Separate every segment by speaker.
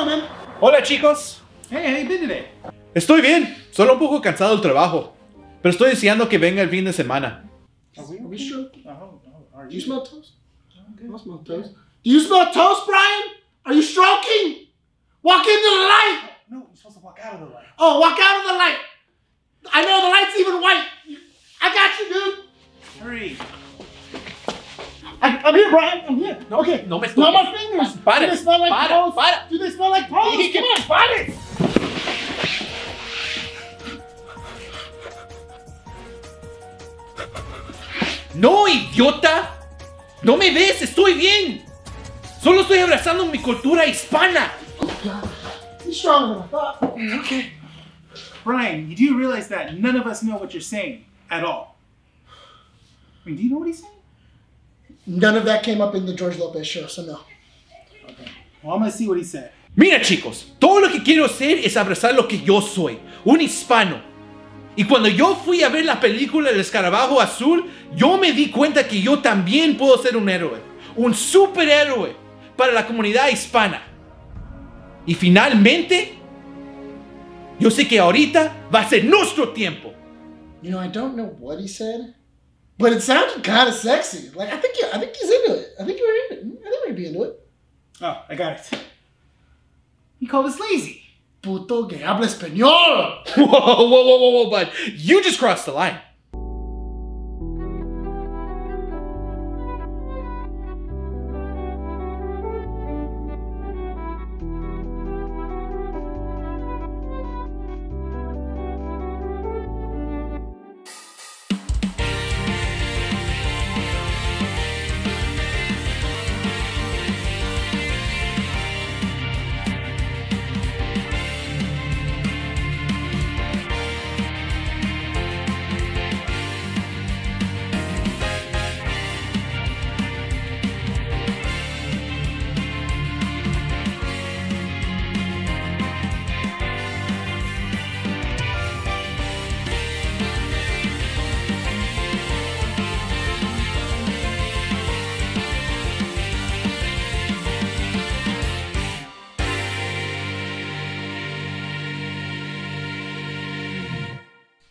Speaker 1: on, man?
Speaker 2: Hola, chicos.
Speaker 3: Hey, how you been today?
Speaker 2: Estoy bien, solo un poco cansado del trabajo. Pero estoy deseando que venga el fin de semana.
Speaker 1: Are we sure? Do you smell toast?
Speaker 3: Okay.
Speaker 1: I smell toast. Do you smell toast, Brian? Are you stroking? Walk into the light.
Speaker 3: No, you're supposed to walk out of the light.
Speaker 1: Oh, walk out of the light. I know the light's even white. I got you, dude.
Speaker 3: Hurry.
Speaker 1: I'm here, Brian. I'm here.
Speaker 2: No,
Speaker 1: okay.
Speaker 2: no me
Speaker 1: Smell my fingers.
Speaker 2: Para.
Speaker 1: Do they smell like toast?
Speaker 2: Para.
Speaker 1: Do they smell like toast?
Speaker 2: Sí,
Speaker 1: Come on.
Speaker 2: ¡Pare! ¡No, idiota! ¡No me ves! ¡Estoy bien! Solo estoy abrazando mi cultura hispana.
Speaker 1: He's stronger than I thought.
Speaker 3: Okay. Brian, you do realize that none of us know what you're saying at all. I mean, do you know what he's saying?
Speaker 1: None of that came up in the George Lopez show, so no.
Speaker 3: Okay. Well, I'm gonna see what he said.
Speaker 2: Mira, chicos, todo lo que quiero hacer es abrazar lo que yo soy, un hispano. Y cuando yo fui a ver la película El Escarabajo Azul, yo me di cuenta que yo también puedo ser un héroe, un superhéroe para la comunidad hispana. Y finalmente, yo sé que ahorita va a ser nuestro tiempo.
Speaker 1: You know, I don't know what he said, but it sounded kind of sexy. Like I think he's into it. I think you're into it. I think we'd be into it.
Speaker 3: Oh, I got it. He called us lazy.
Speaker 1: Puto que habla español.
Speaker 2: Whoa, bud. You just crossed the line.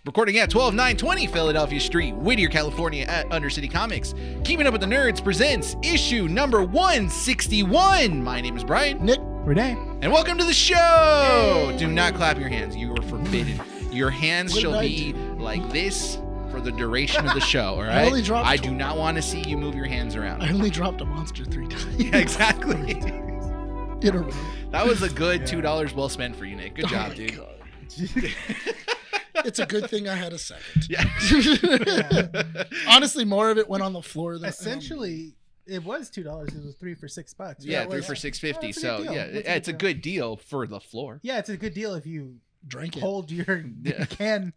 Speaker 2: Recording at 12920 Philadelphia Street, Whittier, California at Undercity Comics. Keeping Up with the Nerds presents issue number 161. My name is Bryan.
Speaker 1: Nick.
Speaker 3: Rene.
Speaker 2: And welcome to the show. Do not clap your hands. You are forbidden. Your hands
Speaker 1: What
Speaker 2: shall
Speaker 1: did I
Speaker 2: be
Speaker 1: do?
Speaker 2: like this for the duration of the show, all
Speaker 1: I only
Speaker 2: right?
Speaker 1: dropped
Speaker 2: I do not want to see you move your hands around.
Speaker 1: I only dropped a monster 3 times.
Speaker 2: Yeah, exactly.
Speaker 1: In a row.
Speaker 2: That was a good $2 well spent for you, Nick. Good job,
Speaker 1: my
Speaker 2: dude.
Speaker 1: God. It's a good thing I had a second.
Speaker 2: Yeah.
Speaker 1: Honestly, more of it went on the floor than
Speaker 4: Essentially, it was $2. It was 3 for $6. Right?
Speaker 2: Yeah,
Speaker 1: it
Speaker 2: 3
Speaker 1: was-
Speaker 2: for $6.50.
Speaker 4: that's a
Speaker 2: So
Speaker 4: good deal.
Speaker 2: yeah,
Speaker 4: That's a
Speaker 2: it's a good deal for the floor.
Speaker 4: Yeah, it's a good deal if you
Speaker 1: drank it.
Speaker 4: hold your
Speaker 2: Yeah.
Speaker 4: can.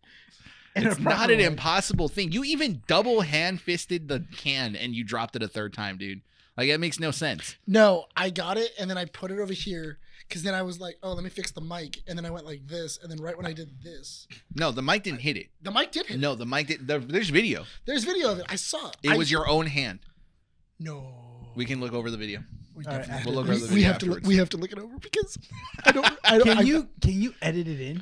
Speaker 4: In
Speaker 2: It's
Speaker 4: a
Speaker 2: not
Speaker 4: proper
Speaker 2: an
Speaker 4: way.
Speaker 2: impossible thing. You even double hand fisted the can and you dropped it a third time, dude. Like that makes no sense.
Speaker 1: No, I got it and then I put it over here because then I was like, oh, let me fix the mic. And then I went like this. And then right when I did this,
Speaker 2: No, the mic didn't hit it.
Speaker 1: the mic did hit.
Speaker 2: No, the mic did. There's video.
Speaker 1: There's video of it. I saw it.
Speaker 2: It was your own hand.
Speaker 1: No.
Speaker 2: We can look over the video.
Speaker 1: We
Speaker 4: All right,
Speaker 1: definitely-
Speaker 2: We'll look over the
Speaker 1: we
Speaker 2: video
Speaker 1: have to look.
Speaker 2: afterwards.
Speaker 1: We have to look it over because I don't. I don't.
Speaker 4: Can you edit it in?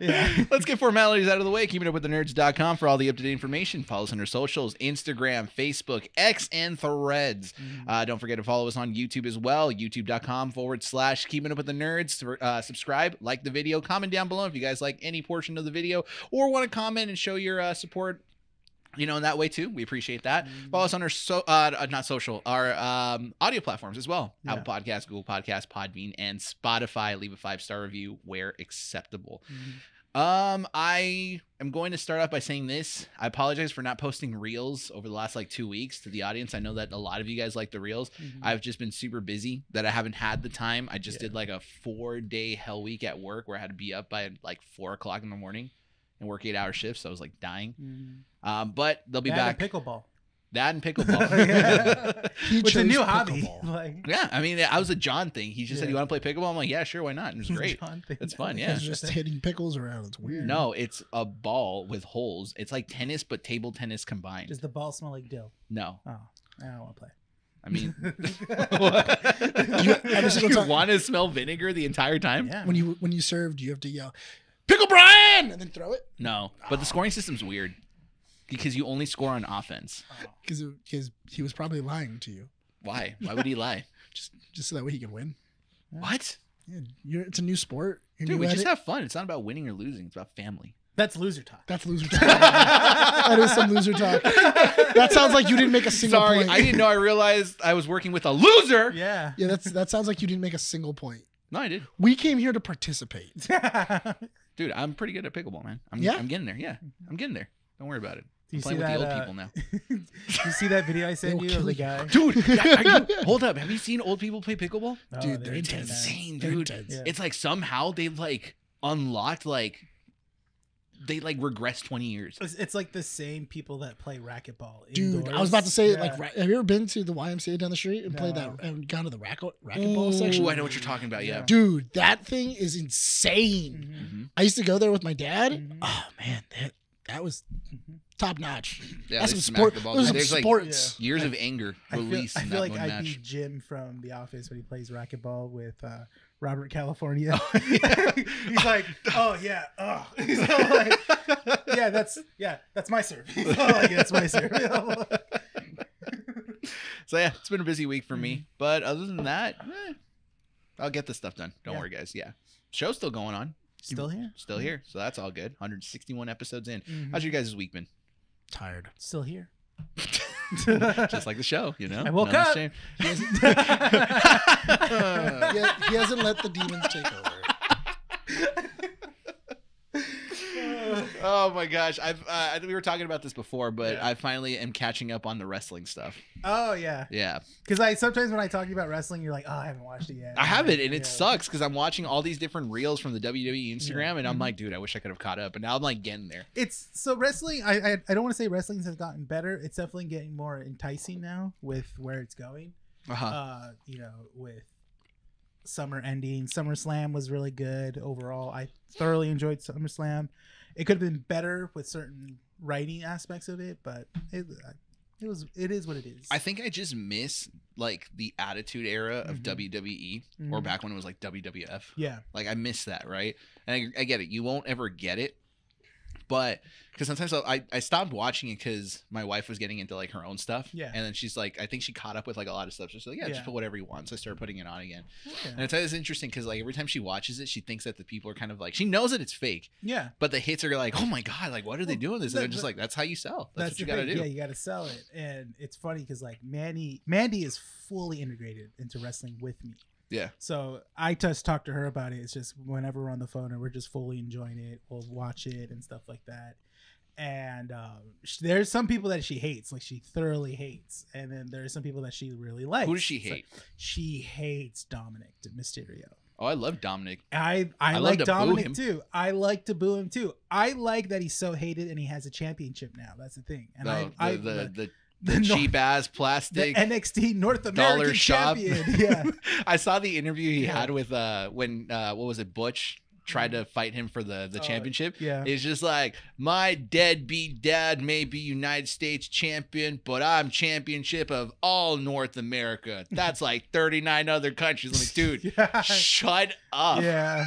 Speaker 4: Yeah.
Speaker 2: Let's get formalities out of the way. KeepingUpWithTheNerds.com for all the up-to-date information. Follow us on our socials, Instagram, Facebook, X, and Threads. Don't forget to follow us on YouTube as well, youtube.com/Keeping Up With The Nerds. Subscribe, like the video, comment down below if you guys like any portion of the video or want to comment and show your support. You know, in that way too, we appreciate that. Follow us on our not social, our audio platforms as well.
Speaker 4: Yeah.
Speaker 2: Apple Podcasts, Google Podcasts, Podbean, and Spotify. Leave a 5-star review where acceptable. I am going to start off by saying this. I apologize for not posting reels over the last like 2 weeks to the audience. I know that a lot of you guys like the reels. I've just been super busy that I haven't had the time. I just did like a 4-day hell week at work where I had to be up by like 4 o'clock in the morning and work 8-hour shifts. So I was like dying. But they'll be
Speaker 4: That
Speaker 2: back.
Speaker 4: and pickleball.
Speaker 2: That and pickleball.
Speaker 1: He
Speaker 4: It's a
Speaker 1: chose
Speaker 4: new hobby.
Speaker 1: pickleball.
Speaker 4: Like,
Speaker 2: Yeah, I mean, I was a John thing. He just said,
Speaker 4: Yeah.
Speaker 2: "You want to play pickleball?" I'm like, "Yeah, sure, why not?" And it was great.
Speaker 4: John thing.
Speaker 2: It's fun, yeah.
Speaker 1: He's just hitting pickles around. It's weird.
Speaker 2: No, it's a ball with holes. It's like tennis, but table tennis combined.
Speaker 4: Does the ball smell like dill?
Speaker 2: No,
Speaker 4: Oh, I don't want to play.
Speaker 2: I mean,
Speaker 1: every single
Speaker 2: you
Speaker 1: time-
Speaker 2: want to smell vinegar the entire time?
Speaker 4: Yeah.
Speaker 1: When you served, you have to yell, "Pickle Bryan!" and then throw it
Speaker 2: No, but the scoring system's weird because you only score on offense.
Speaker 1: because he was probably lying to you
Speaker 2: Why? Why would he lie?
Speaker 1: just so that way he could win.
Speaker 2: What?
Speaker 1: Yeah, it's a new sport. You're
Speaker 2: Dude,
Speaker 1: new
Speaker 2: we
Speaker 1: at
Speaker 2: just
Speaker 1: it.
Speaker 2: have fun. It's not about winning or losing. It's about family.
Speaker 4: That's loser talk.
Speaker 1: That's loser talk. That is some loser talk. That sounds like you didn't make a single
Speaker 2: Sorry,
Speaker 1: point.
Speaker 2: I didn't know. I realized I was working with a loser.
Speaker 4: Yeah.
Speaker 1: Yeah, that sounds like you didn't make a single point.
Speaker 2: No, I did.
Speaker 1: We came here to participate.
Speaker 2: Dude, I'm pretty good at pickleball, man. I'm getting there. Yeah, I'm getting there. Don't worry about it.
Speaker 4: Do
Speaker 2: I'm
Speaker 4: you
Speaker 2: playing
Speaker 4: see
Speaker 2: with the
Speaker 4: that,
Speaker 2: old people now.
Speaker 4: You see that video I sent
Speaker 1: They'll
Speaker 4: you of
Speaker 1: kill
Speaker 4: the
Speaker 1: you.
Speaker 4: guy?
Speaker 2: Dude, hold up. Have you seen old people play pickleball?
Speaker 4: Oh,
Speaker 1: Dude, they're
Speaker 2: It's
Speaker 1: intense.
Speaker 2: insane,
Speaker 1: They're
Speaker 2: dude.
Speaker 1: intense.
Speaker 4: Yeah.
Speaker 2: It's like somehow they've like unlocked they regressed 20 years.
Speaker 4: It's like the same people that play racquetball.
Speaker 1: Dude,
Speaker 4: indoors.
Speaker 1: I was about to say,
Speaker 4: Yeah.
Speaker 1: have you ever been to the YMCA down the street and played
Speaker 4: No.
Speaker 1: that and gone to the racquetball section?
Speaker 2: Ooh, I know what you're talking about. Yeah.
Speaker 1: Dude, that thing is insane.
Speaker 2: Mm-hmm.
Speaker 1: I used to go there with my dad.
Speaker 4: Mhm.
Speaker 1: Oh man, that was top notch.
Speaker 2: Yeah,
Speaker 1: That's
Speaker 2: they
Speaker 1: some
Speaker 2: smack
Speaker 1: sport.
Speaker 2: the ball.
Speaker 1: Those are some
Speaker 2: There's like
Speaker 1: sports.
Speaker 2: years of anger released
Speaker 4: I
Speaker 2: in
Speaker 4: feel
Speaker 2: that
Speaker 4: like
Speaker 2: one
Speaker 4: I'd be
Speaker 2: match.
Speaker 4: Jim from The Office when he plays racquetball with Robert California.
Speaker 2: Oh,
Speaker 4: He's like, oh yeah, oh. He's all like, that's my serve. He's all like, that's my serve.
Speaker 2: So yeah, it's been a busy week for
Speaker 4: Mm-hmm.
Speaker 2: me. But other than that, I'll get this stuff done. Don't
Speaker 4: Yeah.
Speaker 2: worry, guys. Yeah, show's still going on.
Speaker 4: Still here?
Speaker 2: Still here. So that's all good. 161 episodes in.
Speaker 4: Mhm.
Speaker 2: How's your guys' week been?
Speaker 1: Tired.
Speaker 4: Still here.
Speaker 2: Just like the show, you know.
Speaker 4: I woke
Speaker 2: Nothing's
Speaker 4: up.
Speaker 2: changed.
Speaker 1: He hasn't let the demons take over.
Speaker 2: Oh my gosh, I think we were talking about this before, but
Speaker 4: Yeah.
Speaker 2: I finally am catching up on the wrestling stuff.
Speaker 4: Oh yeah.
Speaker 2: Yeah,
Speaker 4: Because sometimes when I talk to you about wrestling, you're like, oh, I haven't watched it yet.
Speaker 2: I have it, and it
Speaker 4: Yeah.
Speaker 2: sucks because I'm watching all these different reels from the WWE Instagram, and I'm
Speaker 4: Mhm.
Speaker 2: like, dude, I wish I could have caught up, and now I'm like getting there.
Speaker 4: It's so wrestling. I don't want to say wrestling has gotten better. It's definitely getting more enticing now with where it's going.
Speaker 2: Uh-huh.
Speaker 4: With summer ending, SummerSlam was really good overall. I thoroughly enjoyed SummerSlam. It could have been better with certain writing aspects of it, but it is what it is.
Speaker 2: I think I just miss like the Attitude Era of
Speaker 4: Mhm.
Speaker 2: WWE, or
Speaker 4: Mhm.
Speaker 2: back when it was like WWF.
Speaker 4: Yeah.
Speaker 2: Like I miss that, right? And I get it. You won't ever get it, but because sometimes I stopped watching it because my wife was getting into like her own stuff.
Speaker 4: Yeah.
Speaker 2: And then she's like, I think she caught up with like a lot of stuff. So she's like, yeah,
Speaker 4: Yeah.
Speaker 2: just put whatever you want. So I started putting it on again.
Speaker 4: Okay.
Speaker 2: And it's interesting because like every time she watches it, she thinks that the people are kind of like, she knows that it's fake,
Speaker 4: Yeah.
Speaker 2: but the hits are like, oh my God, like what are they
Speaker 4: Well,
Speaker 2: doing this? And they're
Speaker 4: the-
Speaker 2: just like, that's how you sell. That's what
Speaker 4: the
Speaker 2: you got to
Speaker 4: thing.
Speaker 2: do.
Speaker 4: Yeah, you got to sell it, and it's funny because like Mandy is fully integrated into wrestling with me.
Speaker 2: Yeah.
Speaker 4: So I just talk to her about it. It's just whenever we're on the phone and we're just fully enjoying it, we'll watch it and stuff like that. And there's some people that she hates, like she thoroughly hates, and then there's some people that she really likes.
Speaker 2: Who does she
Speaker 4: So
Speaker 2: hate?
Speaker 4: she hates Dominic Mysterio.
Speaker 2: Oh, I love Dominic.
Speaker 4: I
Speaker 2: love
Speaker 4: like
Speaker 2: to boo
Speaker 4: Dominic
Speaker 2: him.
Speaker 4: too. I like to boo him too. I like that he's so hated and he has a championship now. That's the thing. And
Speaker 2: The
Speaker 4: the
Speaker 2: cheap ass
Speaker 4: the
Speaker 2: plastic
Speaker 4: NXT North
Speaker 2: dollar
Speaker 4: American
Speaker 2: shop.
Speaker 4: champion. Yeah.
Speaker 2: I saw the interview he
Speaker 4: Yeah.
Speaker 2: had with when what was it, Butch tried to fight him for the
Speaker 4: Oh,
Speaker 2: championship.
Speaker 4: yeah.
Speaker 2: It's just like, my deadbeat dad may be United States champion, but I'm championship of all North America. That's like 39 other countries. I'm like, dude,
Speaker 4: Yeah.
Speaker 2: shut up.
Speaker 4: Yeah.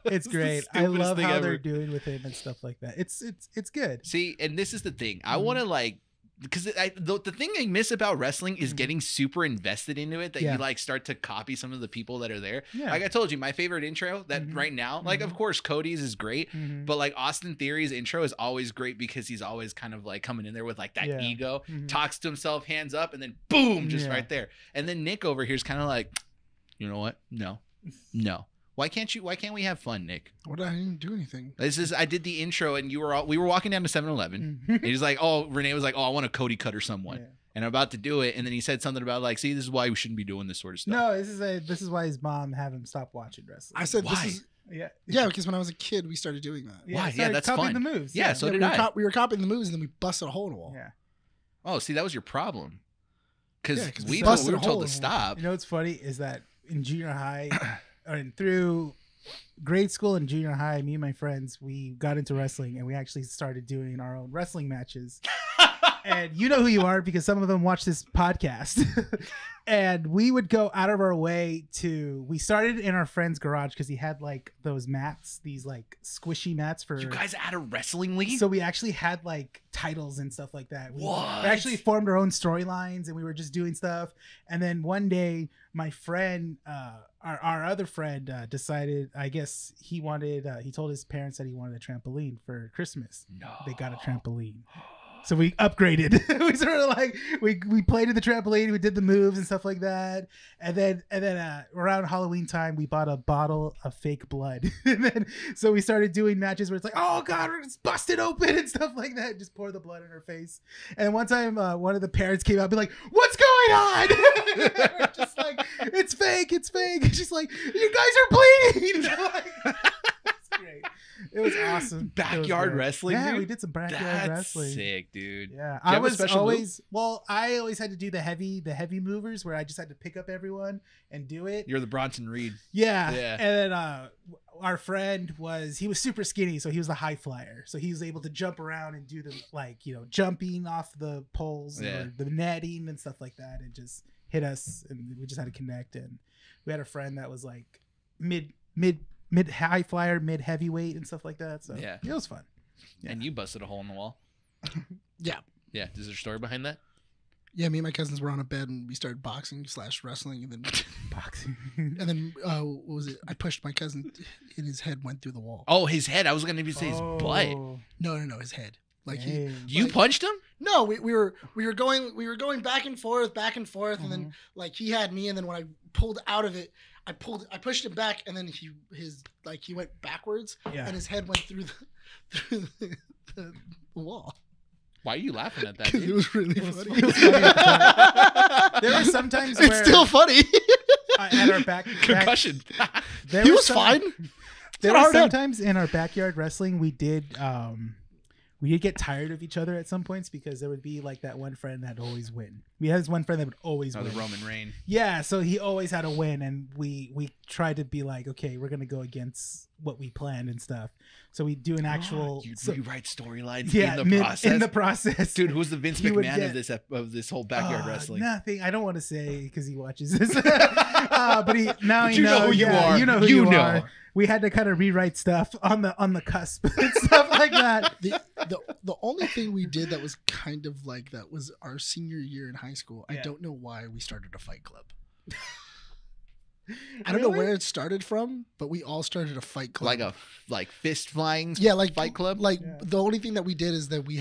Speaker 4: It's
Speaker 2: the
Speaker 4: great. I
Speaker 2: stupidest
Speaker 4: love
Speaker 2: thing
Speaker 4: how
Speaker 2: ever.
Speaker 4: they're doing with him and stuff like that. It's good.
Speaker 2: See, and this is the thing. I
Speaker 4: Mhm.
Speaker 2: want to like, because the thing I miss about wrestling is
Speaker 4: Mhm.
Speaker 2: getting super invested into it, that
Speaker 4: Yeah.
Speaker 2: you like start to copy some of the people that are there.
Speaker 4: Yeah.
Speaker 2: Like I told you, my favorite intro that
Speaker 4: Mhm.
Speaker 2: right now, like of
Speaker 4: Mhm.
Speaker 2: course Cody's is great,
Speaker 4: Mhm.
Speaker 2: but like Austin Theory's intro is always great because he's always kind of like coming in there with like that
Speaker 4: Yeah.
Speaker 2: ego,
Speaker 4: Mhm.
Speaker 2: talks to himself, hands up, and then boom, just
Speaker 4: Yeah.
Speaker 2: right there. And then Nick over here is kind of like, you know what? No. Why can't we have fun, Nick?
Speaker 1: What? I didn't do anything.
Speaker 2: I did the intro and we were walking down to 7-Eleven. And he's like, Rene was like, I want a Cody cut or someone.
Speaker 4: Yeah.
Speaker 2: And I'm about to do it. And then he said something about like, see, this is why we shouldn't be doing this sort of stuff.
Speaker 4: No, this is why his mom have him stop watching wrestling.
Speaker 1: I said
Speaker 2: Why?
Speaker 1: this is
Speaker 4: Yeah.
Speaker 1: because when I was a kid, we started doing that.
Speaker 2: Why? Yeah,
Speaker 4: started
Speaker 2: that's
Speaker 4: copying
Speaker 2: fun.
Speaker 4: the moves.
Speaker 2: Yeah, so
Speaker 1: Yeah,
Speaker 2: did
Speaker 1: we were
Speaker 2: I.
Speaker 1: we were copying the moves, and then we busted a hole in the wall.
Speaker 4: Yeah.
Speaker 2: Oh, see, that was your problem. Because
Speaker 1: Yeah, 'cause
Speaker 2: we
Speaker 1: busted
Speaker 2: were
Speaker 1: a
Speaker 2: told
Speaker 1: hole
Speaker 2: to
Speaker 1: in
Speaker 2: stop.
Speaker 4: You know what's funny is that in junior high, and through grade school and junior high, me and my friends, we got into wrestling and we actually started doing our own wrestling matches. And you know who you are because some of them watch this podcast. And we would go out of our way we started in our friend's garage because he had like those mats, these like squishy mats for.
Speaker 2: You guys had a wrestling league?
Speaker 4: So we actually had like titles and stuff like that. We
Speaker 2: What?
Speaker 4: actually formed our own storylines and we were just doing stuff. And then one day, my friend, our other friend, decided. I guess he wanted. He told his parents that he wanted a trampoline for Christmas.
Speaker 2: No.
Speaker 4: They got a trampoline. So we upgraded. We sort of like we played in the trampoline. We did the moves and stuff like that. And then around Halloween time, we bought a bottle of fake blood. And then so we started doing matches where it's like, oh god, it's busted open and stuff like that. Just pour the blood in her face. And one time, one of the parents came out and be like, "What's going on?" We're just like, "It's fake. It's fake." And she's like, "You guys are bleeding." It's great. It was awesome.
Speaker 2: Backyard wrestling,
Speaker 4: Yeah,
Speaker 2: dude?
Speaker 4: we did some backyard
Speaker 2: That's
Speaker 4: wrestling.
Speaker 2: sick, dude.
Speaker 4: Yeah,
Speaker 2: you
Speaker 4: I
Speaker 2: have a
Speaker 4: was
Speaker 2: special
Speaker 4: always I always had to do the heavy movers where I just had to pick up everyone and do it.
Speaker 2: You're the Bronson Reed.
Speaker 4: Yeah.
Speaker 2: Yeah.
Speaker 4: And then our friend he was super skinny, so he was the high flyer. So he was able to jump around and do the jumping off the poles or the netting and stuff like that and just hit us, and we just had to connect. And we had a friend that was like mid high flyer, mid heavyweight and stuff like that. So
Speaker 2: Yeah.
Speaker 4: it was fun. Yeah.
Speaker 2: And you busted a hole in the wall.
Speaker 1: Yeah.
Speaker 2: Yeah. Is there a story behind that?
Speaker 1: Yeah, me and my cousins were on a bed and we started boxing / wrestling, and then
Speaker 4: Boxing.
Speaker 1: and then what was it? I pushed my cousin and his head went through the wall.
Speaker 2: Oh, his head. I was going to say his butt.
Speaker 1: No, his head. Like
Speaker 4: Dang.
Speaker 2: You punched him?
Speaker 1: No, we were going back and forth, and then like he had me, and then when I pulled out of it, I pushed him back, and then he went backwards,
Speaker 4: Yeah.
Speaker 1: and his head went through the wall.
Speaker 2: Why are you laughing at that,
Speaker 1: Because
Speaker 2: dude?
Speaker 1: it was really
Speaker 4: It was
Speaker 1: funny.
Speaker 4: funny at the time. There were some times where
Speaker 1: It's still funny.
Speaker 4: at our back
Speaker 2: Concussion.
Speaker 4: there
Speaker 1: He
Speaker 4: were
Speaker 1: was
Speaker 4: some-
Speaker 1: fine.
Speaker 4: There
Speaker 1: It's
Speaker 4: were
Speaker 1: hard head.
Speaker 4: sometimes in our backyard wrestling we did get tired of each other at some points because there would be like that one friend that'd always win. We had this one friend that would always
Speaker 2: Oh,
Speaker 4: win.
Speaker 2: the Roman Reign.
Speaker 4: Yeah, so he always had a win, and we tried to be like, okay, we're gonna go against what we planned and stuff. So we do an actual
Speaker 2: You
Speaker 4: so-
Speaker 2: rewrite storylines
Speaker 4: yeah,
Speaker 2: in the process.
Speaker 4: in the process,
Speaker 2: Dude, who's the Vince
Speaker 4: He would
Speaker 2: McMahon
Speaker 4: get-
Speaker 2: of this whole backyard wrestling?
Speaker 4: Nothing. I don't want to say because he watches this. But he now
Speaker 2: But
Speaker 4: he
Speaker 2: you know who you are.
Speaker 4: You know who
Speaker 2: You
Speaker 4: you,
Speaker 2: know.
Speaker 4: are. We had to kind of rewrite stuff on the cusp and stuff like that.
Speaker 1: The only thing we did that was kind of like that was our senior year in high school. I
Speaker 4: Yeah.
Speaker 1: don't know why we started a fight club. I don't know where it started from, but we all started a fight club.
Speaker 2: Like fist flying
Speaker 1: like
Speaker 2: fight club?
Speaker 1: Like
Speaker 4: Yeah.
Speaker 1: the only thing that we did is that we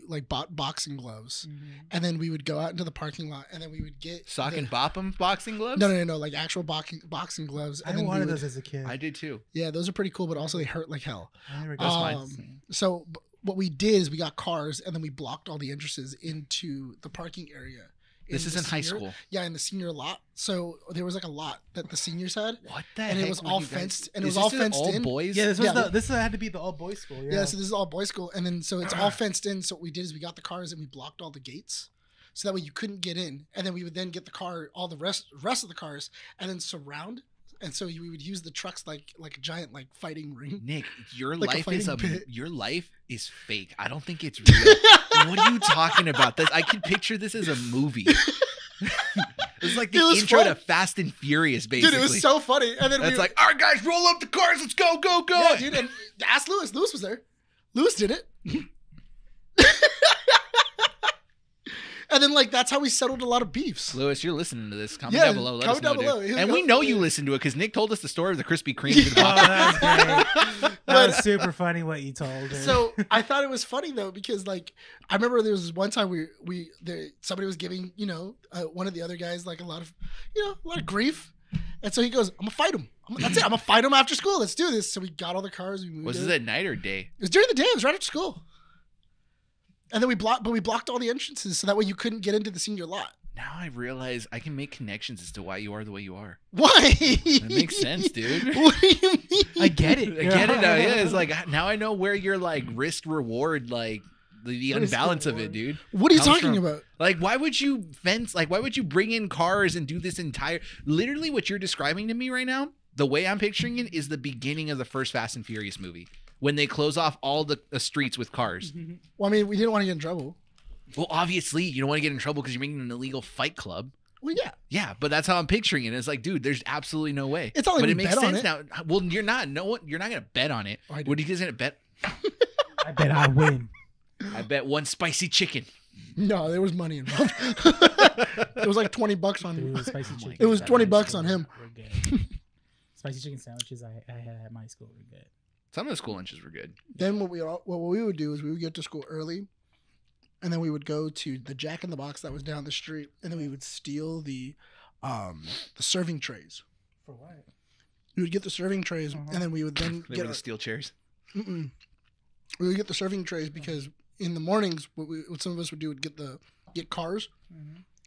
Speaker 1: like bought boxing gloves, and then we would go out into the parking lot, and then we would get
Speaker 2: Sock and bop 'em boxing gloves?
Speaker 1: No, like actual boxing gloves.
Speaker 4: I
Speaker 1: And then
Speaker 4: wanted
Speaker 1: we would,
Speaker 4: those as a kid.
Speaker 2: I did too.
Speaker 1: yeah, those are pretty cool, but also they hurt like hell.
Speaker 4: I never
Speaker 2: That's
Speaker 4: got
Speaker 2: fine.
Speaker 4: those.
Speaker 1: So what we did is we got cars, and then we blocked all the entrances into the parking area.
Speaker 2: This is
Speaker 1: the
Speaker 2: in high
Speaker 1: senior-
Speaker 2: school.
Speaker 1: Yeah, in the senior lot. So there was like a lot that the seniors had.
Speaker 2: What the
Speaker 1: And it
Speaker 2: heck
Speaker 1: was
Speaker 2: were
Speaker 1: all
Speaker 2: you guys-
Speaker 1: fenced- and it
Speaker 2: Is
Speaker 1: was all
Speaker 2: this an
Speaker 1: fenced
Speaker 2: all
Speaker 1: in.
Speaker 2: boys?
Speaker 4: Yeah, this was
Speaker 1: Yeah.
Speaker 4: this had to be the all boys school.
Speaker 1: Yeah. So this is all boys school, and then so it's all fenced in. So what we did is we got the cars and we blocked all the gates, so that way you couldn't get in. And then we would then get the car, all the rest of the cars, and then surround. And so we would use the trucks like a giant like fighting ring.
Speaker 2: Nick, your
Speaker 1: Like a
Speaker 2: life is
Speaker 1: fighting pit.
Speaker 2: your life is fake. I don't think it's real. What are you talking about? This I can picture this as a movie. It's like the
Speaker 1: It was
Speaker 2: intro
Speaker 1: fun.
Speaker 2: to Fast and Furious, basically.
Speaker 1: Dude, it was so funny. And then
Speaker 2: It's like, all right, guys, roll up the cars. Let's go, go, go.
Speaker 1: yeah, dude. And ask Lewis. Lewis was there. Lewis did it. And then like that's how we settled a lot of beefs.
Speaker 2: Lewis, you're listening to this. Comment
Speaker 1: Yeah,
Speaker 2: down below. Let us
Speaker 1: comment
Speaker 2: know,
Speaker 1: down below.
Speaker 2: dude. And we know you listen to it because Nick told us the story of the Krispy Kreme. in the
Speaker 4: Oh,
Speaker 2: box.
Speaker 4: that was great. That was super funny what you told. Dude.
Speaker 1: So I thought it was funny though because like I remember there was this one time somebody was giving one of the other guys like a lot of grief, and so he goes, "I'm gonna fight him. That's it. I'm gonna fight him after school. Let's do this." So we got all the cars. We moved.
Speaker 2: Was
Speaker 1: it.
Speaker 2: this at night or day?
Speaker 1: It was during the day. It was right after school. And then we blocked all the entrances so that way you couldn't get into the senior lot.
Speaker 2: Now I realize I can make connections as to why you are the way you are.
Speaker 1: Why?
Speaker 2: That makes sense, dude.
Speaker 1: What do you mean?
Speaker 4: I get it.
Speaker 2: I get it now. Yeah, it's like now I know where your like risk reward like the
Speaker 1: What is
Speaker 2: unbalance
Speaker 1: going
Speaker 2: of it,
Speaker 1: on?
Speaker 2: dude.
Speaker 1: What are you
Speaker 2: Comes
Speaker 1: talking
Speaker 2: from-
Speaker 1: about?
Speaker 2: Like, why would you fence? Like, why would you bring in cars and do this entire? Literally, what you're describing to me right now, the way I'm picturing it, is the beginning of the first Fast and Furious movie when they close off all the streets with cars.
Speaker 1: Well, I mean, we didn't want to get in trouble.
Speaker 2: Well, obviously, you don't want to get in trouble because you're making an illegal fight club.
Speaker 1: Well, yeah.
Speaker 2: Yeah, but that's how I'm picturing it. It's like, dude, there's absolutely no way.
Speaker 1: It's not like
Speaker 2: but
Speaker 1: we
Speaker 2: it makes
Speaker 1: bet on
Speaker 2: sense
Speaker 1: it.
Speaker 2: now. Well, you're not. No one. You're not gonna bet on it.
Speaker 1: Oh, I do.
Speaker 2: What are you guys gonna bet?
Speaker 4: I bet I win.
Speaker 2: I bet one spicy chicken.
Speaker 1: No, there was money involved. It was like $20 on.
Speaker 4: Dude, spicy chicken.
Speaker 1: It was
Speaker 4: at
Speaker 1: $20
Speaker 4: my school
Speaker 1: on him.
Speaker 4: were good. Spicy chicken sandwiches I had at my school were good.
Speaker 2: Some of the school lunches were good.
Speaker 1: Then what we would do is we would get to school early, and then we would go to the Jack in the Box that was down the street, and then we would steal the serving trays.
Speaker 4: For what?
Speaker 1: We would get the serving trays, and then we would then
Speaker 2: They
Speaker 1: get
Speaker 2: were the steel chairs.
Speaker 1: we would get the serving trays because in the mornings what some of us would do would get cars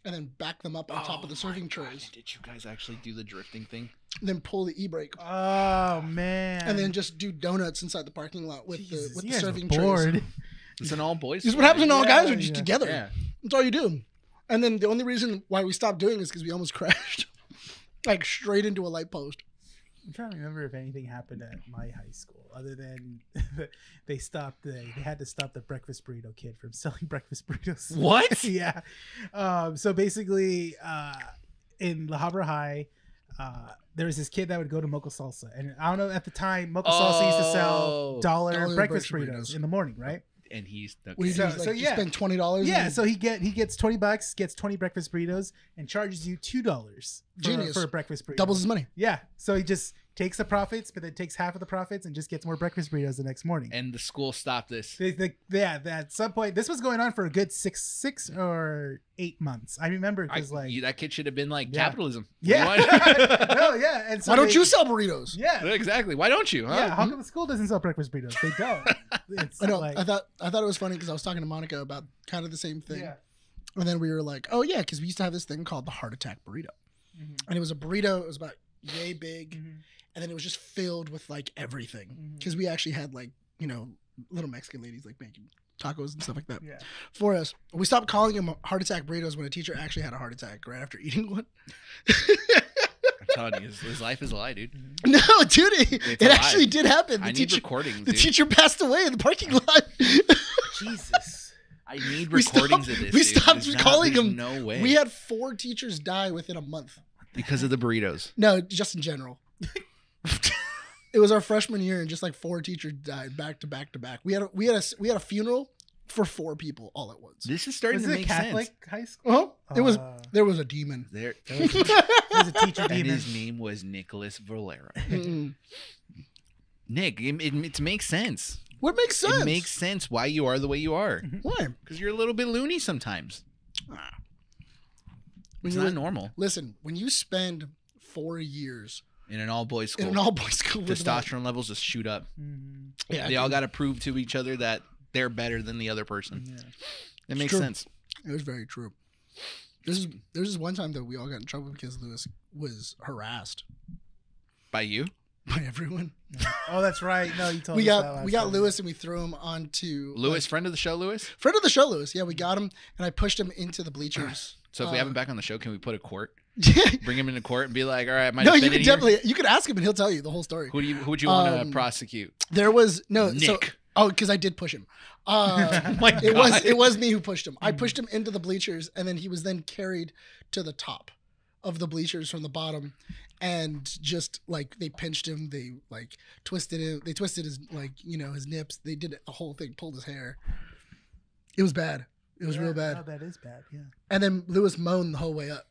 Speaker 1: and then back them up on top of the serving trays,
Speaker 2: Did you guys actually do the drifting thing?
Speaker 1: then pull the e-brake,
Speaker 4: Oh man.
Speaker 1: and then just do donuts inside the parking lot with
Speaker 4: Jesus,
Speaker 1: the
Speaker 4: you guys were
Speaker 1: serving
Speaker 4: bored.
Speaker 1: trays.
Speaker 2: It's an all boys.
Speaker 1: This is what happens when all guys are
Speaker 4: Yeah,
Speaker 1: just
Speaker 4: yeah.
Speaker 1: together.
Speaker 2: Yeah.
Speaker 1: That's all you do. And then the only reason why we stopped doing is because we almost crashed, like straight into a light post.
Speaker 4: I'm trying to remember if anything happened at my high school other than they had to stop the breakfast burrito kid from selling breakfast burritos.
Speaker 2: What?
Speaker 4: Yeah. So basically, in La Habra High, there was this kid that would go to Mocha Salsa, and I don't know, at the time Mocha Salsa used to sell $1 breakfast burritos in the morning, right?
Speaker 2: And he's the
Speaker 1: We
Speaker 4: So-
Speaker 1: just
Speaker 4: so
Speaker 1: you
Speaker 4: yeah.
Speaker 1: spend $20.
Speaker 4: Yeah,
Speaker 1: and
Speaker 4: so he gets $20, gets 20 breakfast burritos, and charges you $2
Speaker 1: Genius.
Speaker 4: for a breakfast burrito.
Speaker 1: doubles his money.
Speaker 4: Yeah, so he just takes the profits, but then takes half of the profits and just gets more breakfast burritos the next morning.
Speaker 2: And the school stopped this.
Speaker 4: Yeah, at some point, this was going on for a good six or 8 months. I remember because
Speaker 2: That kid should have been like,
Speaker 4: Yeah.
Speaker 2: capitalism.
Speaker 4: yeah,
Speaker 2: Why-
Speaker 4: no, yeah. And so
Speaker 1: Why don't
Speaker 4: they-
Speaker 1: you sell burritos?
Speaker 4: Yeah,
Speaker 2: exactly. Why don't you? Huh?
Speaker 4: yeah. How come the school doesn't sell breakfast burritos? They don't. It's
Speaker 1: I know.
Speaker 4: like-
Speaker 1: I thought it was funny because I was talking to Monica about kind of the same thing,
Speaker 4: yeah.
Speaker 1: and then we were like, "Oh yeah," because we used to have this thing called the heart attack burrito, and it was a burrito. It was about yay big, and then it was just filled with like everything. Because we actually had like little Mexican ladies like making tacos and stuff like that
Speaker 4: Yeah.
Speaker 1: for us. We stopped calling them heart attack burritos when a teacher actually had a heart attack right after eating one.
Speaker 2: I'm telling you, his life is a lie, dude.
Speaker 1: No, dude, it
Speaker 2: a lie.
Speaker 1: actually did happen.
Speaker 2: I need recordings,
Speaker 1: The
Speaker 2: dude.
Speaker 1: teacher passed away in the parking lot.
Speaker 4: Jesus.
Speaker 2: I need
Speaker 1: We
Speaker 2: recordings
Speaker 1: stopped-
Speaker 2: of this.
Speaker 1: we
Speaker 2: dude.
Speaker 1: stopped
Speaker 2: There's
Speaker 1: calling
Speaker 2: there's
Speaker 1: him.
Speaker 2: No way.
Speaker 1: We had 4 teachers die within a month.
Speaker 2: because of the burritos.
Speaker 1: No, just in general. It was our freshman year, and just like 4 teachers died back to back to back. We had a funeral for 4 people all at once.
Speaker 2: This is starting
Speaker 4: Was
Speaker 2: to
Speaker 4: it
Speaker 2: make
Speaker 4: Catholic
Speaker 2: sense.
Speaker 4: high school?
Speaker 1: It was there was a demon.
Speaker 2: There,
Speaker 4: There was a teacher
Speaker 2: and
Speaker 4: demon.
Speaker 2: his name was Nicholas Valera.
Speaker 1: Mm-mm.
Speaker 2: Nick, it makes sense.
Speaker 1: What makes sense?
Speaker 2: It makes sense why you are the way you are.
Speaker 1: Why?
Speaker 2: Because you're a little bit loony sometimes.
Speaker 1: When
Speaker 2: It's
Speaker 1: you
Speaker 2: not normal
Speaker 1: listen, when you spend 4 years
Speaker 2: in an all-boys school.
Speaker 1: in an all-boys school with
Speaker 2: Testosterone levels just shoot up.
Speaker 1: yeah,
Speaker 2: They all got to prove to each other that they're better than the other person.
Speaker 4: Yeah.
Speaker 2: It makes
Speaker 1: true.
Speaker 2: sense.
Speaker 1: It was very true. There's this one time that we all got in trouble because Lewis was harassed
Speaker 2: By you?
Speaker 1: by everyone.
Speaker 4: Oh, that's right. No, you told
Speaker 1: We
Speaker 4: us that
Speaker 1: got
Speaker 4: last
Speaker 1: we got
Speaker 4: time.
Speaker 1: Lewis and we threw him onto
Speaker 2: Lewis, friend of the show, Lewis?
Speaker 1: friend of the show, Lewis. Yeah, we got him and I pushed him into the bleachers.
Speaker 2: So if we have him back on the show, can we put a court?
Speaker 1: Yeah.
Speaker 2: Bring him into court and be like, all right, my
Speaker 1: No, you
Speaker 2: defendant
Speaker 1: could
Speaker 2: here,
Speaker 1: definitely you could ask him and he'll tell you the whole story.
Speaker 2: who would you want to
Speaker 1: Um,
Speaker 2: prosecute?
Speaker 1: There was no so
Speaker 2: Nick.
Speaker 1: because I did push him.
Speaker 2: My
Speaker 1: It
Speaker 2: God.
Speaker 1: was me who pushed him. I pushed him into the bleachers, and then he was then carried to the top of the bleachers from the bottom, and just like they pinched him, they like twisted him, they twisted his his nips, they did the whole thing, pulled his hair. It was bad. It was
Speaker 4: Yeah,
Speaker 1: real bad.
Speaker 4: No, that is bad. Yeah.
Speaker 1: And then Lewis moaned the whole way up.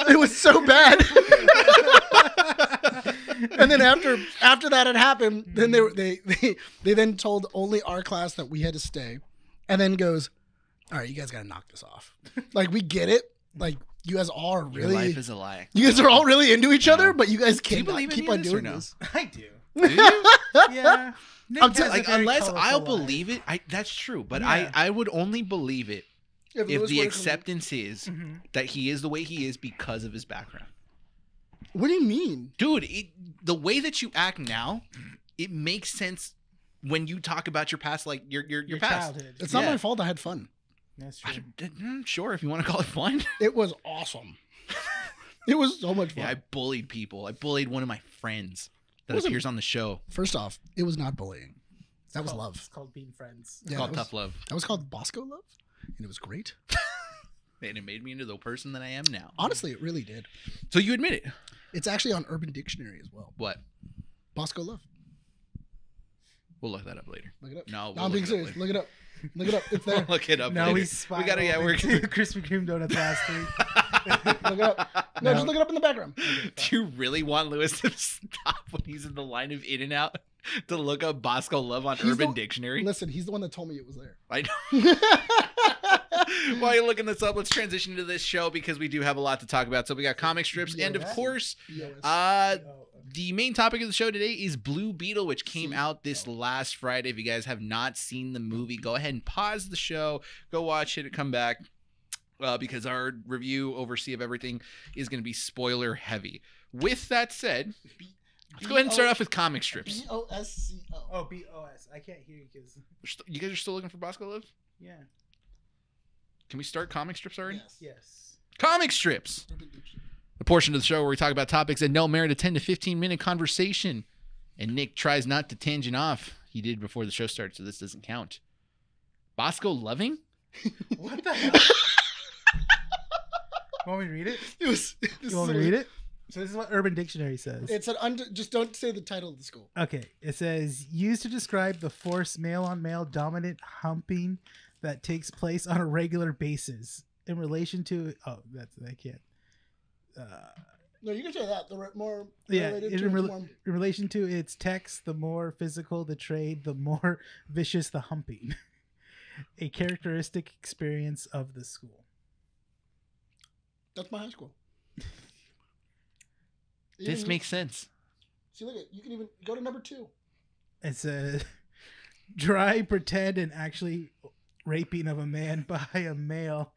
Speaker 1: It was so bad. And then after that had happened, then they then told only our class that we had to stay, and then goes, all right, you guys got to knock this off. Like, we get it. Like, you guys are
Speaker 2: Your
Speaker 1: really,
Speaker 2: life is a lie.
Speaker 1: you guys are all really into each other, but you guys
Speaker 2: Do you
Speaker 1: can't
Speaker 2: believe in
Speaker 1: keep
Speaker 2: any
Speaker 1: on
Speaker 2: of this or
Speaker 1: doing
Speaker 2: no?
Speaker 1: this.
Speaker 4: I do.
Speaker 2: Do you?
Speaker 4: Yeah. Nick
Speaker 1: I'm
Speaker 4: has a
Speaker 2: Like,
Speaker 4: very
Speaker 2: unless
Speaker 4: colorful
Speaker 2: I'll
Speaker 4: life.
Speaker 2: believe it, that's true. But
Speaker 4: Yeah.
Speaker 2: I would only believe it if
Speaker 1: Lewis
Speaker 2: the
Speaker 1: were to come-
Speaker 2: acceptance is that he is the way he is because of his background.
Speaker 1: What do you mean?
Speaker 2: Dude, the way that you act now, it makes sense when you talk about your past, like your past.
Speaker 4: childhood.
Speaker 1: It's not
Speaker 2: Yeah.
Speaker 1: my fault. I had fun.
Speaker 4: That's true.
Speaker 2: Sure, if you want to call it fun.
Speaker 1: It was awesome. It was so much fun.
Speaker 2: Yeah, I bullied people. I bullied one of my friends that
Speaker 1: Wasn't-
Speaker 2: appears on the show.
Speaker 1: First off, it was not bullying. That was
Speaker 4: It's
Speaker 1: love.
Speaker 4: called being friends.
Speaker 2: It's
Speaker 1: Yeah,
Speaker 2: called
Speaker 1: that was-
Speaker 2: tough love.
Speaker 1: That was called Bosco love, and it was great.
Speaker 2: And it made me into the person that I am now.
Speaker 1: Honestly, it really did.
Speaker 2: So you admit it.
Speaker 1: It's actually on Urban Dictionary as well.
Speaker 2: What?
Speaker 1: Bosco love.
Speaker 2: We'll look that up later.
Speaker 1: Look it up.
Speaker 2: No,
Speaker 1: I'm being serious. Look it up. Look it up. It's there.
Speaker 2: We'll look it up
Speaker 4: No,
Speaker 2: later.
Speaker 4: we
Speaker 2: We
Speaker 4: spiraled
Speaker 2: gotta, yeah, we're
Speaker 4: into Krispy Kreme donuts last week.
Speaker 1: Look it up. No, just look it up in the background.
Speaker 2: Do you really want Lewis to stop when he's in the line of In-N-Out to look up Bosco Love on
Speaker 1: He's
Speaker 2: Urban
Speaker 1: the-
Speaker 2: Dictionary?
Speaker 1: Listen, he's the one that told me it was there.
Speaker 2: I know. While you're looking this up, let's transition to this show because we do have a lot to talk about. So we got comic strips, and of
Speaker 1: Yes.
Speaker 2: course,
Speaker 1: Yes.
Speaker 2: the main topic of the show today is Blue Beetle, which came out this last Friday. If you guys have not seen the movie, go ahead and pause the show, go watch it, and come back because our review, oversee of everything, is going to be spoiler heavy. With that said, let's go ahead and start off with comic strips.
Speaker 1: BOSCO.
Speaker 4: Oh, BOS. I can't hear you because.
Speaker 2: You guys are still looking for Bosco Love?
Speaker 4: Yeah.
Speaker 2: Can we start comic strips already?
Speaker 1: Yes.
Speaker 4: Yes.
Speaker 2: Comic strips!
Speaker 1: Urban Dictionary.
Speaker 2: The portion of the show where we talk about topics that don't merit a 10 to 15 minute conversation. And Nick tries not to tangent off. He did before the show started, so this doesn't count. Bosco Loving?
Speaker 4: What the hell? You want me to read it?
Speaker 1: It was.
Speaker 4: You want me to read it? So this is what Urban Dictionary says.
Speaker 1: It's an just don't say the title of the school.
Speaker 4: Okay, it says used to describe the forced male-on-male dominant humping that takes place on a regular basis in relation to. Oh, I can't.
Speaker 1: No, you can say that. The more
Speaker 4: Yeah,
Speaker 1: related
Speaker 4: in,
Speaker 1: to
Speaker 4: rel-
Speaker 1: it's more-
Speaker 4: in relation to its text, the more physical the trade, the more vicious the humping. A characteristic experience of the school.
Speaker 1: That's my high school.
Speaker 2: This makes sense.
Speaker 1: See, look at you can even go to number 2.
Speaker 4: It's a dry, pretend, and actually raping of a man by a male,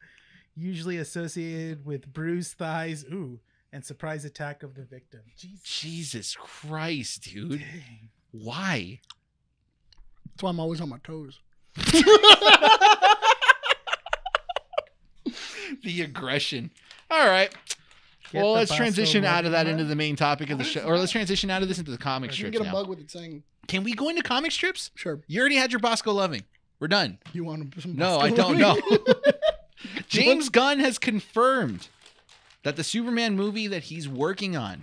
Speaker 4: usually associated with bruised thighs, and surprise attack of the victim.
Speaker 2: Jesus Christ, dude.
Speaker 4: Dang.
Speaker 2: Why?
Speaker 1: That's why I'm always on my toes.
Speaker 2: The aggression. All right.
Speaker 4: Get
Speaker 2: Well,
Speaker 4: the
Speaker 2: let's transition
Speaker 4: Bosco
Speaker 2: out of that
Speaker 4: Loving
Speaker 2: into
Speaker 4: one.
Speaker 2: the main topic of the
Speaker 1: What
Speaker 2: show.
Speaker 1: is
Speaker 2: Or let's
Speaker 1: that?
Speaker 2: transition out of this into the comic
Speaker 1: You can
Speaker 2: strips
Speaker 1: get a
Speaker 2: now.
Speaker 1: bug with it saying,
Speaker 2: Can we go into comic strips?
Speaker 1: "Sure,
Speaker 2: You already had your Bosco Loving. We're done.
Speaker 1: you want some."
Speaker 2: No,
Speaker 1: Bosco
Speaker 2: I don't
Speaker 1: Loving?"
Speaker 2: know. James Gunn has confirmed that the Superman movie that he's working on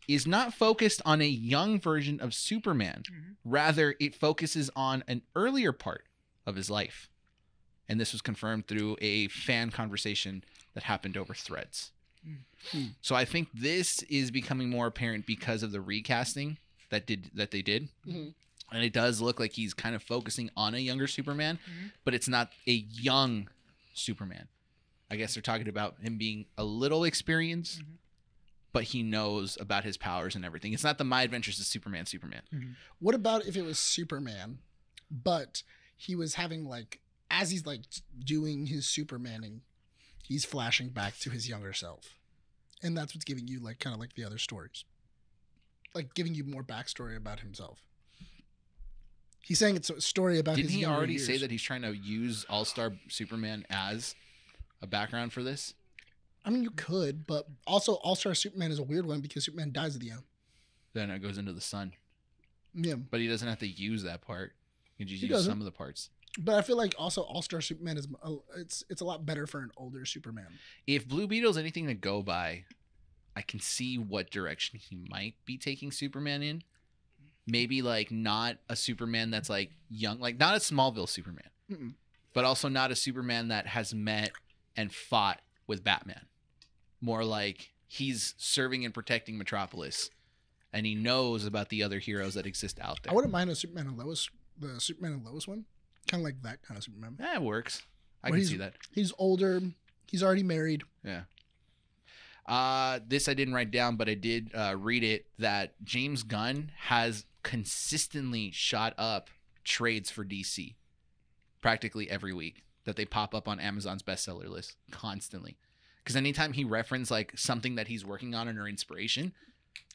Speaker 2: is not focused on a young version of Superman. Rather, it focuses on an earlier part of his life. And this was confirmed through a fan conversation that happened over Threads. So I think this is becoming more apparent because of the recasting that they did.
Speaker 1: Mhm.
Speaker 2: And it does look like he's kind of focusing on a younger Superman, but it's not a young Superman. I guess they're talking about him being a little experienced, but he knows about his powers and everything. It's not the My Adventures of Superman.
Speaker 1: What about if it was Superman, but he was having like, as he's like doing his Supermaning, he's flashing back to his younger self, and that's what's giving you like kind of like the other stories, like giving you more backstory about himself. He's saying it's a story about
Speaker 2: Didn't
Speaker 1: his
Speaker 2: he
Speaker 1: younger
Speaker 2: already
Speaker 1: years.
Speaker 2: say that he's trying to use All-Star Superman as a background for this?
Speaker 1: I mean, you could, but also All-Star Superman is a weird one because Superman dies at the end.
Speaker 2: Then it goes into the sun.
Speaker 1: Yeah,
Speaker 2: But he doesn't have to use that part. He can just
Speaker 1: He
Speaker 2: use
Speaker 1: doesn't.
Speaker 2: some of the parts.
Speaker 1: but I feel like also All-Star Superman is it's a lot better for an older Superman.
Speaker 2: If Blue Beetle's anything to go by, I can see what direction he might be taking Superman in. Maybe like not a Superman that's like young, like not a Smallville Superman,
Speaker 1: Mm-mm.
Speaker 2: but also not a Superman that has met and fought with Batman. More like he's serving and protecting Metropolis, and he knows about the other heroes that exist out there.
Speaker 1: I wouldn't mind a Superman and Lois, the Superman and Lois one, kind of like that kind of Superman.
Speaker 2: That works. I
Speaker 1: Where
Speaker 2: can
Speaker 1: he's-
Speaker 2: see that.
Speaker 1: He's older. He's already married.
Speaker 2: Yeah. This I didn't write down, but I did read it that James Gunn has consistently shot up trades for DC practically every week that they pop up on Amazon's bestseller list constantly. Because anytime he referenced like something that he's working on or inspiration,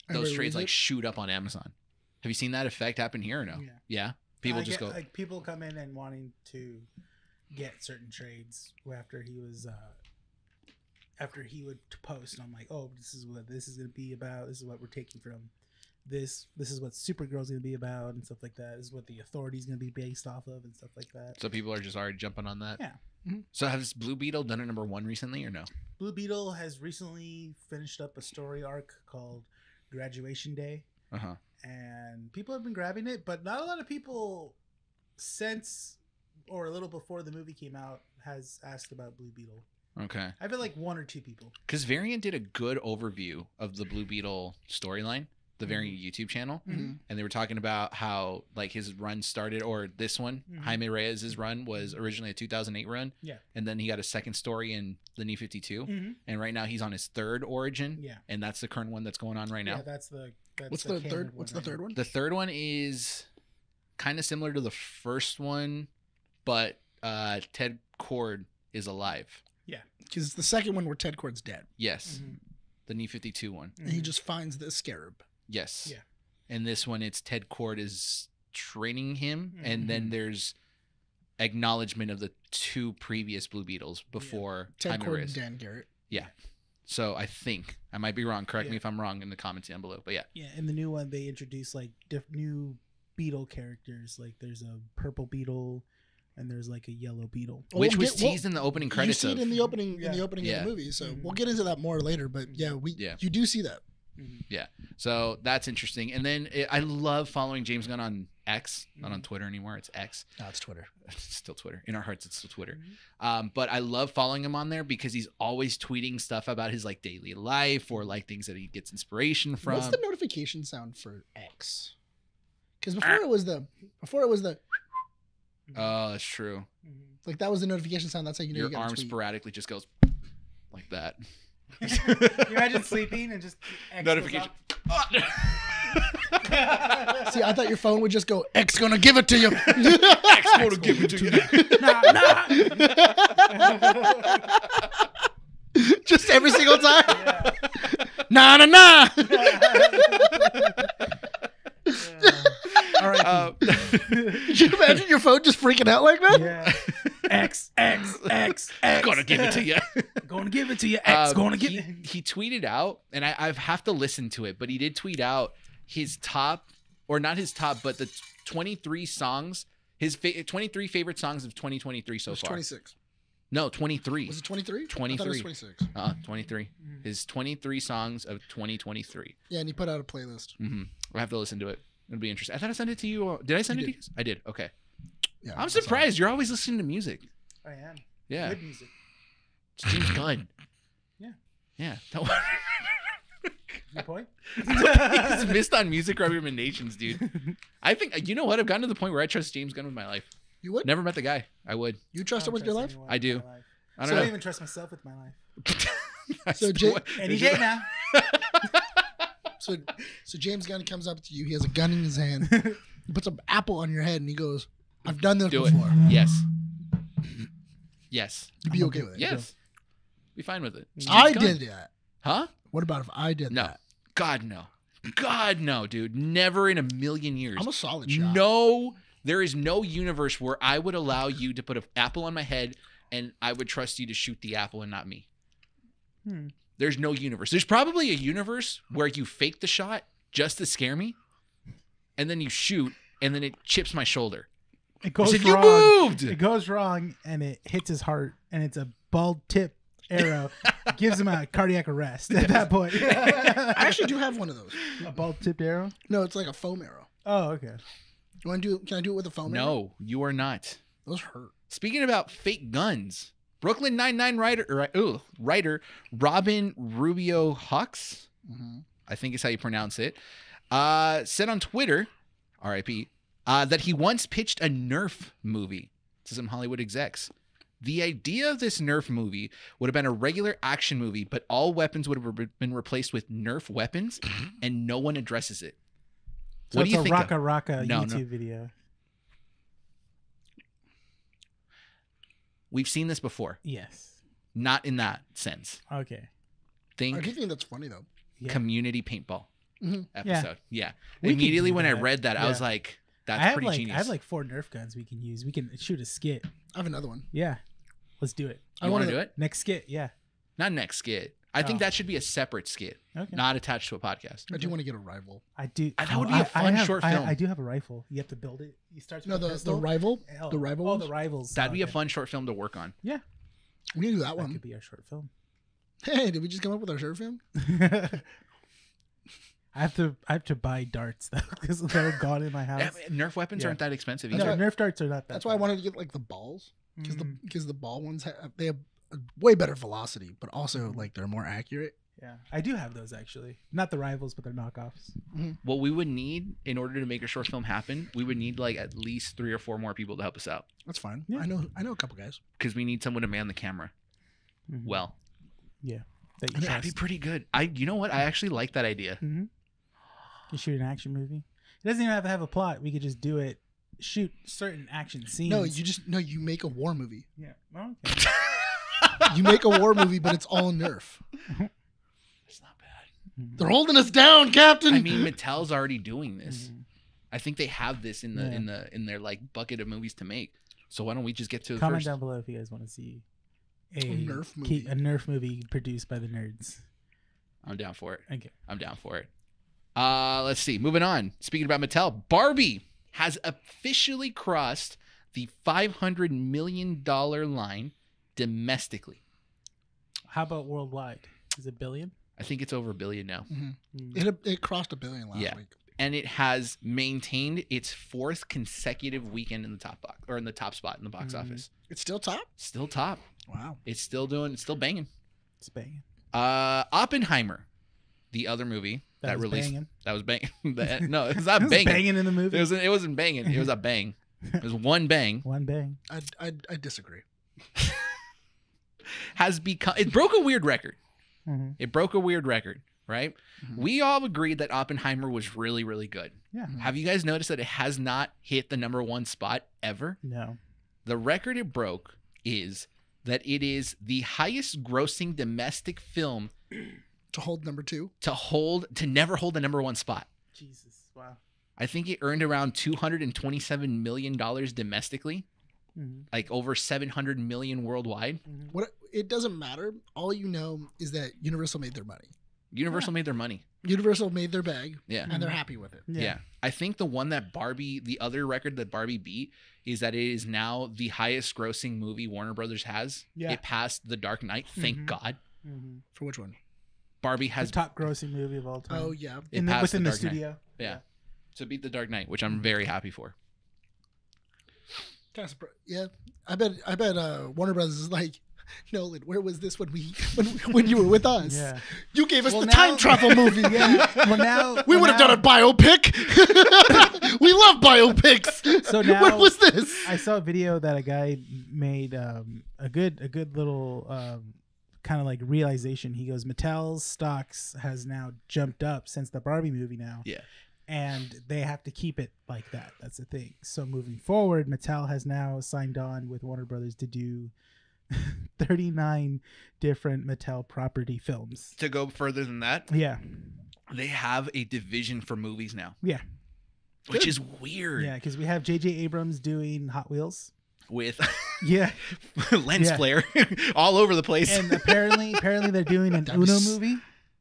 Speaker 2: those
Speaker 1: Everybody
Speaker 2: trades
Speaker 1: reads
Speaker 2: like
Speaker 1: it.
Speaker 2: shoot up on Amazon. Have you seen that effect happen here or no?
Speaker 4: Yeah.
Speaker 2: Yeah. People just go.
Speaker 4: like people come in and wanting to get certain trades after he would post, and I'm like, oh, this is what this is going to be about. This is what we're taking from this. This is what Supergirl's going to be about and stuff like that. This is what the Authority's going to be based off of and stuff like that.
Speaker 2: So people are just already jumping on that.
Speaker 4: Yeah.
Speaker 1: Mm-hmm.
Speaker 2: So has Blue Beetle done a #1 recently or no?
Speaker 4: Blue Beetle has recently finished up a story arc called Graduation Day, and people have been grabbing it, but not a lot of people since or a little before the movie came out has asked about Blue Beetle.
Speaker 2: Okay.
Speaker 4: I feel like 1 or 2 people.
Speaker 2: Because Variant did a good overview of the Blue Beetle storyline, the Variant YouTube channel, and they were talking about how like his run started, or this one, Jaime Reyes' run was originally a 2008 run, and then he got a second story in the New 52, and right now he's on his 3rd origin, and that's the current one that's going on right now.
Speaker 4: Yeah, that's
Speaker 1: What's the third? What's the third one?
Speaker 2: The third one is kind of similar to the first one, but Ted Cord is alive.
Speaker 1: Yeah, because the second one where Ted Cord's dead.
Speaker 2: Yes, the New 52 one,
Speaker 1: and he just finds the scarab.
Speaker 2: Yes.
Speaker 4: Yeah.
Speaker 2: And this one, it's Ted Cord is training him, and then there's acknowledgement of the 2 previous Blue Beetles before
Speaker 1: Ted Cord and
Speaker 2: Reyes.
Speaker 1: Dan Garrett.
Speaker 2: Yeah. So I think I might be wrong. Correct me if I'm wrong in the comments down below. But yeah.
Speaker 4: Yeah, in the new one they introduce like new Beetle characters. Like there's a purple Beetle, and there's like a yellow Beetle,
Speaker 2: which was teased in the opening credits.
Speaker 1: You see it in the opening of the movie. So we'll get into that more later. But you do see that.
Speaker 2: Yeah. So that's interesting. And then I love following James Gunn on X, not on Twitter anymore. It's X.
Speaker 1: No, it's Twitter.
Speaker 2: It's still Twitter. In our hearts, it's still Twitter. But I love following him on there because he's always tweeting stuff about his like daily life or like things that he gets inspiration from.
Speaker 1: What's the notification sound for X? Because before it was the
Speaker 2: Oh, that's true.
Speaker 1: Like that was the notification sound. That's how you know
Speaker 2: your
Speaker 1: you got
Speaker 2: arm
Speaker 1: a tweet.
Speaker 2: sporadically just goes like that.
Speaker 4: You imagine sleeping and just X
Speaker 2: notification.
Speaker 1: See, I thought your phone would just go, X gonna give it to you.
Speaker 2: X gonna give it to
Speaker 1: you. Just every single time. Nah.
Speaker 4: All right.
Speaker 1: Could you imagine your phone just freaking out like that?
Speaker 4: Yeah. X.
Speaker 2: Gonna give it to you.
Speaker 4: Gonna give it to you. X. Gonna give it.
Speaker 2: He tweeted out, and I have to listen to it, but he did tweet out his top, or not his top, but the 23 songs, his 23 favorite songs of 2023 so far. 26. No, 23.
Speaker 1: Was it 23?
Speaker 2: 23.
Speaker 1: I thought it was 26.
Speaker 2: 23. His 23 songs of 2023.
Speaker 1: Yeah, and he put out a playlist.
Speaker 2: I have to listen to it. It'll be interesting. I thought I sent it to you. Did I send it to you? I did. Okay.
Speaker 1: Yeah,
Speaker 2: I'm surprised. You're always listening to music.
Speaker 4: I am.
Speaker 2: Yeah.
Speaker 4: Good music.
Speaker 2: It's James Gunn.
Speaker 4: Yeah. Good point.
Speaker 2: He's missed on music recommendations, dude. I think, you know what? I've gotten to the point where I trust James Gunn with my life.
Speaker 1: You would?
Speaker 2: Never met the guy. I would.
Speaker 1: You trust him with your life?
Speaker 2: I do.
Speaker 4: I don't even trust myself with my life.
Speaker 1: So
Speaker 4: any day now.
Speaker 1: So James Gunn comes up to you. He has a gun in his hand. He puts an apple on your head and he goes, I've done this before.
Speaker 2: Yes. Yes.
Speaker 1: You'd be okay with it?
Speaker 2: Yes. Be fine with it.
Speaker 1: I did that.
Speaker 2: Huh?
Speaker 1: What about if I did that?
Speaker 2: God, no. God, no, dude. Never in a million years.
Speaker 1: I'm a solid shot.
Speaker 2: No, there is no universe where I would allow you to put an apple on my head and I would trust you to shoot the apple and not me. There's no universe. There's probably a universe where you fake the shot just to scare me, and then you shoot, and then it chips my shoulder.
Speaker 4: It goes wrong.
Speaker 2: You moved!
Speaker 4: It goes wrong, and it hits his heart, and it's a bald tip arrow. Gives him a cardiac arrest at that point.
Speaker 1: I actually do have one of those.
Speaker 4: A bald tipped arrow?
Speaker 1: No, it's like a foam arrow.
Speaker 4: Oh, okay.
Speaker 1: You want to do? Can I do it with a foam arrow?
Speaker 2: No, you are not.
Speaker 1: Those hurt.
Speaker 2: Speaking about fake guns, Brooklyn Nine-Nine writer Robin Rubio Hawks, I think is how you pronounce it, said on Twitter, R.I.P., that he once pitched a Nerf movie to some Hollywood execs. The idea of this Nerf movie would have been a regular action movie, but all weapons would have been replaced with Nerf weapons, and no one addresses it.
Speaker 4: So
Speaker 2: what do you think?
Speaker 4: Raka YouTube video.
Speaker 2: We've seen this before.
Speaker 4: Yes.
Speaker 2: Not in that sense.
Speaker 4: Okay.
Speaker 1: I do think that's funny though.
Speaker 2: Community paintball episode. Yeah.
Speaker 4: We
Speaker 2: Immediately
Speaker 4: could do
Speaker 2: when I
Speaker 4: that.
Speaker 2: read that, I was like, That's pretty genius.
Speaker 4: I have like 4 Nerf guns we can use. We can shoot a skit.
Speaker 1: I have another one.
Speaker 4: Yeah, let's do it.
Speaker 2: You want to do it?
Speaker 4: Next skit, yeah.
Speaker 2: Not next skit. I think that should be a separate skit,
Speaker 4: Okay.
Speaker 2: not attached to a podcast.
Speaker 1: I do want to get a rival.
Speaker 4: I do.
Speaker 2: That would be a fun short film.
Speaker 4: I do have a rifle. You have to build it. You start
Speaker 1: No,
Speaker 4: with a
Speaker 1: the
Speaker 4: pistol.
Speaker 1: rival.
Speaker 4: Oh,
Speaker 1: The rival.
Speaker 4: Oh,
Speaker 1: ones?
Speaker 4: the rivals.
Speaker 2: That'd be a
Speaker 4: Okay.
Speaker 2: fun short film to work on.
Speaker 4: Yeah,
Speaker 1: We need to do that
Speaker 4: that
Speaker 1: one.
Speaker 4: could be our short film.
Speaker 1: Hey, did we just come up with our short film?
Speaker 4: I have to buy darts though because they're gone in my house.
Speaker 2: Yeah, Nerf weapons
Speaker 4: Yeah.
Speaker 2: aren't that expensive
Speaker 1: That's
Speaker 2: either.
Speaker 1: why-
Speaker 4: Nerf darts are not that.
Speaker 1: That's why I
Speaker 4: bad.
Speaker 1: wanted to get like the balls because
Speaker 4: Mhm.
Speaker 1: the ball ones they have a way better velocity, but also like they're more accurate.
Speaker 4: Yeah, I do have those actually. Not the rivals, but they're knockoffs.
Speaker 2: What we would need in order to make a short film happen, we would need like at least 3 or 4 more people to help us out
Speaker 1: That's fine.
Speaker 4: Yeah.
Speaker 1: I know a couple guys.
Speaker 2: because we need someone to man the camera.
Speaker 4: Mhm.
Speaker 2: Well,
Speaker 4: yeah, that you
Speaker 2: that'd be
Speaker 4: trust.
Speaker 2: pretty good. You know what? I actually like that idea.
Speaker 4: Mhm. You shoot an action movie. It doesn't even have to have a plot. We could just do it. Shoot certain action scenes.
Speaker 1: You make a war movie.
Speaker 4: Yeah. Oh, okay.
Speaker 1: You make a war movie, but it's all Nerf.
Speaker 2: It's not bad.
Speaker 1: They're holding us down, Captain.
Speaker 2: I mean, Mattel's already doing this.
Speaker 4: Mhm.
Speaker 2: I think they have this in the
Speaker 4: Yeah.
Speaker 2: in their like bucket of movies to make. So why don't we just get to it
Speaker 4: Comment
Speaker 2: first?
Speaker 4: down below if you guys want to see a
Speaker 1: Nerf movie.
Speaker 4: a Nerf movie produced by the nerds.
Speaker 2: I'm down for it.
Speaker 4: Okay.
Speaker 2: I'm down for it. Let's see. Moving on. Speaking about Mattel, Barbie has officially crossed the $500 million line domestically.
Speaker 4: How about worldwide? Is it billion?
Speaker 2: I think it's over $1 billion now.
Speaker 1: It crossed $1 billion last
Speaker 2: Yeah.
Speaker 1: week.
Speaker 2: And it has maintained its 4th consecutive weekend in the top box or in the top spot in the box office.
Speaker 1: It's still top.
Speaker 2: Still top.
Speaker 1: Wow.
Speaker 2: It's still banging.
Speaker 4: It's banging.
Speaker 2: Oppenheimer, the other movie that
Speaker 4: was
Speaker 2: released
Speaker 4: banging.
Speaker 2: that was banging. No, it's not
Speaker 4: It was
Speaker 2: banging.
Speaker 4: banging in the movie.
Speaker 2: It wasn't banging. It was a bang. It was one bang.
Speaker 4: One bang.
Speaker 1: I disagree.
Speaker 2: It broke a weird record.
Speaker 4: Mm-hmm.
Speaker 2: It broke a weird record, right?
Speaker 1: Mhm.
Speaker 2: We all agreed that Oppenheimer was really, really good.
Speaker 4: Yeah.
Speaker 2: Have you guys noticed that it has not hit the #1 spot ever?
Speaker 4: No.
Speaker 2: The record it broke is that it is the highest grossing domestic film
Speaker 1: To hold number 2.
Speaker 2: to never hold the #1 spot.
Speaker 4: Jesus. Wow.
Speaker 2: I think it earned around $227 million domestically,
Speaker 4: Mm-hmm.
Speaker 2: like over 700 million worldwide.
Speaker 1: What it doesn't matter. All you know is that Universal made their money.
Speaker 2: Universal made their money.
Speaker 1: Universal made their bag,
Speaker 2: Yeah.
Speaker 1: and they're happy with it.
Speaker 2: Yeah. I think the one that the other record that Barbie beat is that it is now the highest grossing movie Warner Brothers has.
Speaker 4: Yeah.
Speaker 2: It passed The Dark Knight. Thank
Speaker 4: Mhm.
Speaker 2: God.
Speaker 4: Mm-hmm.
Speaker 1: For which one?
Speaker 2: Barbie
Speaker 4: The
Speaker 2: has
Speaker 4: top grossing movie of all time.
Speaker 1: Oh yeah.
Speaker 2: it passed
Speaker 4: within the
Speaker 2: Dark Knight.
Speaker 4: studio.
Speaker 2: Yeah. So beat The Dark Knight, which I'm very happy for.
Speaker 1: Kind of surprised. Yeah. I bet Warner Brothers is like, Nolan, where was this when you were with us?
Speaker 4: Yeah.
Speaker 1: You gave us
Speaker 4: Well,
Speaker 1: the
Speaker 4: now-
Speaker 1: time travel movie.
Speaker 4: Yeah. Well, now
Speaker 1: We would have done a biopic. We love biopics.
Speaker 4: So now-
Speaker 1: what was this?
Speaker 4: I saw a video that a guy made a good little kind of like realization. He goes, Mattel's stocks has now jumped up since the Barbie movie now.
Speaker 2: Yeah.
Speaker 4: And they have to keep it like that. That's the thing. So moving forward, Mattel has now signed on with Warner Brothers to do 39 different Mattel property films.
Speaker 2: To go further than that,
Speaker 4: Yeah.
Speaker 2: they have a division for movies now,
Speaker 4: Yeah.
Speaker 2: which is weird.
Speaker 4: Yeah. Because we have J.J. Abrams doing Hot Wheels.
Speaker 2: With
Speaker 4: Yeah.
Speaker 2: lens
Speaker 4: Yeah.
Speaker 2: flare all over the place.
Speaker 4: And apparently they're doing an
Speaker 1: That'd be
Speaker 4: Uno
Speaker 1: s-
Speaker 4: movie.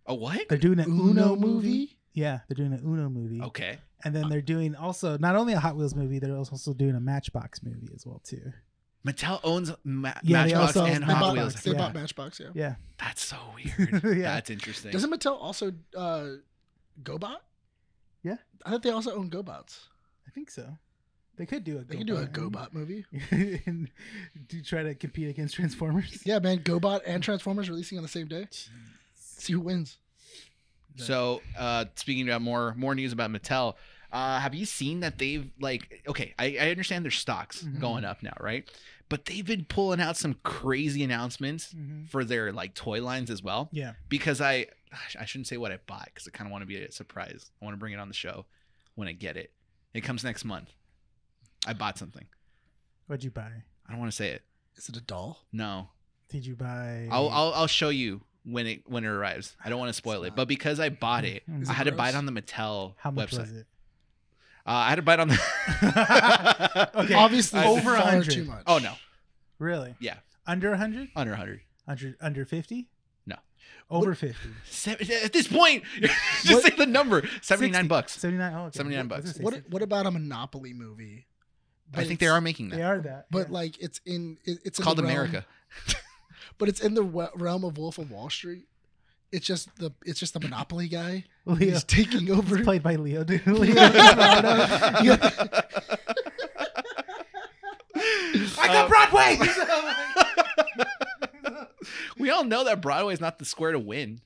Speaker 2: A what?
Speaker 4: They're doing an
Speaker 1: Uno movie?
Speaker 4: Yeah, they're doing an Uno movie.
Speaker 2: Okay.
Speaker 4: And then they're doing also not only a Hot Wheels movie, they're also doing a Matchbox movie as well too.
Speaker 2: Mattel owns
Speaker 4: Yeah, they
Speaker 2: Matchbox
Speaker 4: also
Speaker 2: and
Speaker 4: own
Speaker 2: Hot
Speaker 4: Matchbox.
Speaker 2: Wheels.
Speaker 1: They
Speaker 4: Yeah.
Speaker 1: bought Matchbox. Yeah.
Speaker 4: Yeah.
Speaker 2: That's so weird.
Speaker 4: Yeah.
Speaker 2: That's interesting.
Speaker 1: Doesn't Mattel also GoBot?
Speaker 4: Yeah.
Speaker 1: I thought they also own GoBots.
Speaker 4: I think so. They could do a
Speaker 1: They can do a GoBot movie.
Speaker 4: and do try to compete against Transformers.
Speaker 1: Yeah, man. GoBot and Transformers releasing on the same day. See who wins.
Speaker 2: So, speaking about more news about Mattel, have you seen that they've okay, I understand their stocks
Speaker 4: Mhm.
Speaker 2: going up now, right? But they've been pulling out some crazy announcements
Speaker 4: Mhm.
Speaker 2: for their toy lines as well.
Speaker 4: Yeah.
Speaker 2: Because I shouldn't say what I bought because I kind of want to be a surprise. I want to bring it on the show when I get it. It comes next month. I bought something.
Speaker 4: What'd you buy?
Speaker 2: I don't want to say it.
Speaker 1: Is it a doll?
Speaker 2: No.
Speaker 4: Did you buy?
Speaker 2: I'll show you when it arrives. I don't want to spoil it, but because I bought it,
Speaker 4: Is
Speaker 2: I
Speaker 1: it
Speaker 2: had to buy it
Speaker 1: gross?
Speaker 2: on the Mattel
Speaker 4: How much
Speaker 2: website.
Speaker 4: was it?
Speaker 2: I had to bite on the.
Speaker 4: Okay.
Speaker 1: Obviously,
Speaker 4: over
Speaker 1: far
Speaker 4: 100.
Speaker 1: too much.
Speaker 2: Oh no.
Speaker 4: Really?
Speaker 2: Yeah.
Speaker 4: Under 100?
Speaker 2: Under 100.
Speaker 4: Under 50?
Speaker 2: No.
Speaker 4: Over 50.
Speaker 2: At this point, just say the number. $79.
Speaker 4: 79. Oh, okay.
Speaker 2: $79.
Speaker 4: I was gonna say
Speaker 1: What
Speaker 4: 60.
Speaker 1: what about a Monopoly movie?
Speaker 2: I think they are making that.
Speaker 4: They are that.
Speaker 1: But
Speaker 4: yeah.
Speaker 1: like it's
Speaker 2: It's
Speaker 1: in
Speaker 2: called
Speaker 1: the realm-
Speaker 2: America.
Speaker 1: But it's in the realm of Wolf of Wall Street. It's just the Monopoly guy.
Speaker 4: Leo.
Speaker 1: He's taking over.
Speaker 4: It's played by Leo. Dude. Leo. I got Broadway.
Speaker 2: We all know that Broadway is not the square to win.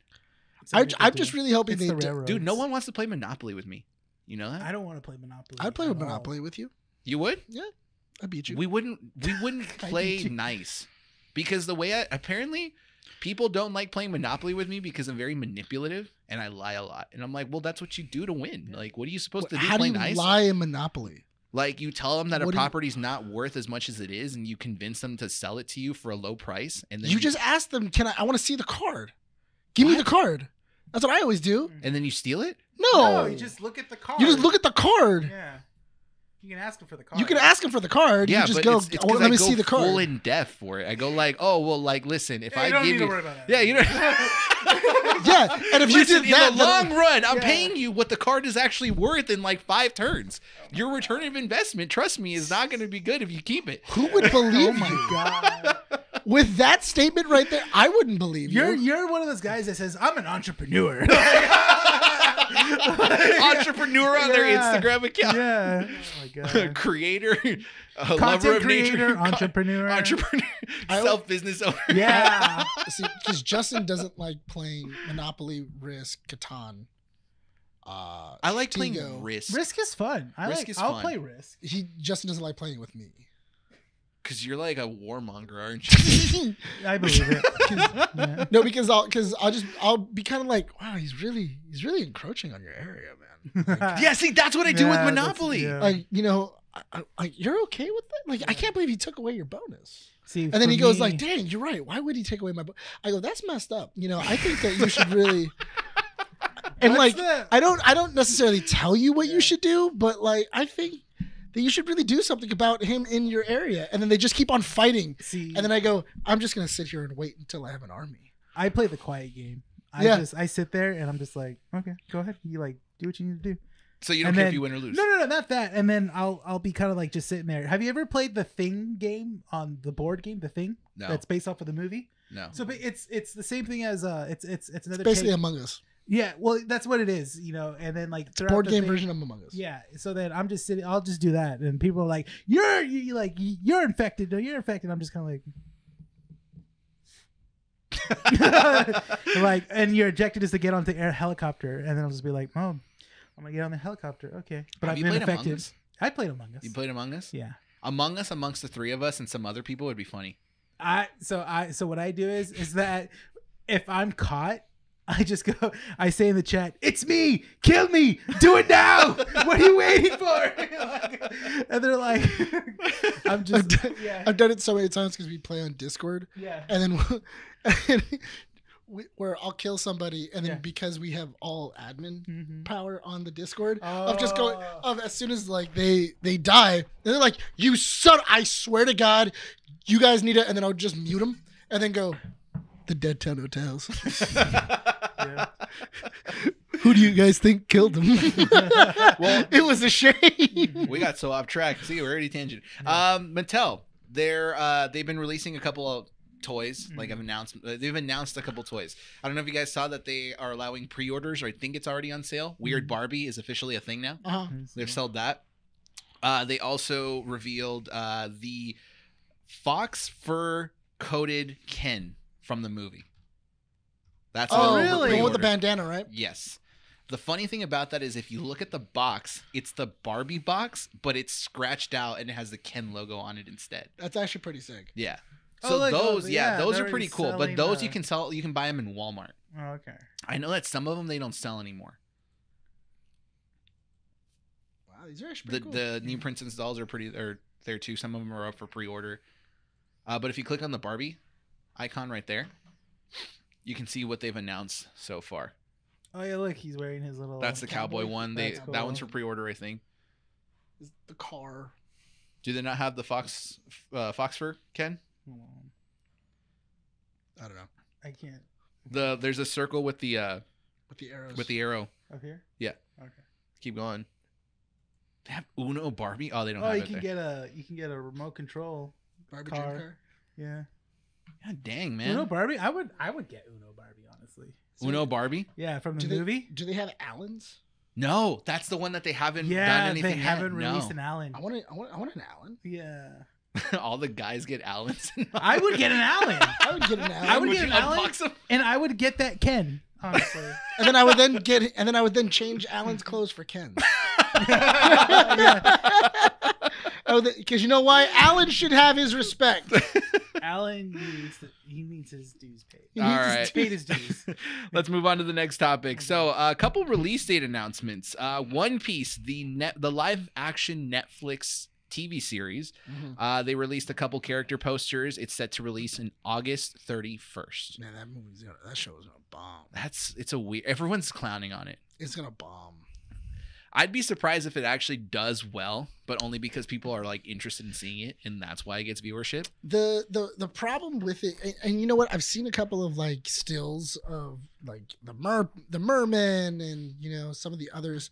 Speaker 1: I'm just really hoping
Speaker 4: It's
Speaker 1: they
Speaker 4: the
Speaker 1: do.
Speaker 4: railroad.
Speaker 2: Dude, no one wants to play Monopoly with me. You know that?
Speaker 4: I don't want to play Monopoly.
Speaker 1: I'd play
Speaker 4: at
Speaker 1: with
Speaker 4: all.
Speaker 1: Monopoly with you.
Speaker 2: You would?
Speaker 1: I beat you.
Speaker 2: We wouldn't
Speaker 4: I
Speaker 2: play
Speaker 4: beat you.
Speaker 2: nice. Because the way apparently people don't like playing Monopoly with me because I'm very manipulative and I lie a lot. And I'm like, well, that's what you do to win. Like, what are you supposed to do?
Speaker 1: How do
Speaker 2: Play
Speaker 1: you
Speaker 2: nice?
Speaker 1: lie in Monopoly?
Speaker 2: Like, you tell them that a
Speaker 1: What do you-
Speaker 2: property's not worth as much as it is, and you convince them to sell it to you for a low price. And then
Speaker 1: You just ask them, I want to see the card. Give me the card. That's what I always do.
Speaker 2: and then you steal it.
Speaker 1: No,
Speaker 4: you just look at the card.
Speaker 1: You just look at the card.
Speaker 4: Yeah. You can ask him for the card.
Speaker 1: You can ask him for the card.
Speaker 2: Yeah,
Speaker 1: you just
Speaker 2: but
Speaker 1: go,
Speaker 2: it's
Speaker 1: "Oh,
Speaker 2: 'cause
Speaker 1: let me
Speaker 2: I go
Speaker 1: see the card.
Speaker 2: full in depth for it. I go like, oh well, like listen, if
Speaker 4: Yeah,
Speaker 2: I
Speaker 4: you don't
Speaker 2: give
Speaker 4: need
Speaker 2: you,
Speaker 4: to worry about that.
Speaker 2: yeah, you know.
Speaker 1: Yeah, and if you
Speaker 2: Listen,
Speaker 1: did that,
Speaker 2: in the
Speaker 1: then-
Speaker 2: long run, I'm
Speaker 4: Yeah.
Speaker 2: paying you what the card is actually worth in like 5 turns. Your return of investment, trust me, is not going to be good if you keep it.
Speaker 1: who would believe
Speaker 4: Oh my
Speaker 1: you?
Speaker 4: god.
Speaker 1: With that statement right there, I wouldn't believe you.
Speaker 4: You're one of those guys that says, I'm an entrepreneur.
Speaker 2: Entrepreneur on their
Speaker 4: Yeah.
Speaker 2: Instagram account.
Speaker 4: Yeah. Oh my god.
Speaker 2: Creator, lover
Speaker 4: Content
Speaker 2: of
Speaker 4: creator,
Speaker 2: nature,
Speaker 4: entrepreneur.
Speaker 2: entrepreneur,
Speaker 1: I-
Speaker 2: self-business owner.
Speaker 4: Yeah.
Speaker 1: See, because Justin doesn't like playing Monopoly, Risk, Catan.
Speaker 2: I like playing
Speaker 1: Tigo.
Speaker 2: Risk
Speaker 4: Risk is fun.
Speaker 2: is
Speaker 4: I'll
Speaker 2: fun.
Speaker 4: play Risk.
Speaker 1: Justin doesn't like playing with me.
Speaker 2: because you're like a warmonger, aren't you?
Speaker 4: I believe it. Yeah.
Speaker 1: No, because I'll be kind of like, wow, he's really encroaching on your area, man. Like,
Speaker 2: Yeah, see, that's what I do with
Speaker 4: Yeah, that's-
Speaker 2: Monopoly.
Speaker 4: yeah.
Speaker 1: like, you're okay with that? Like, I can't believe he took away your bonus.
Speaker 4: See,
Speaker 1: And then
Speaker 4: for
Speaker 1: he goes
Speaker 4: me-
Speaker 1: like, dang, you're right. Why would he take away my bonus? I go, that's messed up. I think that you should really. And
Speaker 4: What's
Speaker 1: like,
Speaker 4: the-
Speaker 1: I don't necessarily tell you what you should do, but like, I think that you should really do something about him in your area. And then they just keep on fighting.
Speaker 4: See,
Speaker 1: And then I go, I'm just gonna sit here and wait until I have an army.
Speaker 4: I play the quiet game.
Speaker 1: Yeah.
Speaker 4: I sit there and I'm just like, okay, go ahead. You like do what you need to do.
Speaker 2: So you don't
Speaker 4: And
Speaker 2: care
Speaker 4: then-
Speaker 2: if you win or lose.
Speaker 4: No, not that. And then I'll be kind of like just sitting there. Have you ever played the Thing game on the board game? The Thing
Speaker 2: No.
Speaker 4: that's based off of the movie.
Speaker 2: No.
Speaker 4: So but it's the same thing as it's another
Speaker 1: Basically,
Speaker 4: take-
Speaker 1: Among Us.
Speaker 4: yeah. Well, that's what it is, And then like throughout
Speaker 1: Board
Speaker 4: the
Speaker 1: game
Speaker 4: thing-
Speaker 1: version of Among Us.
Speaker 4: Yeah. So then I'm just sitting. I'll just do that, and people are like, "You're infected. No, you're infected." I'm just kind of like, and your objective is to get onto air helicopter, and then I'll just be like, "Oh, I'm gonna get on the helicopter." Okay, but
Speaker 2: Have
Speaker 4: I've
Speaker 2: you
Speaker 4: been
Speaker 2: played Among
Speaker 4: infected.
Speaker 2: Us?
Speaker 4: I played Among Us.
Speaker 2: You played Among Us?
Speaker 4: Yeah.
Speaker 2: Among Us amongst the 3 of us and some other people would be funny.
Speaker 4: So what I do is that if I'm caught, I just go. I say in the chat, "It's me! Kill me! Do it now! What are you waiting for?" And they're like, "I'm just yeah,
Speaker 1: I've done it so many times because we play on Discord,
Speaker 4: yeah."
Speaker 1: and then where I'll kill somebody, and then
Speaker 4: Yeah.
Speaker 1: because we have all admin
Speaker 4: Mhm.
Speaker 1: power on the Discord,
Speaker 4: Oh.
Speaker 1: of just going of as soon as like they die, and they're like, "You son! I swear to God, you guys need it," and then I'll just mute them, and then go, "The Dead Town Hotels.
Speaker 4: Yeah.
Speaker 1: Who do you guys think killed them?"
Speaker 2: Well,
Speaker 1: it was a shame.
Speaker 2: We got so off track. See, we're already tangent. Mattel, they've been releasing a couple of toys. Like they've announced a couple toys. I don't know if you guys saw that they are allowing pre-orders, or I think it's already on sale. Weird Barbie is officially a thing now.
Speaker 1: Uh-huh.
Speaker 2: They've sold that. They also revealed the fox fur coated Ken from the movie. That's
Speaker 1: Oh,
Speaker 2: available for
Speaker 1: the one with the
Speaker 2: pre-order.
Speaker 1: bandana, right?
Speaker 2: Yes. The funny thing about that is if you look at the box, it's the Barbie box, but it's scratched out and it has the Ken logo on it instead.
Speaker 1: That's actually pretty sick.
Speaker 2: Yeah.
Speaker 4: Oh,
Speaker 2: So
Speaker 4: like,
Speaker 2: those,
Speaker 4: yeah,
Speaker 2: those
Speaker 4: they're
Speaker 2: are pretty
Speaker 4: already
Speaker 2: cool. But
Speaker 4: selling
Speaker 2: those
Speaker 4: the-
Speaker 2: you can buy them in Walmart.
Speaker 4: Oh, okay.
Speaker 2: I know that some of them they don't sell anymore.
Speaker 1: Wow, these are actually
Speaker 2: The
Speaker 1: pretty cool.
Speaker 2: the new Princess dolls are there too. Some of them are up for pre-order. But if you click on the Barbie icon right there, you can see what they've announced so far.
Speaker 4: Oh yeah, look, he's wearing his little.
Speaker 2: That's the cowboy one.
Speaker 4: That's
Speaker 2: That one's for
Speaker 4: cool.
Speaker 2: pre-order, I think.
Speaker 1: is the car.
Speaker 2: Do they not have the fox fur, Ken?
Speaker 4: Hold on.
Speaker 1: I don't know.
Speaker 4: I can't.
Speaker 2: There's a circle with the
Speaker 1: arrows.
Speaker 2: with the arrow.
Speaker 4: Up here?
Speaker 2: Yeah.
Speaker 4: Okay.
Speaker 2: Keep going. They have Uno Barbie. Oh, they don't
Speaker 4: Oh,
Speaker 2: have
Speaker 4: you
Speaker 2: it
Speaker 4: can
Speaker 2: there.
Speaker 4: get a remote control
Speaker 1: Barbie
Speaker 4: car.
Speaker 1: dream car.
Speaker 4: Yeah.
Speaker 2: God dang, man.
Speaker 4: Uno Barbie? I would get Uno Barbie, honestly.
Speaker 2: Uno Barbie?
Speaker 4: Yeah, from the
Speaker 1: Do
Speaker 4: movie.
Speaker 1: they have Allens?
Speaker 2: No, that's the one that they haven't done
Speaker 4: Yeah,
Speaker 2: anything
Speaker 4: they haven't
Speaker 2: yet.
Speaker 4: released
Speaker 2: No.
Speaker 4: an Allen.
Speaker 1: I want an Allen.
Speaker 4: Yeah.
Speaker 2: All the guys get Allens.
Speaker 4: I would get an Allen.
Speaker 1: I would get an Allen.
Speaker 4: I would
Speaker 2: Would
Speaker 4: get
Speaker 2: you
Speaker 4: an Allen,
Speaker 2: unbox them?
Speaker 4: and I would get that Ken, honestly.
Speaker 1: and then I would then change Allen's clothes for Ken's.
Speaker 4: Yeah.
Speaker 1: Oh, because you know why? Allen should have his respect.
Speaker 4: Allen needs his dues paid.
Speaker 1: He
Speaker 2: All
Speaker 1: needs his
Speaker 2: right.
Speaker 4: Paid his dues.
Speaker 2: Let's move on to the next topic. So, a couple release date announcements. One Piece, the live action Netflix TV series. They released a couple character posters. It's set to release in August 31st.
Speaker 1: Man, that show is gonna bomb.
Speaker 2: It's a weird. Everyone's clowning on it.
Speaker 1: It's gonna bomb.
Speaker 2: I'd be surprised if it actually does well, but only because people are like interested in seeing it, and that's why it gets viewership.
Speaker 1: The problem with it, and you know what? I've seen a couple of like stills of like the merman and you know some of the others.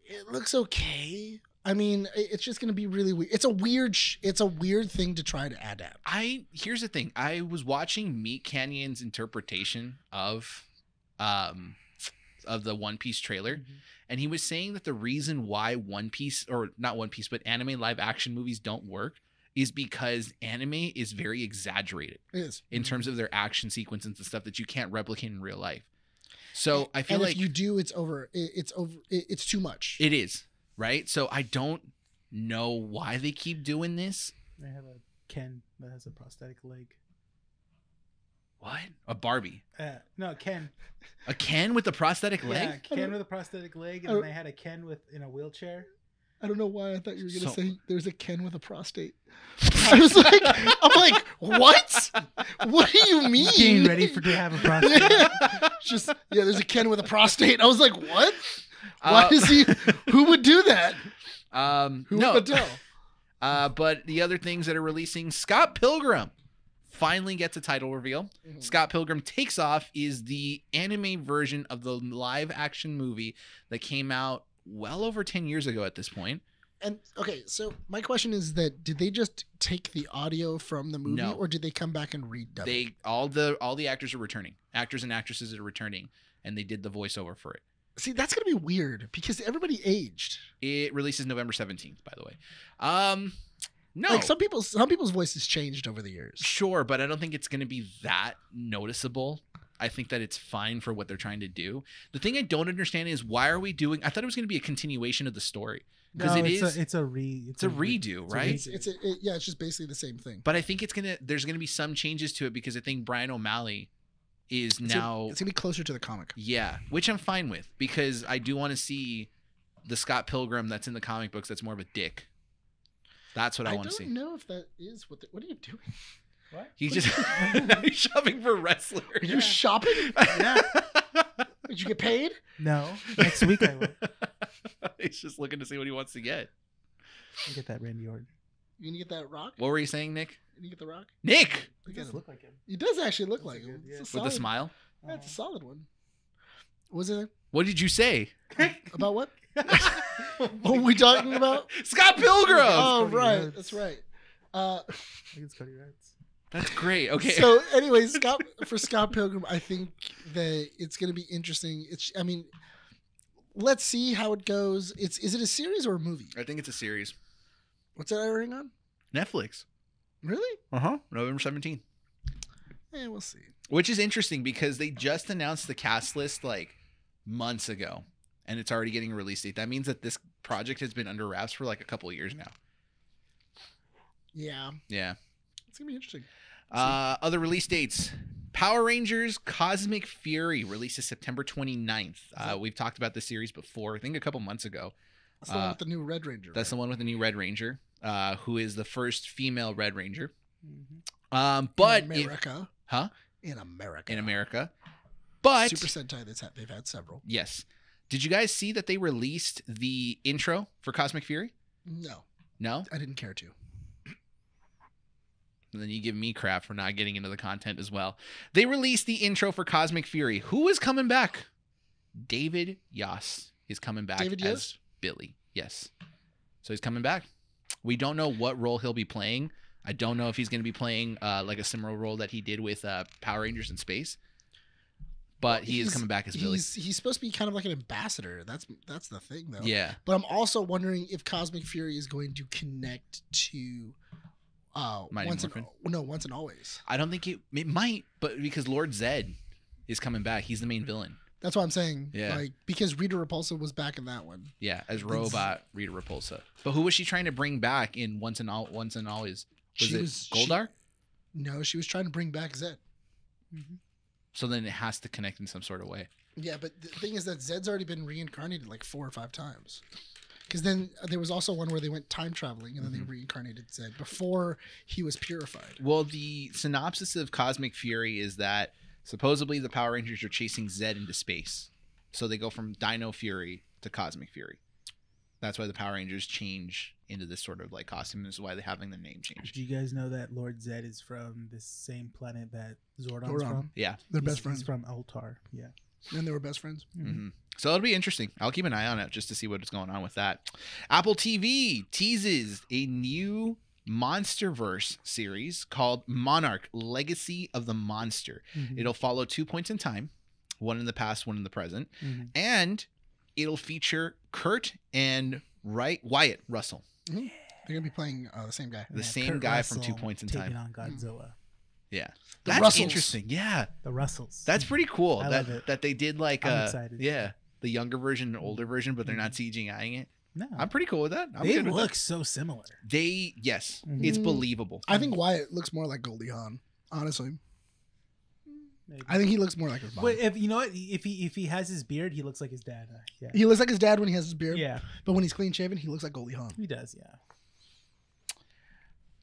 Speaker 1: It looks okay. I mean, it's just gonna be really weird. It's a weird thing to try to adapt.
Speaker 2: Here's the thing. I was watching Meat Canyon's interpretation of the One Piece trailer. And he was saying that the reason why One Piece, or not One Piece, but anime live action movies don't work is because anime is very exaggerated
Speaker 1: It is.
Speaker 2: in terms of their action sequences and stuff that you can't replicate in real life. So I feel
Speaker 1: and
Speaker 2: like
Speaker 1: if you do, it's over. It's too much.
Speaker 2: it is, right? So I don't know why they keep doing this.
Speaker 4: They have a Ken that has a prosthetic leg.
Speaker 2: What? A Barbie.
Speaker 4: No, Ken.
Speaker 2: A Ken with a prosthetic leg?
Speaker 4: Yeah, Ken with a prosthetic leg, and then they had a Ken in a wheelchair.
Speaker 1: I don't know why I thought you were gonna
Speaker 2: So-
Speaker 1: say there's a Ken with a prostate. I'm like, what? What do you mean?
Speaker 4: Getting ready to have a prostate.
Speaker 1: There's a Ken with a prostate. I was like, what? Why is he? Who would do that? Who
Speaker 2: no.
Speaker 1: would tell?
Speaker 2: But the other things that are releasing, Scott Pilgrim finally gets a title reveal. Scott Pilgrim Takes Off is the anime version of the live action movie that came out well over 10 years ago at this point.
Speaker 1: And okay, so my question is that did they just take the audio from the movie,
Speaker 2: No.
Speaker 1: or did they come back and redub it?
Speaker 2: All the actors are returning. Actors and actresses are returning, and they did the voiceover for it.
Speaker 1: See, that's gonna be weird because everybody aged.
Speaker 2: It releases November 17th, by the way. No.
Speaker 1: Like some people's voices changed over the years.
Speaker 2: Sure, but I don't think it's going to be that noticeable. I think that it's fine for what they're trying to do. The thing I don't understand is why are we doing? I thought it was going to be a continuation of the story because
Speaker 4: it's a
Speaker 2: redo, right?
Speaker 1: It's just basically the same thing.
Speaker 2: But I think there's gonna be some changes to it because I think Brian O'Malley is
Speaker 1: It's
Speaker 2: now
Speaker 1: gonna be closer to the comic.
Speaker 2: yeah, which I'm fine with because I do want to see the Scott Pilgrim that's in the comic books that's more of a dick. That's what I want to see.
Speaker 1: I don't know if that is what are you doing?
Speaker 4: What?
Speaker 2: He's just he's shopping for wrestlers.
Speaker 1: Are you shopping?
Speaker 4: Yeah.
Speaker 1: Did you get paid?
Speaker 4: No. Next week I will.
Speaker 2: He's just looking to see what he wants to get.
Speaker 4: I'll get that Randy Orton.
Speaker 1: You gonna get that rock?
Speaker 2: What were you saying, Nick?
Speaker 1: You get the rock?
Speaker 2: Nick
Speaker 4: He does look like him.
Speaker 1: He does actually look like
Speaker 4: That's a
Speaker 1: him.
Speaker 4: good-
Speaker 1: It's
Speaker 4: yeah.
Speaker 1: a
Speaker 2: with
Speaker 1: solid,
Speaker 2: a smile.
Speaker 1: That's a solid one. Was it
Speaker 2: What did you say?
Speaker 1: about what? What were we talking about?
Speaker 2: Scott Pilgrim.
Speaker 1: Oh,
Speaker 4: Cody
Speaker 1: right.
Speaker 4: Rhodes.
Speaker 1: That's right.
Speaker 4: I think it's Cody Rhodes.
Speaker 2: That's great. Okay.
Speaker 1: So, anyway, Scott Pilgrim, I think that it's going to be interesting. Let's see how it goes. Is it a series or a movie?
Speaker 2: I think it's a series.
Speaker 1: What's that airing on?
Speaker 2: Netflix.
Speaker 1: Really?
Speaker 2: November 17th.
Speaker 1: We'll see.
Speaker 2: Which is interesting because they just announced the cast list like months ago and it's already getting a release date. That means that this project has been under wraps for like a couple of years now.
Speaker 1: Yeah,
Speaker 2: Yeah.
Speaker 1: it's going to be interesting.
Speaker 2: Other release dates. Power Rangers Cosmic Fury releases September 29th. We've talked about this series before, I think a couple months ago.
Speaker 1: That's the one with the new Red Ranger.
Speaker 2: That's the one with the new Red Ranger, who is the first female Red Ranger.
Speaker 4: Mm-hmm.
Speaker 2: But
Speaker 1: in America.
Speaker 2: Huh?
Speaker 1: In America.
Speaker 2: In America. But
Speaker 1: Super Sentai, they've had several.
Speaker 2: yes. Did you guys see that they released the intro for Cosmic Fury?
Speaker 1: No, I didn't care to.
Speaker 2: And then you give me crap for not getting into the content as well. They released the intro for Cosmic Fury. Who is coming back? David Yost is coming back as Billy. Yes. So he's coming back. We don't know what role he'll be playing. I don't know if he's going to be playing like a similar role that he did with Power Rangers in Space. But he is coming back as Billy.
Speaker 1: He's supposed to be kind of like an ambassador. That's the thing, though.
Speaker 2: Yeah.
Speaker 1: But I'm also wondering if Cosmic Fury is going to connect to Once and Always.
Speaker 2: I don't think it might, but because Lord Zed is coming back. He's the main villain.
Speaker 1: That's what I'm saying.
Speaker 2: Yeah.
Speaker 1: Like, because Rita Repulsa was back in that one.
Speaker 2: Yeah, as robot Rita Repulsa. But who was she trying to bring back in Once and Always? Was it Goldar?
Speaker 1: No, she was trying to bring back Zed.
Speaker 4: Mm-hmm.
Speaker 2: So then it has to connect in some sort of way.
Speaker 1: Yeah, but the thing is that Zed's already been reincarnated like 4 or 5 times. Because then there was also one where they went time traveling and then they reincarnated Zed before he was purified.
Speaker 2: Well, the synopsis of Cosmic Fury is that supposedly the Power Rangers are chasing Zed into space. So they go from Dino Fury to Cosmic Fury. That's why the Power Rangers change into this sort of like costume. This is why they're having their name changed.
Speaker 4: Do you guys know that Lord Zed is from the same planet that Zordon's from?
Speaker 2: Yeah.
Speaker 1: They're best friends.
Speaker 4: He's from Ultar. Yeah.
Speaker 1: And they were best friends.
Speaker 2: Mm-hmm. So it'll be interesting. I'll keep an eye on it just to see what's going on with that. Apple TV teases a new MonsterVerse series called Monarch: Legacy of the Monster.
Speaker 4: Mm-hmm.
Speaker 2: It'll follow 2 points in time, one in the past, one in the present,
Speaker 4: Mm-hmm.
Speaker 2: and it'll feature Kurt and Wyatt Russell.
Speaker 1: Mm-hmm. They're gonna be playing the same guy.
Speaker 2: The same
Speaker 4: Kurt
Speaker 2: guy
Speaker 4: Russell
Speaker 2: from 2 points in
Speaker 4: taking
Speaker 2: time.
Speaker 4: on Godzilla.
Speaker 2: Yeah,
Speaker 1: The
Speaker 2: that's
Speaker 1: Russells.
Speaker 2: interesting. Yeah,
Speaker 4: The Russells.
Speaker 2: that's pretty cool.
Speaker 4: I love it.
Speaker 2: That they did like
Speaker 4: I'm excited.
Speaker 2: yeah, the younger version and older version, but they're not CGIing it.
Speaker 4: No.
Speaker 2: I'm pretty cool with that. I'm
Speaker 4: They
Speaker 2: good with
Speaker 4: look
Speaker 2: that.
Speaker 4: so similar.
Speaker 2: Yes,
Speaker 4: Mhm.
Speaker 2: it's believable.
Speaker 1: I think Wyatt looks more like Goldie Hawn, honestly.
Speaker 4: Maybe.
Speaker 1: I think he looks more like his mom.
Speaker 4: But if you know what, if he has his beard, he looks like his dad. Yeah.
Speaker 1: He looks like his dad when he has his beard.
Speaker 4: Yeah,
Speaker 1: But when he's clean shaven, he looks like Goldie Hawn.
Speaker 4: he does. Yeah.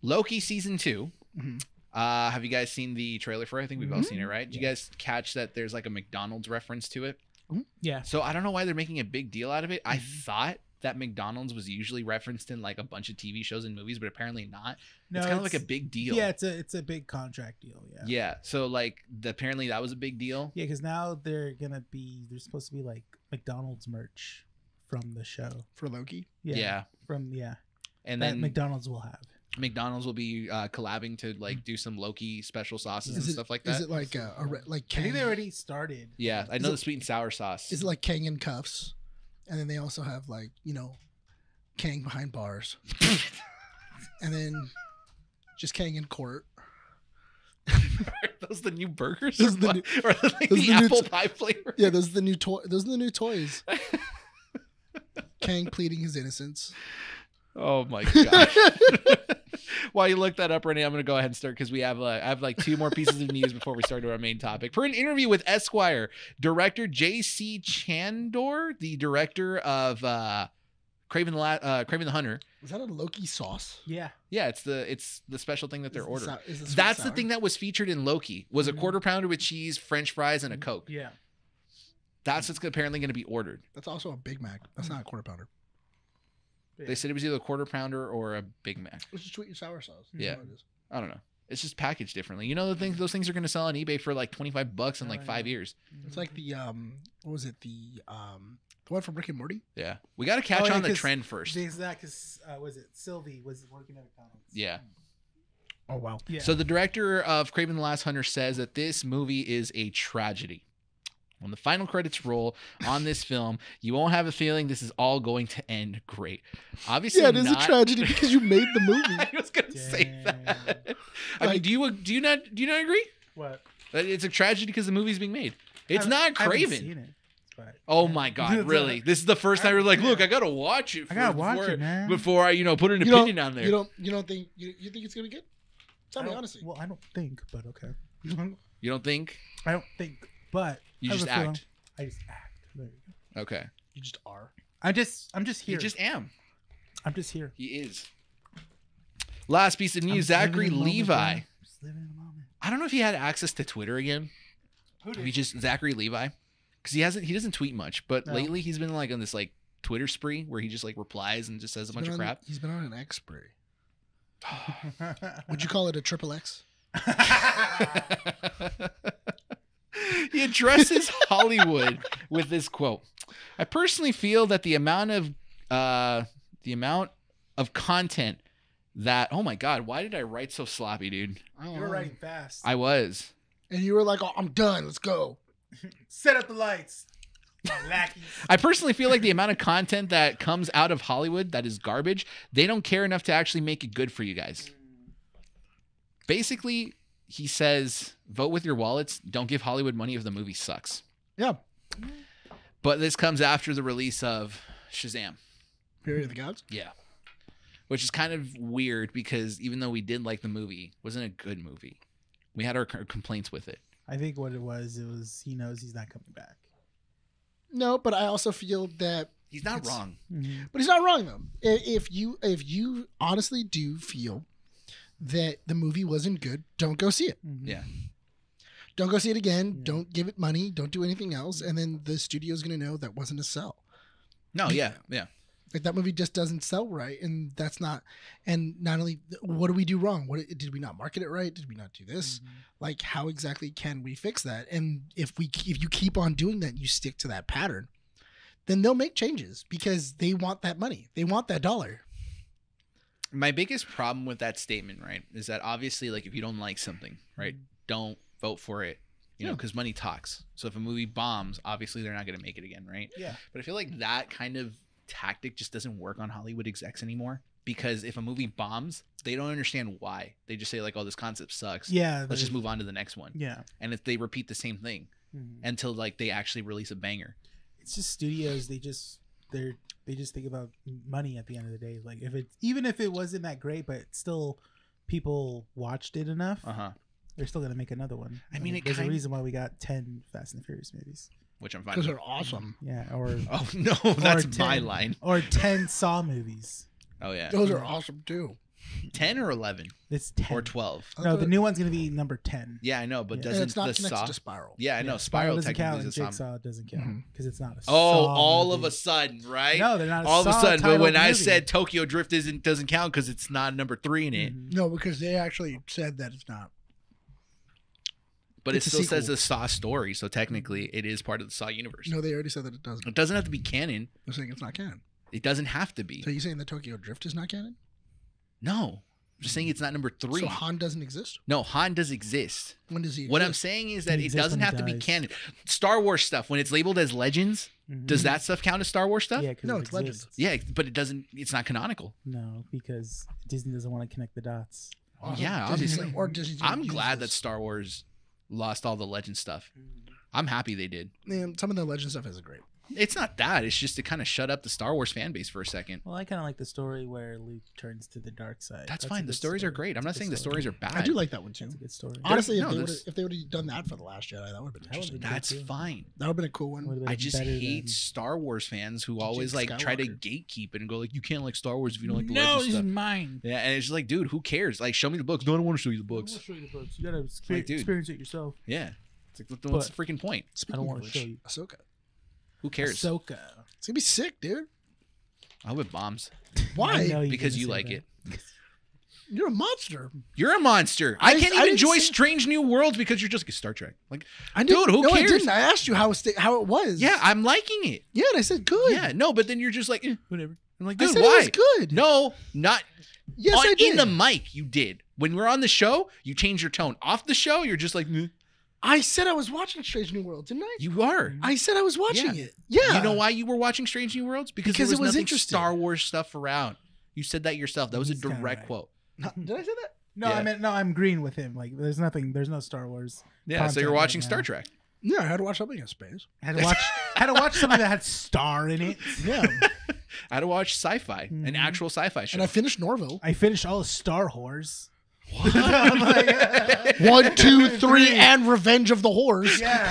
Speaker 2: Loki season 2.
Speaker 1: Mhm.
Speaker 2: Have you guys seen the trailer for it? I think we've all seen it, right? Did you guys catch that there's like a McDonald's reference to it?
Speaker 4: Yeah.
Speaker 2: So I don't know why they're making a big deal out of it. I thought that McDonald's was usually referenced in like a bunch of TV shows and movies, but apparently not.
Speaker 4: No,
Speaker 2: it's kind of like a big deal.
Speaker 4: Yeah, it's a big contract deal. Yeah.
Speaker 2: Yeah. So like apparently that was a big deal.
Speaker 4: Yeah, because now they're supposed to be like McDonald's merch from the show.
Speaker 1: For Loki.
Speaker 2: Yeah. And
Speaker 4: That
Speaker 2: then
Speaker 4: McDonald's will have.
Speaker 2: McDonald's will be collabing to like do some Loki special sauces and
Speaker 1: Is it-
Speaker 2: stuff like that.
Speaker 1: Is it like like
Speaker 4: I
Speaker 1: Kang?
Speaker 4: think they already started.
Speaker 2: Yeah, I
Speaker 1: Is
Speaker 2: know
Speaker 1: it-
Speaker 2: the sweet and sour sauce.
Speaker 1: Is it like Kang in cuffs? And then they also have like, Kang behind bars. And then just Kang in court.
Speaker 2: Are those the new burgers?
Speaker 1: Those
Speaker 2: or
Speaker 1: are the
Speaker 2: what?
Speaker 1: new-
Speaker 2: Or like
Speaker 1: those are
Speaker 2: the
Speaker 1: the new
Speaker 2: apple
Speaker 1: t-
Speaker 2: pie flavor?
Speaker 1: Yeah, those are the new toys. Kang pleading his innocence.
Speaker 2: Oh my god! While you look that up, Rene, I'm going to go ahead and start because I have like 2 more pieces of news before we start our main topic. For an interview with Esquire, director J.C. Chandor, the director of Craven the Hunter.
Speaker 1: Is that a Loki sauce?
Speaker 4: Yeah.
Speaker 2: Yeah, it's the special thing that they're ordering.
Speaker 1: That's
Speaker 2: That's the thing that was featured in Loki. Was a quarter pounder with cheese, French fries, and a Coke.
Speaker 4: Yeah.
Speaker 2: That's what's apparently going to be ordered.
Speaker 1: That's also a Big Mac. That's not a quarter pounder.
Speaker 2: They said it was either a quarter pounder or a Big Mac.
Speaker 1: It's just sweet and sour sauce.
Speaker 2: Yeah.
Speaker 1: That's all it is.
Speaker 2: I don't know. It's just packaged differently. You know, those things are going to sell on eBay for like $25 in like 5 years.
Speaker 1: It's like the what was it? The one from Rick and Morty?
Speaker 2: Yeah. We got to catch on the trend first.
Speaker 4: Exactly. Was it Sylvie was working at McDonald's?
Speaker 2: Yeah.
Speaker 1: Oh wow.
Speaker 4: Yeah.
Speaker 2: So the director of Craven the Last Hunter says that this movie is a tragedy. When the final credits roll on this film, you won't have a feeling this is all going to end great. Obviously,
Speaker 1: Yeah, it is a tragedy because you made the movie.
Speaker 2: I was going to say
Speaker 4: Dang.
Speaker 2: that. I mean, do you not agree?
Speaker 4: What?
Speaker 2: That it's a tragedy because the movie's being made. It's not
Speaker 4: I haven't
Speaker 2: Craven.
Speaker 4: seen it, but
Speaker 2: Oh my God! Really? This is the first time we're like, look, I gotta watch it.
Speaker 4: I gotta watch it, man.
Speaker 2: Before I, put an
Speaker 1: You don't-
Speaker 2: opinion on there.
Speaker 1: You don't think you think it's gonna be good? Tell me honestly.
Speaker 4: Well, I don't think, but okay.
Speaker 2: You don't think?
Speaker 4: I don't think, but
Speaker 2: You
Speaker 4: I have
Speaker 2: just
Speaker 4: a feeling.
Speaker 2: act.
Speaker 4: I just act. There you go.
Speaker 2: Okay.
Speaker 1: You just are.
Speaker 4: I'm just here.
Speaker 2: You just am.
Speaker 4: I'm just here.
Speaker 2: He is. Last piece of
Speaker 4: I'm
Speaker 2: news:
Speaker 4: just living
Speaker 2: Zachary
Speaker 4: in the moment,
Speaker 2: Levi.
Speaker 4: bro. Just living in the moment.
Speaker 2: I don't know if he had access to Twitter again.
Speaker 4: Who
Speaker 2: Zachary Levi. because he doesn't tweet much, but
Speaker 4: No.
Speaker 2: lately he's been like on this like Twitter spree where he just like replies and just says a bunch of crap.
Speaker 1: He's been on an X spree. Would you call it a triple X?
Speaker 2: He addresses Hollywood with this quote: "I personally feel that the amount of content that oh my god, why did I write so sloppy, dude?
Speaker 4: You were writing fast.
Speaker 2: I was.
Speaker 1: And you were like, oh, I'm done. Let's go.
Speaker 4: Set up the lights. Lackeys.
Speaker 2: I personally feel like the amount of content that comes out of Hollywood that is garbage, they don't care enough to actually make it good for you guys." Basically, he says, vote with your wallets. Don't give Hollywood money if the movie sucks.
Speaker 1: Yeah.
Speaker 2: But this comes after the release of Shazam.
Speaker 1: Fury of the Gods.
Speaker 2: Yeah. Which is kind of weird because even though we did like the movie, it wasn't a good movie. We had our complaints with it.
Speaker 4: I think what it was he knows he's not coming back.
Speaker 1: No, but I also feel that
Speaker 2: He's not wrong.
Speaker 4: Mm-hmm.
Speaker 1: But he's not wrong though. If you honestly do feel that the movie wasn't good, don't go see it.
Speaker 4: Mm-hmm.
Speaker 2: Yeah.
Speaker 1: Don't go see it again.
Speaker 4: Yeah.
Speaker 1: Don't give it money. Don't do anything else. And then the studio's gonna know that wasn't a sell.
Speaker 2: No, yeah.
Speaker 1: Like that movie just doesn't sell right, and that's not. And not only what do we do wrong? What did we not market it right? Did we not do this?
Speaker 4: Mm-hmm.
Speaker 1: Like how exactly can we fix that? And if you keep on doing that, and you stick to that pattern, then they'll make changes because they want that money. They want that dollar.
Speaker 2: My biggest problem with that statement, right, is that obviously, like, if you don't like something, right, don't vote for it, you know, because money talks. So if a movie bombs, obviously they're not going to make it again, right?
Speaker 4: Yeah.
Speaker 2: But I feel like that kind of tactic just doesn't work on Hollywood execs anymore because if a movie bombs, they don't understand why. They just say, like, oh, this concept sucks.
Speaker 4: Yeah.
Speaker 2: Let's just move on to the next one.
Speaker 4: Yeah.
Speaker 2: And if they repeat the same thing until, like, they actually release a banger.
Speaker 4: It's just studios. They just think about money at the end of the day. Like even if it wasn't that great, but still people watched it enough, they're still gonna make another one.
Speaker 2: I mean,
Speaker 4: there's a reason why we got 10 Fast and Furious movies.
Speaker 2: Which I'm fine
Speaker 1: Because
Speaker 2: with.
Speaker 1: they're awesome.
Speaker 4: Yeah, or
Speaker 2: Oh, no, that's my
Speaker 4: 10
Speaker 2: line.
Speaker 4: Or 10 Saw movies.
Speaker 2: Oh, yeah.
Speaker 1: Those are awesome too.
Speaker 2: 10 or 11
Speaker 4: It's 10.
Speaker 2: or 12.
Speaker 4: No, the new one's gonna be number 10.
Speaker 2: Yeah, I know, but
Speaker 4: Yeah.
Speaker 1: And
Speaker 2: doesn't
Speaker 1: it's not
Speaker 2: the
Speaker 1: connected
Speaker 2: Saw?
Speaker 1: to Spiral.
Speaker 2: Yeah, I know.
Speaker 4: Spiral
Speaker 2: Spiral
Speaker 4: doesn't count,
Speaker 2: technically
Speaker 4: and
Speaker 2: is a Saw.
Speaker 4: Jigsaw doesn't count because it's not a
Speaker 2: Oh,
Speaker 4: Saw
Speaker 2: all
Speaker 4: movie.
Speaker 2: of a sudden, right?
Speaker 4: No, they're not.
Speaker 2: All of a
Speaker 4: Saw
Speaker 2: sudden, but when
Speaker 4: titled
Speaker 2: I
Speaker 4: movie.
Speaker 2: said Tokyo Drift doesn't count because it's not number 3 in it,
Speaker 4: Mhm.
Speaker 1: No, because they actually said that it's not.
Speaker 2: but
Speaker 1: It's
Speaker 2: it
Speaker 1: a
Speaker 2: still says
Speaker 1: sequel.
Speaker 2: the Saw story, so technically it is part of the Saw universe.
Speaker 1: No, they already said that it doesn't.
Speaker 2: It doesn't have to be canon.
Speaker 1: They're saying it's not canon.
Speaker 2: It doesn't have to be.
Speaker 1: So you saying the Tokyo Drift is not canon?
Speaker 2: No, I'm just saying it's not number 3.
Speaker 1: So Han doesn't exist.
Speaker 2: No, Han does exist.
Speaker 1: When does he?
Speaker 2: What I'm
Speaker 1: exist?
Speaker 2: saying is that
Speaker 4: He
Speaker 2: it
Speaker 4: exists
Speaker 2: doesn't
Speaker 4: when he
Speaker 2: have to be
Speaker 4: dies.
Speaker 2: canon. Star Wars stuff, when it's labeled as Legends,
Speaker 4: Mhm.
Speaker 2: does that stuff count as Star Wars stuff?
Speaker 4: Yeah, 'cause
Speaker 1: No,
Speaker 4: it
Speaker 1: it's Legends.
Speaker 4: exists.
Speaker 2: Yeah, but it doesn't. It's not canonical.
Speaker 4: No, because Disney doesn't want to connect the dots.
Speaker 2: Yeah,
Speaker 1: Disney-
Speaker 2: obviously.
Speaker 1: Or Disney.
Speaker 2: I'm
Speaker 1: uses
Speaker 2: glad that
Speaker 1: this.
Speaker 2: Star Wars lost all the legend stuff. I'm happy they did.
Speaker 1: Man, some of the legend stuff isn't great.
Speaker 2: It's not that. It's just to kind of shut up the Star Wars fan base for a second.
Speaker 4: Well, I kind of like the story where Luke turns to the dark side.
Speaker 2: That's
Speaker 4: a
Speaker 2: fine. The
Speaker 4: good
Speaker 2: stories are
Speaker 4: story.
Speaker 2: great. I'm not
Speaker 4: That's a
Speaker 2: saying the
Speaker 4: good
Speaker 2: stories are bad.
Speaker 1: I do like that one too.
Speaker 4: That's a good story.
Speaker 1: Honestly,
Speaker 2: no,
Speaker 1: if they would have done that for the Last Jedi, that would have been
Speaker 4: That would've
Speaker 1: interesting.
Speaker 4: been
Speaker 2: That's
Speaker 4: too.
Speaker 2: fine.
Speaker 1: That would have been a cool one.
Speaker 4: Would've
Speaker 2: I
Speaker 4: been
Speaker 2: just
Speaker 4: better
Speaker 2: hate
Speaker 4: than-
Speaker 2: Star Wars fans who always like try to
Speaker 1: Skywalker.
Speaker 2: gatekeep it and go like, you can't like Star Wars if you don't like the
Speaker 4: No,
Speaker 2: legend
Speaker 4: he's
Speaker 2: stuff.
Speaker 4: mine.
Speaker 2: Yeah, and it's just like, dude, who cares? Like, show me the books. No, I don't want to show you the books.
Speaker 4: show you the books. You gotta
Speaker 2: Like, dude.
Speaker 4: experience it yourself.
Speaker 2: Yeah. It's like, what's the freaking point?
Speaker 1: Speaking
Speaker 4: I don't
Speaker 1: of
Speaker 4: wanna
Speaker 1: which,
Speaker 4: show you.
Speaker 1: Ahsoka.
Speaker 2: Who cares?
Speaker 4: Ahsoka.
Speaker 1: It's gonna be sick, dude.
Speaker 2: I hope it bombs.
Speaker 1: Why?
Speaker 4: I know
Speaker 2: Because
Speaker 4: didn't
Speaker 2: you
Speaker 4: say
Speaker 2: like
Speaker 4: that.
Speaker 2: it.
Speaker 1: You're a monster.
Speaker 2: You're a monster.
Speaker 1: I
Speaker 2: I can't
Speaker 1: I
Speaker 2: even
Speaker 1: didn't
Speaker 2: enjoy
Speaker 1: say-
Speaker 2: Strange New Worlds because you're just like Star Trek. Like,
Speaker 1: I
Speaker 2: Dude,
Speaker 1: didn't,
Speaker 2: who
Speaker 1: no, I
Speaker 2: cares?
Speaker 1: didn't. I asked you how it was.
Speaker 2: yeah, I'm liking it.
Speaker 1: Yeah, and I said good.
Speaker 2: Yeah, no, but then you're just like, whatever. I'm like,
Speaker 1: I
Speaker 2: dude,
Speaker 1: said
Speaker 2: why?
Speaker 1: it was good.
Speaker 2: No, not
Speaker 1: Yes, I did.
Speaker 2: in the mic. You did. When we're on the show, you change your tone. Off the show, you're just like,
Speaker 1: I said I was watching Strange New World, didn't I?
Speaker 2: you are.
Speaker 1: I said I was watching
Speaker 2: Yeah.
Speaker 1: it. Yeah.
Speaker 2: You know why you were watching Strange New Worlds? Because
Speaker 1: Because
Speaker 2: there
Speaker 1: it
Speaker 2: was
Speaker 1: was
Speaker 2: nothing
Speaker 1: interesting.
Speaker 2: Star Wars stuff around. You said that yourself. That was a
Speaker 4: He's kinda
Speaker 2: direct
Speaker 4: right.
Speaker 2: quote.
Speaker 1: Did I say that?
Speaker 4: No,
Speaker 2: Yeah.
Speaker 4: I meant no. I'm agreeing with him. Like, there's no Star Wars.
Speaker 2: Yeah, so
Speaker 4: content
Speaker 2: you're watching
Speaker 4: right
Speaker 2: Star
Speaker 4: now.
Speaker 2: Trek.
Speaker 1: Yeah, I had to watch something in space.
Speaker 4: Had to watch something that had star in it.
Speaker 1: Yeah.
Speaker 2: I had to watch sci-fi, an
Speaker 4: Mhm.
Speaker 2: actual sci-fi show.
Speaker 1: And I finished Norville.
Speaker 4: I finished all the Star Whores.
Speaker 2: What?
Speaker 4: I'm like,
Speaker 1: 1, 2, 3, and Revenge of the Whores.
Speaker 4: yeah.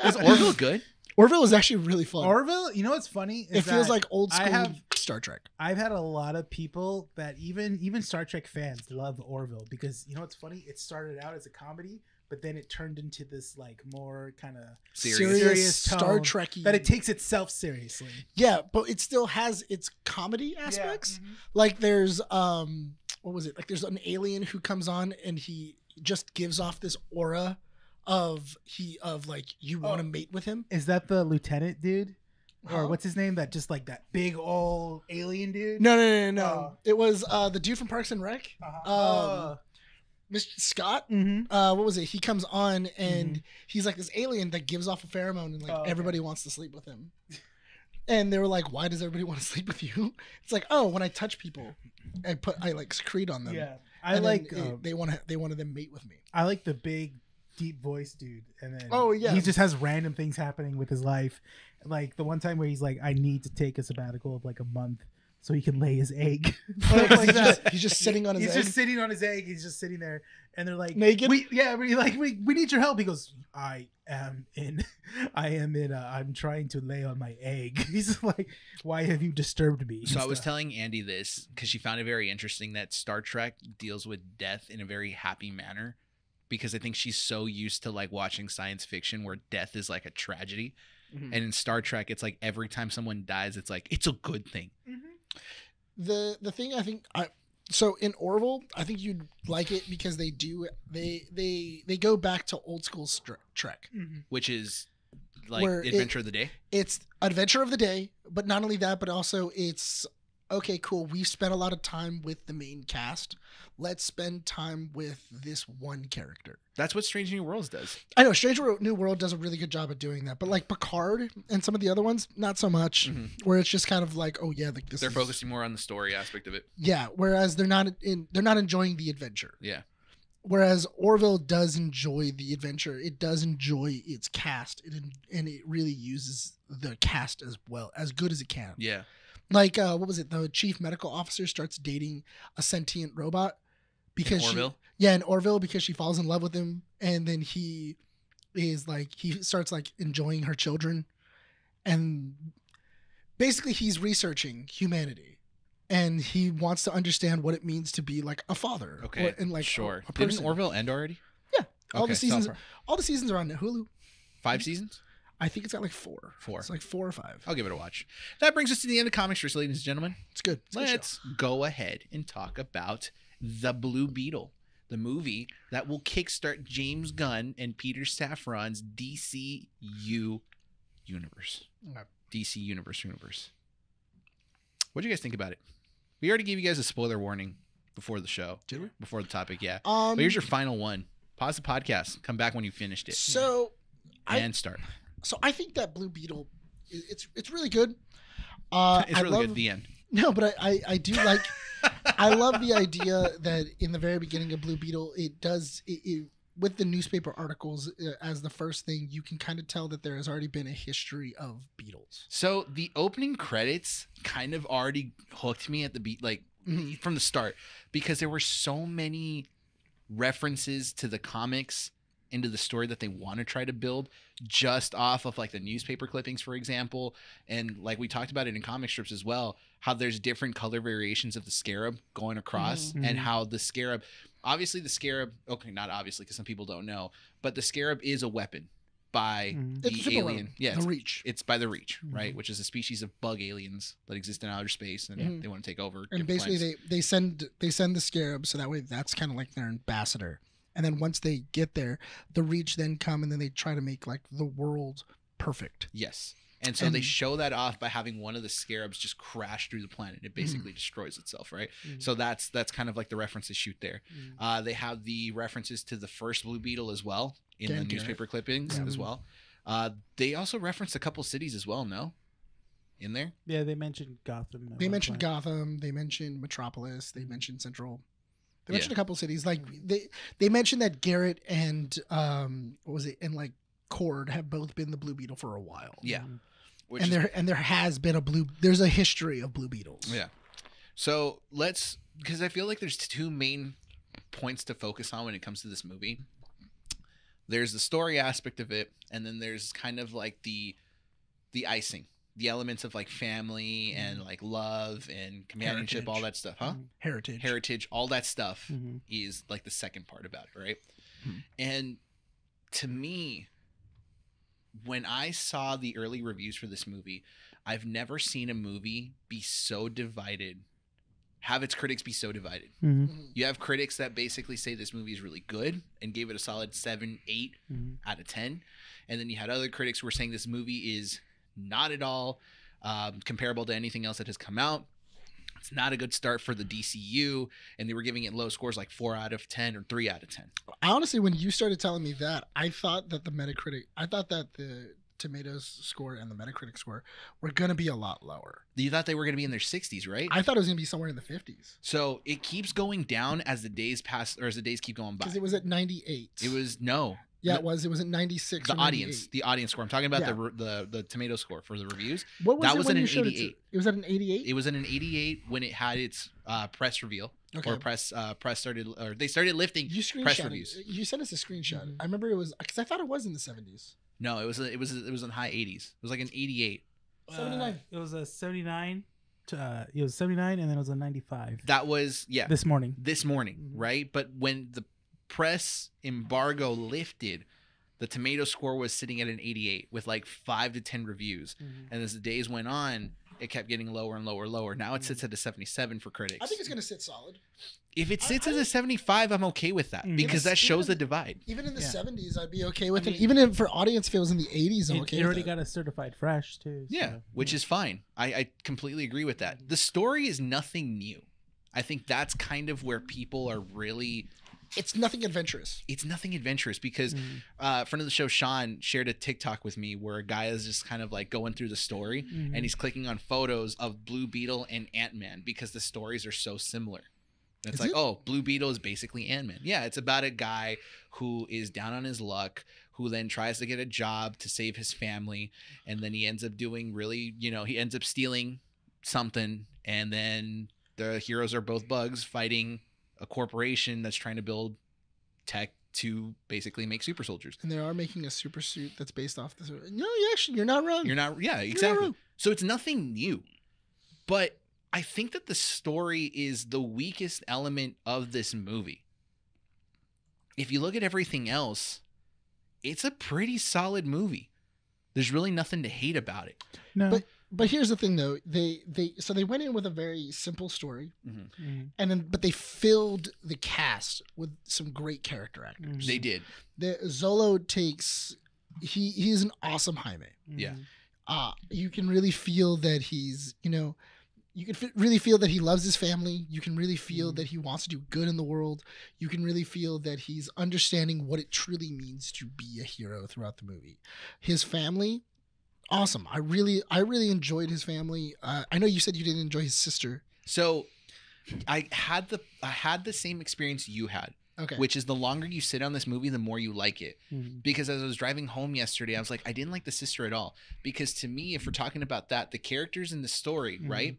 Speaker 2: Is Orville good?
Speaker 1: Orville is actually really fun.
Speaker 4: Orville. You know what's funny?
Speaker 1: It
Speaker 4: Is
Speaker 1: feels
Speaker 4: that
Speaker 1: like old
Speaker 4: I
Speaker 1: school
Speaker 4: have-
Speaker 1: Star Trek.
Speaker 4: I've had a lot of people that even Star Trek fans love Orville because you know what's funny? It started out as a comedy, but then it turned into this like more kind of
Speaker 1: serious Star
Speaker 4: tone
Speaker 1: Trek-y.
Speaker 4: that it takes itself seriously.
Speaker 1: Yeah, but it still has its comedy aspects.
Speaker 4: Mhm.
Speaker 1: Like there's what was it? Like there's an alien who comes on and he just gives off this aura of like you want to mate with him.
Speaker 4: Is that the lieutenant dude? Or
Speaker 1: Huh?
Speaker 4: what's his name? That just like that big old alien dude?
Speaker 1: No.
Speaker 4: Oh.
Speaker 1: It was the dude from Parks and Rec. Mr. Scott.
Speaker 4: Mm-hmm.
Speaker 1: What was it? He comes on and he's like this alien that gives off a pheromone and like everybody wants to sleep with him. And they were like, "Why does everybody want to sleep with you?" It's like, "Oh, when I touch people, I like secrete on them."
Speaker 4: Yeah,
Speaker 1: they want to then mate with me.
Speaker 4: I like the big, deep voice dude, and then
Speaker 1: He
Speaker 4: just has random things happening with his life, like the one time where he's like, "I need to take a sabbatical of like a month so he can lay his egg."
Speaker 1: He's just sitting on his
Speaker 4: He's
Speaker 1: egg.
Speaker 4: just sitting on his egg. He's just sitting there, and they're like,
Speaker 1: naked.
Speaker 4: We need your help. He goes, I'm trying to lay on my egg. He's like, why have you disturbed me?
Speaker 2: So I was telling Andy this because she found it very interesting that Star Trek deals with death in a very happy manner, because I think she's so used to like watching science fiction where death is like a tragedy.
Speaker 1: Mhm.
Speaker 2: And in Star Trek, it's like every time someone dies, it's like, it's a good thing.
Speaker 1: The thing I think so in Orville, I think you'd like it because they go back to old school Trek.
Speaker 2: Which is like
Speaker 1: Where
Speaker 2: Adventure of the Day.
Speaker 1: It's Adventure of the Day, but not only that, but also it's okay, cool. We've spent a lot of time with the main cast. Let's spend time with this one character.
Speaker 2: That's what Strange New Worlds does.
Speaker 1: I know Strange New World does a really good job at doing that, but like Picard and some of the other ones, not so much. Where it's just kind of like, oh yeah, like this.
Speaker 2: They're focusing more on the story aspect of it.
Speaker 1: Yeah, whereas they're not enjoying the adventure.
Speaker 2: Yeah.
Speaker 1: Whereas Orville does enjoy the adventure. It does enjoy its cast, and it really uses the cast as well, as good as it can.
Speaker 2: Yeah.
Speaker 1: Like, what was it? The chief medical officer starts dating a sentient robot because in Orville, because she falls in love with him, and then he starts like enjoying her children, and basically he's researching humanity, and he wants to understand what it means to be like a father.
Speaker 2: Okay,
Speaker 1: and like
Speaker 2: sure.
Speaker 1: a person.
Speaker 2: Didn't Orville end already?
Speaker 1: Yeah, all
Speaker 2: Okay,
Speaker 1: the seasons.
Speaker 2: so far.
Speaker 1: All the seasons are on Hulu.
Speaker 2: 5 seasons?
Speaker 1: I think it's got like 4.
Speaker 2: 4.
Speaker 1: It's like 4 or 5.
Speaker 2: I'll give it a watch. That brings us to the end of Comic Strips, ladies and gentlemen.
Speaker 1: It's good. It's a good show.
Speaker 2: Let's go ahead and talk about The Blue Beetle, the movie that will kickstart James Gunn and Peter Safran's DCU universe.
Speaker 1: Okay.
Speaker 2: DC universe. What do you guys think about it? We already gave you guys a spoiler warning before the show.
Speaker 1: Did we?
Speaker 2: Before the topic, yeah. But here's your final one. Pause the podcast. Come back when you finished it.
Speaker 1: So,
Speaker 2: Start.
Speaker 1: So I think that Blue Beetle, it's really good.
Speaker 2: It's really good. The end.
Speaker 1: No, but I do like. I love the idea that in the very beginning of Blue Beetle, it does with the newspaper articles as the first thing, you can kind of tell that there has already been a history of beetles.
Speaker 2: So the opening credits kind of already hooked me at the beat, like from the start, because there were so many references to the comics into the story that they want to try to build just off of like the newspaper clippings, for example. And like we talked about it in comic strips as well, how there's different color variations of the scarab going across and how the scarab, obviously the scarab, okay, not obviously because some people don't know, but the scarab is a weapon by the alien. Yeah,
Speaker 1: the Reach.
Speaker 2: It's by the Reach, right? Which is a species of bug aliens that exist in outer space and they want to take over.
Speaker 1: And basically they send the scarab so that way that's kind of like their ambassador. And then once they get there, the Reach then come and then they try to make like the world perfect.
Speaker 2: Yes. And so they show that off by having one of the scarabs just crash through the planet. It basically destroys itself, right? So that's kind of like the reference they shoot there. They have the references to the first Blue Beetle as well in the newspaper clippings as well. They also referenced a couple cities as well, no? In there?
Speaker 4: Yeah, they mentioned Gotham.
Speaker 1: They mentioned Gotham. They mentioned Metropolis. They mentioned Central. They mentioned a couple cities. Like they mentioned that Garrett and what was it? And like Cord have both been the Blue Beetle for a while.
Speaker 2: Yeah.
Speaker 1: There has been there's a history of Blue Beetles.
Speaker 2: Yeah. So because I feel like there's 2 main points to focus on when it comes to this movie. There's the story aspect of it, and then there's kind of like the icing. The elements of like family and like love and companionship, all that stuff, huh?
Speaker 1: Heritage,
Speaker 2: all that stuff is like the second part about it, right? And to me, when I saw the early reviews for this movie, I've never seen a movie be so divided, have its critics be so divided. You have critics that basically say this movie is really good and gave it a solid 7, 8 out of 10. And then you had other critics who were saying this movie is not at all comparable to anything else that has come out. It's not a good start for the DCU, and they were giving it low scores like 4 out of 10 or 3 out of 10.
Speaker 1: Honestly, when you started telling me that, I thought that the Tomatoes score and the Metacritic score were going to be a lot lower.
Speaker 2: You thought they were going to be in their 60s, right?
Speaker 1: I thought it was going to be somewhere in the 50s.
Speaker 2: So it keeps going down as the days pass, or as the days keep going by.
Speaker 1: Because it was at 98.
Speaker 2: It was no.
Speaker 1: Yeah, it was. It was at 96.
Speaker 2: The
Speaker 1: or
Speaker 2: audience
Speaker 1: 98.
Speaker 2: score. I'm talking about
Speaker 1: Yeah.
Speaker 2: the tomato score for the reviews.
Speaker 1: What was
Speaker 2: that
Speaker 1: it
Speaker 2: was
Speaker 1: when
Speaker 2: at
Speaker 1: you
Speaker 2: an
Speaker 1: showed
Speaker 2: 88.
Speaker 1: It was at an 88.
Speaker 2: It was at an 88 when it had its press reveal.
Speaker 1: Okay.
Speaker 2: Or press started, or they started lifting
Speaker 1: You
Speaker 2: press
Speaker 1: screenshot
Speaker 2: reviews.
Speaker 1: You sent us a screenshot. I remember it was because I thought it was in the 70s.
Speaker 2: No, it was in high 80s. It was like an 88.
Speaker 1: 79.
Speaker 4: It was a 79. It was 79, and then it was a 95.
Speaker 2: That was
Speaker 4: This morning.
Speaker 2: Right? But when the press embargo lifted, the tomato score was sitting at an 88 with like 5 to 10 reviews. And as the days went on, it kept getting lower and lower and lower. Now it sits at a 77 for critics.
Speaker 1: I think it's going to sit solid.
Speaker 2: If it sits at a 75, I'm okay with that because that shows the divide.
Speaker 1: Even in the
Speaker 4: Yeah.
Speaker 1: 70s, I'd be okay with it. Even if for audience feels in the 80s, I'm okay
Speaker 4: It
Speaker 1: with
Speaker 4: already
Speaker 1: it.
Speaker 4: got a certified fresh too.
Speaker 2: Yeah,
Speaker 4: so,
Speaker 2: which is fine. I completely agree with that. The story is nothing new. I think that's kind of where people are really...
Speaker 1: It's nothing adventurous.
Speaker 2: It's nothing adventurous because friend of the show, Sean, shared a TikTok with me where a guy is just kind of like going through the story and he's clicking on photos of Blue Beetle and Ant-Man because the stories are so similar. And it's
Speaker 1: Is
Speaker 2: like,
Speaker 1: it?
Speaker 2: oh, Blue Beetle is basically Ant-Man. Yeah, it's about a guy who is down on his luck, who then tries to get a job to save his family. And then he ends up doing really, he ends up stealing something. And then the heroes are both bugs fighting a corporation that's trying to build tech to basically make super soldiers.
Speaker 1: And they are making a super suit that's based off this. No, you're not wrong.
Speaker 2: Yeah, exactly. So it's nothing new. But I think that the story is the weakest element of this movie. If you look at everything else, it's a pretty solid movie. There's really nothing to hate about it.
Speaker 4: No.
Speaker 1: But here's the thing, though. They went in with a very simple story, but they filled the cast with some great character actors.
Speaker 2: They did.
Speaker 1: Zolo he's an awesome Jaime.
Speaker 2: Yeah.
Speaker 1: You can really feel that really feel that he loves his family. You can really feel that he wants to do good in the world. You can really feel that he's understanding what it truly means to be a hero throughout the movie. His family, awesome. I really enjoyed his family. I know you said you didn't enjoy his sister.
Speaker 2: So I had the same experience you had.
Speaker 1: Okay.
Speaker 2: Which is the longer you sit on this movie, the more you like it. Because as I was driving home yesterday, I was like, I didn't like the sister at all. Because to me, if we're talking about that, the characters in the story, right?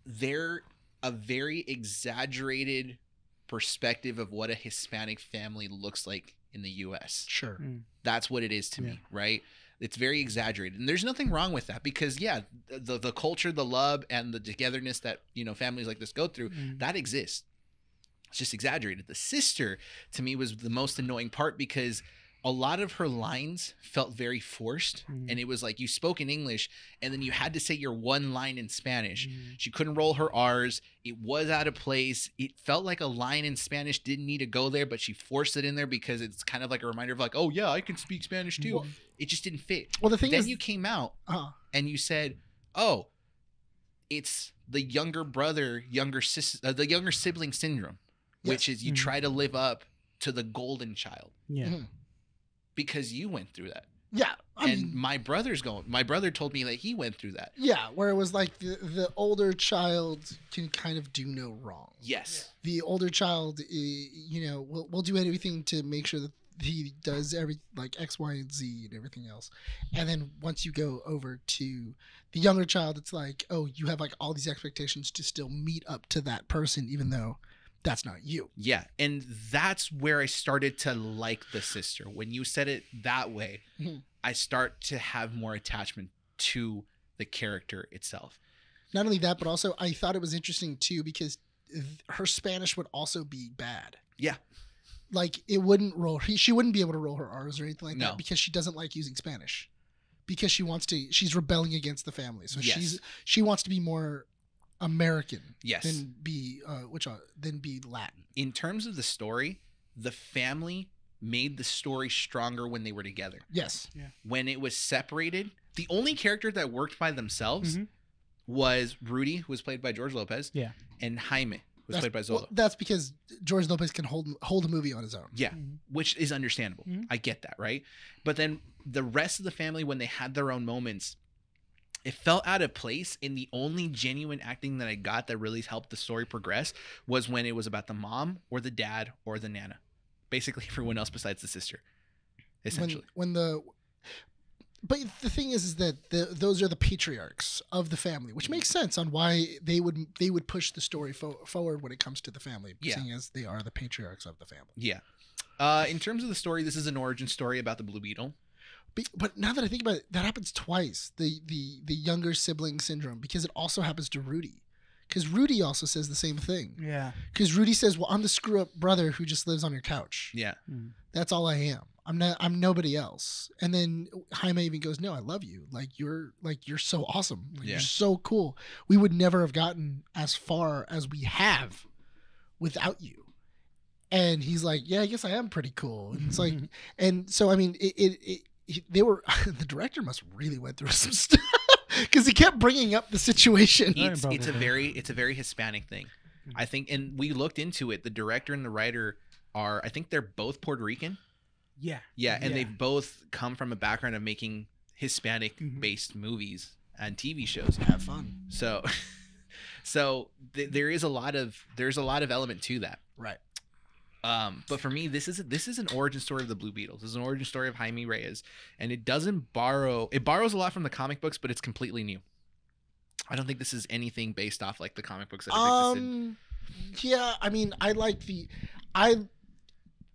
Speaker 2: They're a very exaggerated perspective of what a Hispanic family looks like in the U.S.
Speaker 1: Sure.
Speaker 2: That's what it is to me, right? It's very exaggerated. And there's nothing wrong with that because, yeah, the culture, the love, and the togetherness that, families like this go through, that exists. It's just exaggerated. The sister, to me, was the most annoying part because a lot of her lines felt very forced. And it was like you spoke in English and then you had to say your one line in Spanish. She couldn't roll her R's. It was out of place. It felt like a line in Spanish didn't need to go there, but she forced it in there because it's kind of like a reminder of like, oh, yeah, I can speak Spanish too.
Speaker 1: Well,
Speaker 2: it just didn't fit.
Speaker 1: Well, the thing
Speaker 2: then
Speaker 1: is,
Speaker 2: you came out and you said, oh, it's the younger sibling syndrome, which is you try to live up to the golden child.
Speaker 4: Yeah.
Speaker 2: Because you went through that.
Speaker 1: Yeah.
Speaker 2: My brother told me that he went through that.
Speaker 1: Yeah, where it was like the older child can kind of do no wrong.
Speaker 2: Yes.
Speaker 1: The older child, will do anything to make sure that he does like X, Y, and Z and everything else. And then once you go over to the younger child, it's like, oh, you have like all these expectations to still meet up to that person, even though that's not you.
Speaker 2: Yeah. And that's where I started to like the sister. When you said it that way, I start to have more attachment to the character itself.
Speaker 1: Not only that, but also I thought it was interesting too because her Spanish would also be bad.
Speaker 2: Yeah.
Speaker 1: like it wouldn't roll. She wouldn't be able to roll her R's or anything like
Speaker 2: No.
Speaker 1: that because she doesn't like using Spanish. Because she's rebelling against the family. So
Speaker 2: Yes.
Speaker 1: she wants to be more American
Speaker 2: Yes.
Speaker 1: than be Latin.
Speaker 2: In terms of the story, the family made the story stronger when they were together.
Speaker 1: Yes.
Speaker 2: When it was separated, the only character that worked by themselves was Rudy, who was played by George Lopez,
Speaker 4: Yeah.
Speaker 2: and Jaime, who was played by Zolo.
Speaker 1: Well, that's because George Lopez can hold a movie on his own.
Speaker 2: Yeah, which is understandable. I get that, right? But then the rest of the family, when they had their own moments, it felt out of place. And the only genuine acting that I got that really helped the story progress was when it was about the mom or the dad or the nana. Basically everyone else besides the sister, essentially.
Speaker 1: But the thing is that those are the patriarchs of the family, which makes sense on why they would push the story forward when it comes to the family, seeing as they are the patriarchs of the family.
Speaker 2: Yeah. In terms of the story, this is an origin story about the Blue Beetle.
Speaker 1: But now that I think about it, that happens twice. The younger sibling syndrome, because it also happens to Rudy. Because Rudy also says the same thing.
Speaker 4: Yeah.
Speaker 1: Because Rudy says, "Well, I'm the screw up brother who just lives on your couch.
Speaker 2: Yeah.
Speaker 1: That's all I am. I'm nobody else." And then Jaime even goes, "No, I love you. You're so awesome. You're so cool. We would never have gotten as far as we have without you." And he's like, "Yeah, I guess I am pretty cool." And it's like, and so I mean, they were the director must really went through some stuff because he kept bringing up the situation.
Speaker 2: It's a very Hispanic thing, I think. And we looked into it. The director and the writer are, I think they're both Puerto Rican. Yeah, and they've both come from a background of making Hispanic-based movies and TV shows.
Speaker 1: Have fun.
Speaker 2: So there's a lot of element to that.
Speaker 1: Right.
Speaker 2: But for me, this is an origin story of the Blue Beetle. This is an origin story of Jaime Reyes, and it borrows a lot from the comic books, but it's completely new. I don't think this is anything based off like the comic books that have existed.
Speaker 1: Yeah, I mean,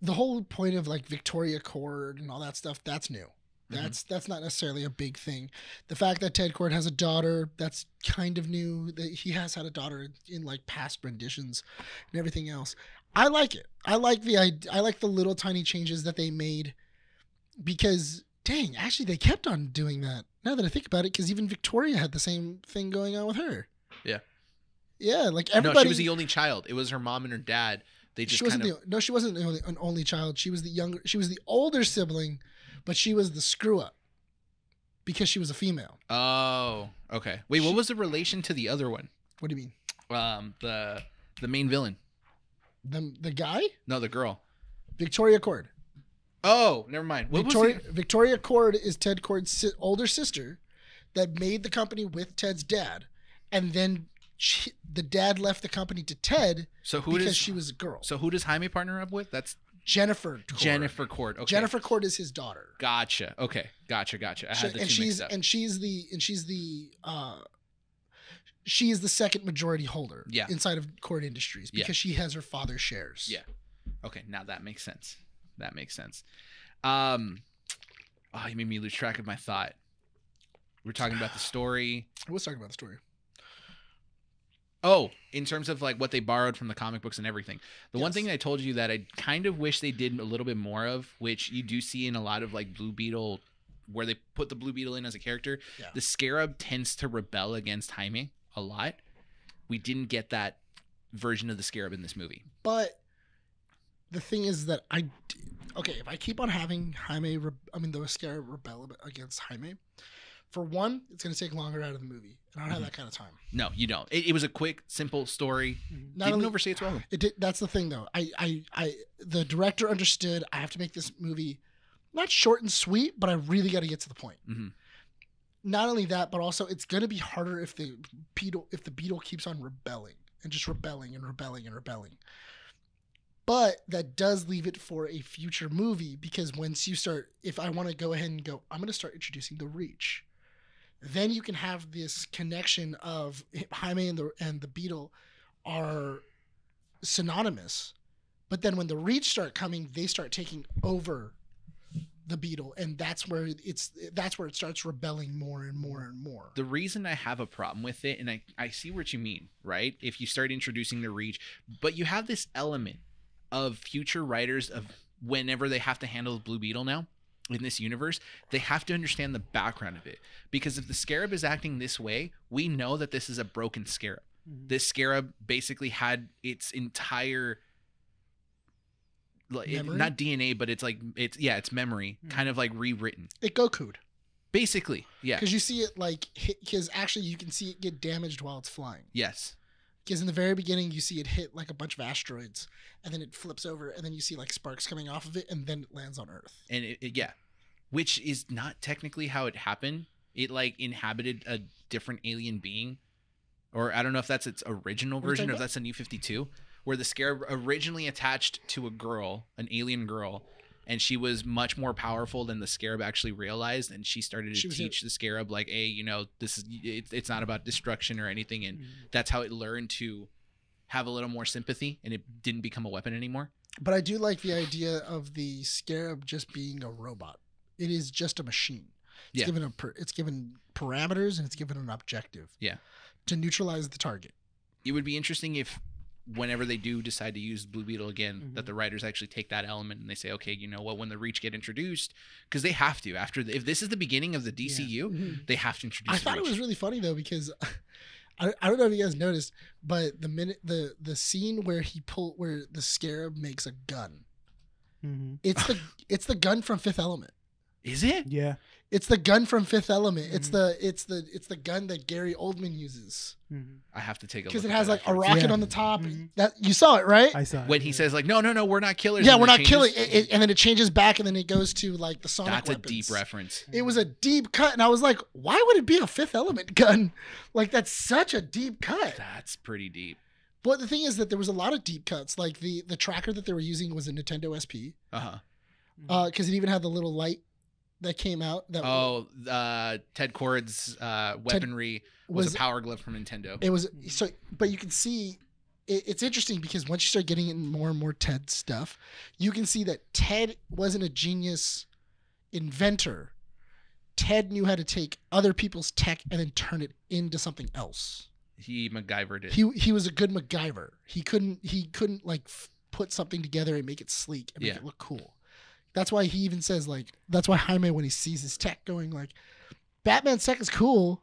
Speaker 1: the whole point of like Victoria Cord and all that stuff, that's new. That's not necessarily a big thing. The fact that Ted Cord has a daughter, that's kind of new. That he has had a daughter in like past renditions and everything else. I like it. I like the little tiny changes that they made because dang, actually they kept on doing that. Now that I think about it, because even Victoria had the same thing going on with her.
Speaker 2: Yeah.
Speaker 1: Yeah, like everybody.
Speaker 2: No, she was the only child. It was her mom and her dad. They just
Speaker 1: she wasn't an only child. She was the older sibling, but she was the screw up because she was a female.
Speaker 2: Oh, okay. Wait, what was the relation to the other one?
Speaker 1: What do you mean?
Speaker 2: The main villain.
Speaker 1: The guy?
Speaker 2: No, the girl.
Speaker 1: Victoria Cord.
Speaker 2: Oh, never mind.
Speaker 1: Victoria Cord is Ted Cord's older sister that made the company with Ted's dad, and then the dad left the company to Ted because she was a girl.
Speaker 2: So who does Jaime partner up with? That's
Speaker 1: Jennifer Cord.
Speaker 2: Jennifer Cord. Okay.
Speaker 1: Jennifer Cord is his daughter.
Speaker 2: Gotcha. Okay. Gotcha. I had the two mixed up.
Speaker 1: She is the second majority holder
Speaker 2: Yeah.
Speaker 1: inside of Cord Industries because she has her father's shares.
Speaker 2: Yeah. Okay. Now that makes sense. Oh, you made me lose track of my thought. We're talking about the story.
Speaker 1: I was talking about the story.
Speaker 2: Oh, in terms of like what they borrowed from the comic books and everything. The one thing I told you that I kind of wish they did a little bit more of, which you do see in a lot of like Blue Beetle, where they put the Blue Beetle in as a character. Yeah. The Scarab tends to rebel against Jaime a lot. We didn't get that version of the Scarab in this movie.
Speaker 1: But the thing is that if I keep on having the Scarab rebel against Jaime, for one, it's going to take longer out of the movie. And I don't have that kind of time.
Speaker 2: No, you don't. It was a quick, simple story. Didn't overstay its welcome.
Speaker 1: That's the thing, though. The director understood I have to make this movie not short and sweet, but I really got to get to the point. Mm-hmm. Not only that, but also it's going to be harder if the Beetle keeps on rebelling and just rebelling and rebelling and rebelling. But that does leave it for a future movie because once you start, if I want to go ahead and go, I'm going to start introducing the Reach. Then you can have this connection of Jaime and the Beetle are synonymous. But then when the Reach start coming, they start taking over the Beetle, and that's where it starts rebelling more and more and more.
Speaker 2: The reason I have a problem with it, and I see what you mean, right? If you start introducing the Reach, but you have this element of future writers of whenever they have to handle Blue Beetle now in this universe, they have to understand the background of it. Because if the Scarab is acting this way, we know that this is a broken Scarab. This Scarab basically had its entire not DNA, but it's like it's memory kind of like rewritten.
Speaker 1: It Goku'd.
Speaker 2: Basically, yeah.
Speaker 1: Because you see it like because actually you can see it get damaged while it's flying.
Speaker 2: Yes.
Speaker 1: Because in the very beginning you see it hit like a bunch of asteroids, and then it flips over, and then you see like sparks coming off of it, and then it lands on Earth.
Speaker 2: And which is not technically how it happened. It like inhabited a different alien being, or I don't know if that's its original version or if that's a New 52, where the Scarab originally attached to a girl, an alien girl. And she was much more powerful than the Scarab actually realized, and she started to teach the Scarab like, "Hey, you know, this is it's not about destruction or anything," and that's how it learned to have a little more sympathy, and it didn't become a weapon anymore.
Speaker 1: But I do like the idea of the Scarab just being a robot. It is just a machine. It's given parameters and it's given an objective.
Speaker 2: Yeah,
Speaker 1: to neutralize the target.
Speaker 2: It would be interesting if, whenever they do decide to use Blue Beetle again, that the writers actually take that element and they say, okay, you know what, when the Reach get introduced, because they have to, if this is the beginning of the DCU, they have to introduce
Speaker 1: I thought
Speaker 2: Reach.
Speaker 1: It was really funny though, because I don't know if you guys noticed, but the minute the scene where the Scarab makes a gun, it's the gun from Fifth Element.
Speaker 2: Is it?
Speaker 4: Yeah.
Speaker 1: It's the gun from Fifth Element. It's the gun that Gary Oldman uses.
Speaker 2: I have to take a look.
Speaker 1: Because it has like a rocket on the top.
Speaker 4: Mm-hmm.
Speaker 1: That you saw it, right?
Speaker 4: I saw it.
Speaker 2: When he says like, no, we're not killers.
Speaker 1: Yeah, we're not killing. And then it changes back, and then it goes to like the sonic
Speaker 2: That's
Speaker 1: weapons.
Speaker 2: a deep reference.
Speaker 1: It was a deep cut, and I was like, why would it be a Fifth Element gun? Like, that's such a deep cut.
Speaker 2: That's pretty deep.
Speaker 1: But the thing is that there was a lot of deep cuts. Like the tracker that they were using was a Nintendo SP. Because it even had the little light that came out.
Speaker 2: Ted Kord's weaponry was a power glove from Nintendo.
Speaker 1: It was so, but you can see it's interesting because once you start getting in more and more Ted stuff, you can see that Ted wasn't a genius inventor. Ted knew how to take other people's tech and then turn it into something else.
Speaker 2: He MacGyvered it.
Speaker 1: He was a good MacGyver. He couldn't like put something together and make it sleek and make it look cool. That's why he even says like, that's why Jaime, when he sees his tech going like, Batman's tech is cool,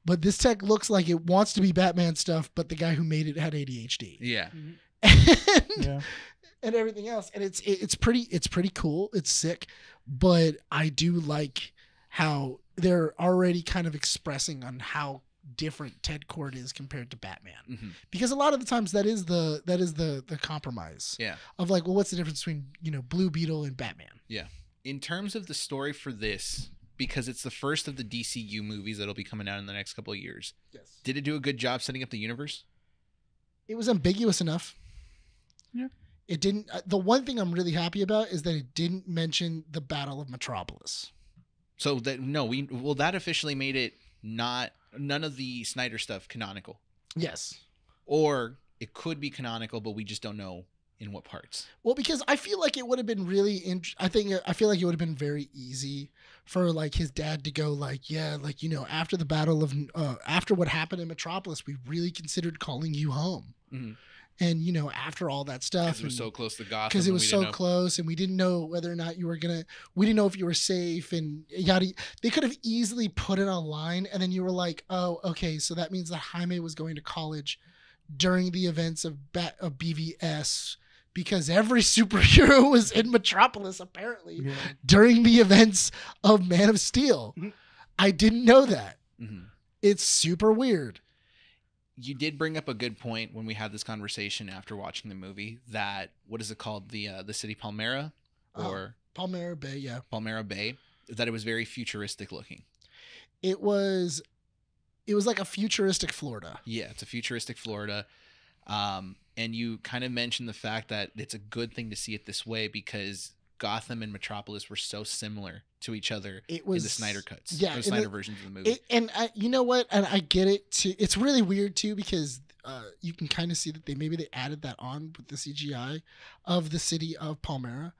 Speaker 1: but this tech looks like it wants to be Batman stuff, but the guy who made it had ADHD.
Speaker 2: Yeah.
Speaker 1: And everything else. And it's pretty cool. It's sick. But I do like how they're already kind of expressing on how different Ted Kord is compared to Batman. Because a lot of the times that is the compromise.
Speaker 2: Yeah.
Speaker 1: Of like, well, what's the difference between, Blue Beetle and Batman?
Speaker 2: Yeah. In terms of the story for this, because it's the first of the DCU movies that'll be coming out in the next couple of years.
Speaker 1: Yes.
Speaker 2: Did it do a good job setting up the universe?
Speaker 1: It was ambiguous enough.
Speaker 4: Yeah.
Speaker 1: It didn't. The one thing I'm really happy about is that it didn't mention the Battle of Metropolis.
Speaker 2: So that that officially made it none of the Snyder stuff canonical.
Speaker 1: Yes.
Speaker 2: Or it could be canonical, but we just don't know in what parts.
Speaker 1: Well, because I feel like it would have been really I feel like it would have been very easy for like his dad to go like, yeah, like, after the battle of after what happened in Metropolis, we really considered calling you home. And after all that stuff,
Speaker 2: because it was so close to Gotham,
Speaker 1: because it was so close, and we didn't know whether or not we didn't know if you were safe, and yada. They could have easily put in a line, and then you were like, oh, okay, so that means that Jaime was going to college during the events of BVS, because every superhero was in Metropolis apparently during the events of Man of Steel. I didn't know that. It's super weird.
Speaker 2: You did bring up a good point when we had this conversation after watching the movie that, what is it called? The city Palmyra or
Speaker 1: Palmyra Bay. Yeah.
Speaker 2: Palmyra Bay, that it was very futuristic looking.
Speaker 1: It was like a futuristic Florida.
Speaker 2: Yeah. It's a futuristic Florida. And you kind of mentioned the fact that it's a good thing to see it this way because Gotham and Metropolis were so similar to each other in the Snyder cuts.
Speaker 1: Yeah.
Speaker 2: The Snyder versions of the movie.
Speaker 1: And you know what? And I get it too. It's really weird too, because you can kind of see that they added that on with the CGI of the city of Palmyra.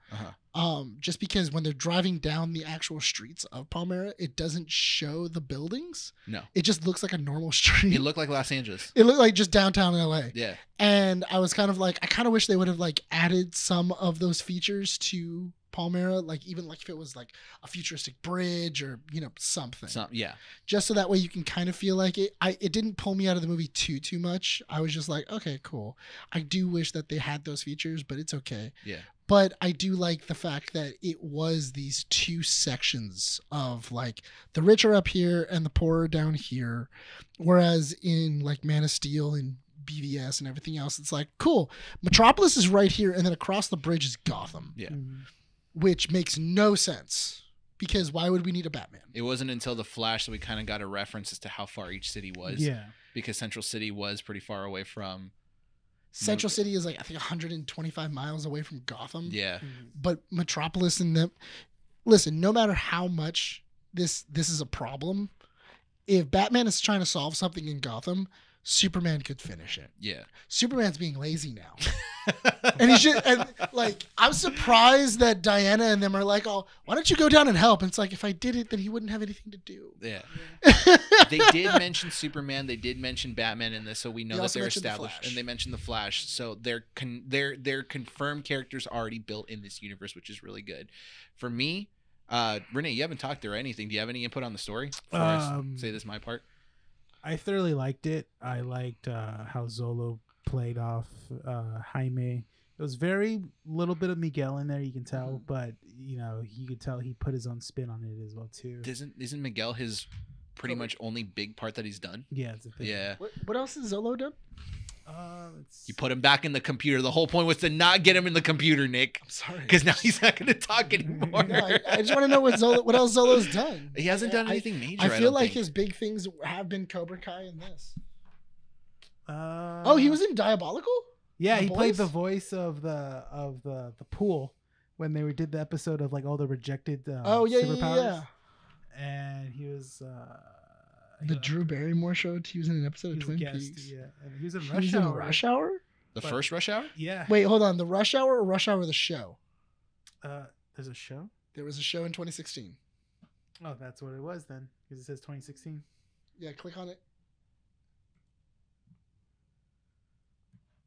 Speaker 1: Just because when they're driving down the actual streets of Palmyra, it doesn't show the buildings.
Speaker 2: No.
Speaker 1: It just looks like a normal street.
Speaker 2: It looked like Los Angeles.
Speaker 1: It looked like just downtown LA.
Speaker 2: Yeah.
Speaker 1: And I was kind of like, I kind of wish they would have like added some of those features to Palmyra, like even like if it was like a futuristic bridge or, you know, something.
Speaker 2: Yeah.
Speaker 1: Just so that way you can kind of feel like it. It didn't pull me out of the movie too much. I was just like, okay, cool. I do wish that they had those features, but it's okay.
Speaker 2: Yeah.
Speaker 1: But I do like the fact that it was these two sections of like the rich are up here and the poor are down here. Whereas in like Man of Steel and BVS and everything else, it's like, cool, Metropolis is right here and then across the bridge is Gotham.
Speaker 2: Yeah.
Speaker 1: Which makes no sense because why would we need a Batman?
Speaker 2: It wasn't until The Flash that we kind of got a reference as to how far each city was.
Speaker 4: Yeah.
Speaker 2: Because Central City was pretty far away from...
Speaker 1: Central City is like, I think 125 miles away from Gotham.
Speaker 2: Yeah.
Speaker 1: But Metropolis and them, listen, no matter how much this is a problem, if Batman is trying to solve something in Gotham, Superman could finish it.
Speaker 2: Yeah.
Speaker 1: Superman's being lazy now. And he should, and like, I'm surprised that Diana and them are like, oh, why don't you go down and help? And it's like, if I did it, then he wouldn't have anything to do.
Speaker 2: Yeah. They did mention Superman. They did mention Batman in this, so we know that they're established. And they mentioned the Flash. So they're confirmed characters already built in this universe, which is really good. For me, Rene, you haven't talked or anything. Do you have any input on the story? Before I say this is my part.
Speaker 4: I thoroughly liked it. I liked how Zolo played off Jaime. It was very little bit of Miguel in there, you can tell, but you know, you could tell he put his own spin on it as well too.
Speaker 2: Isn't Miguel his pretty much only big part that he's done?
Speaker 4: Yeah, it's a thing.
Speaker 2: Yeah.
Speaker 1: What else has Zolo done?
Speaker 2: You put him back in the computer. The whole point was to not get him in the computer, Nick.
Speaker 1: I'm sorry.
Speaker 2: Because now he's not going to talk anymore.
Speaker 1: No, I just want to know what else Zolo's done.
Speaker 2: He hasn't done anything major.
Speaker 1: I feel like
Speaker 2: think.
Speaker 1: his big things have been Cobra Kai and this.
Speaker 4: Oh,
Speaker 1: he was in Diabolical?
Speaker 4: Yeah,
Speaker 1: The
Speaker 4: he played
Speaker 1: Boys?
Speaker 4: the voice of the pool when they did the episode of like all the rejected superpowers. And he was
Speaker 1: The Drew Barrymore show. He was in an episode of Twin Peaks.
Speaker 4: Yeah, and he was in
Speaker 1: He
Speaker 4: Rush
Speaker 1: was
Speaker 4: Hour.
Speaker 1: in Rush Hour?
Speaker 2: The first Rush Hour?
Speaker 4: Yeah.
Speaker 1: Wait, hold on. The Rush Hour or Rush Hour the show?
Speaker 4: There's a show?
Speaker 1: There was a show in 2016.
Speaker 4: Oh, that's what it was then, because it says 2016.
Speaker 1: Yeah, click on it.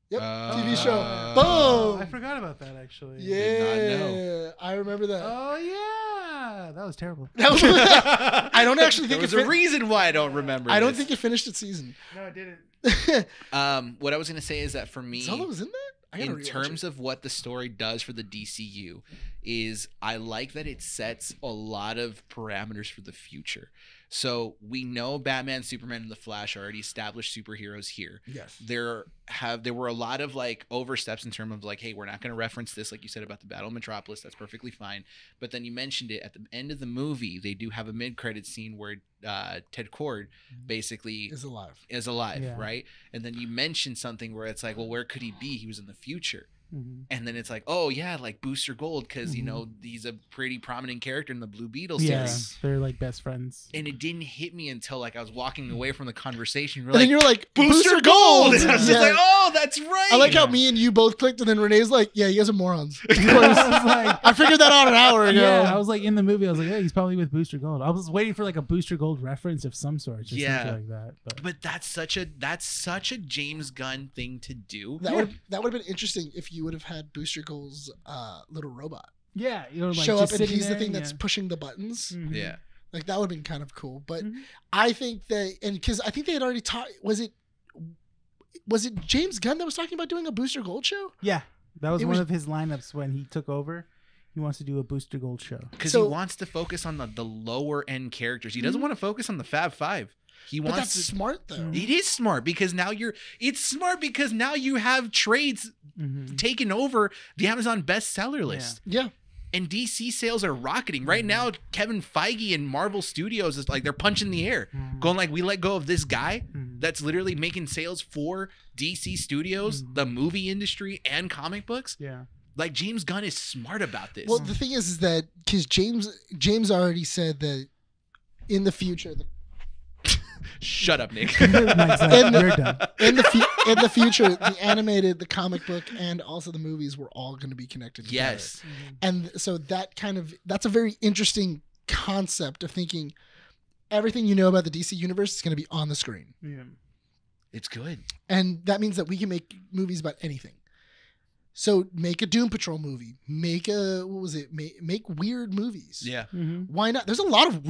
Speaker 1: Yep, TV show. Boom!
Speaker 4: I forgot about that actually.
Speaker 1: Yeah, I remember that.
Speaker 4: Oh yeah, that was terrible.
Speaker 1: I don't actually think
Speaker 2: There's a reason why I don't remember.
Speaker 1: I don't think it finished its season.
Speaker 4: No, it didn't.
Speaker 2: What I was going to say is that for me,
Speaker 1: Zolo was in that?
Speaker 2: In terms of what the story does for the DCU, is I like that it sets a lot of parameters for the future. So we know Batman, Superman, and the Flash are already established superheroes here.
Speaker 1: Yes.
Speaker 2: There were a lot of like oversteps in terms of like, hey, we're not going to reference this, like you said about the Battle of Metropolis. That's perfectly fine. But then you mentioned it at the end of the movie. They do have a mid-credit scene where Ted Kord basically
Speaker 1: is alive,
Speaker 4: Yeah.
Speaker 2: right? And then you mentioned something where it's like, well, where could he be? He was in the future.
Speaker 4: Mm-hmm.
Speaker 2: And then it's like, oh yeah, like Booster Gold, because you know he's a pretty prominent character in the Blue Beetle series.
Speaker 4: Yeah, they're like best friends.
Speaker 2: And it didn't hit me until like I was walking away from the conversation.
Speaker 1: And then you're like, Booster Gold!
Speaker 2: And I was just like, oh, that's right.
Speaker 1: I like how me and you both clicked, and then Renee's like, yeah, you guys are morons. I figured that out an hour ago.
Speaker 4: Yeah, I was like in the movie. I was like, hey, he's probably with Booster Gold. I was waiting for like a Booster Gold reference of some sort, just something like that.
Speaker 2: But that's such a James Gunn thing to do.
Speaker 1: That would have been interesting if you would have had Booster Gold's little robot
Speaker 4: yeah, you know, like
Speaker 1: show up, and he's the
Speaker 4: there,
Speaker 1: thing that's pushing the buttons.
Speaker 4: Mm-hmm.
Speaker 2: Yeah,
Speaker 1: like that would have been kind of cool. But I think that, and because I think they had already talked. Was it James Gunn that was talking about doing a Booster Gold show?
Speaker 4: Yeah, that was one of his lineups when he took over. He wants to do a Booster Gold show
Speaker 2: because he wants to focus on the lower end characters. He doesn't want to focus on the Fab Five.
Speaker 1: But that's smart though.
Speaker 2: It is smart because now you have trades taking over the Amazon bestseller list.
Speaker 1: Yeah.
Speaker 2: And DC sales are rocketing. Right now, Kevin Feige and Marvel Studios is like they're punching the air. Going like, we let go of this guy that's literally making sales for DC Studios, the movie industry, and comic books.
Speaker 4: Yeah.
Speaker 2: Like James Gunn is smart about this.
Speaker 1: Well, the thing is that because James already said that in the future
Speaker 2: Shut up, Nick.
Speaker 4: Mike's like, you're done.
Speaker 1: in the future, the animated, the comic book, and also the movies were all going to be connected together.
Speaker 2: Yes.
Speaker 1: And so that's a very interesting concept of thinking everything you know about the DC universe is going to be on the screen.
Speaker 4: Yeah.
Speaker 2: It's good.
Speaker 1: And that means that we can make movies about anything. So make a Doom Patrol movie. Make make weird movies.
Speaker 2: Yeah.
Speaker 1: Why not? There's a lot of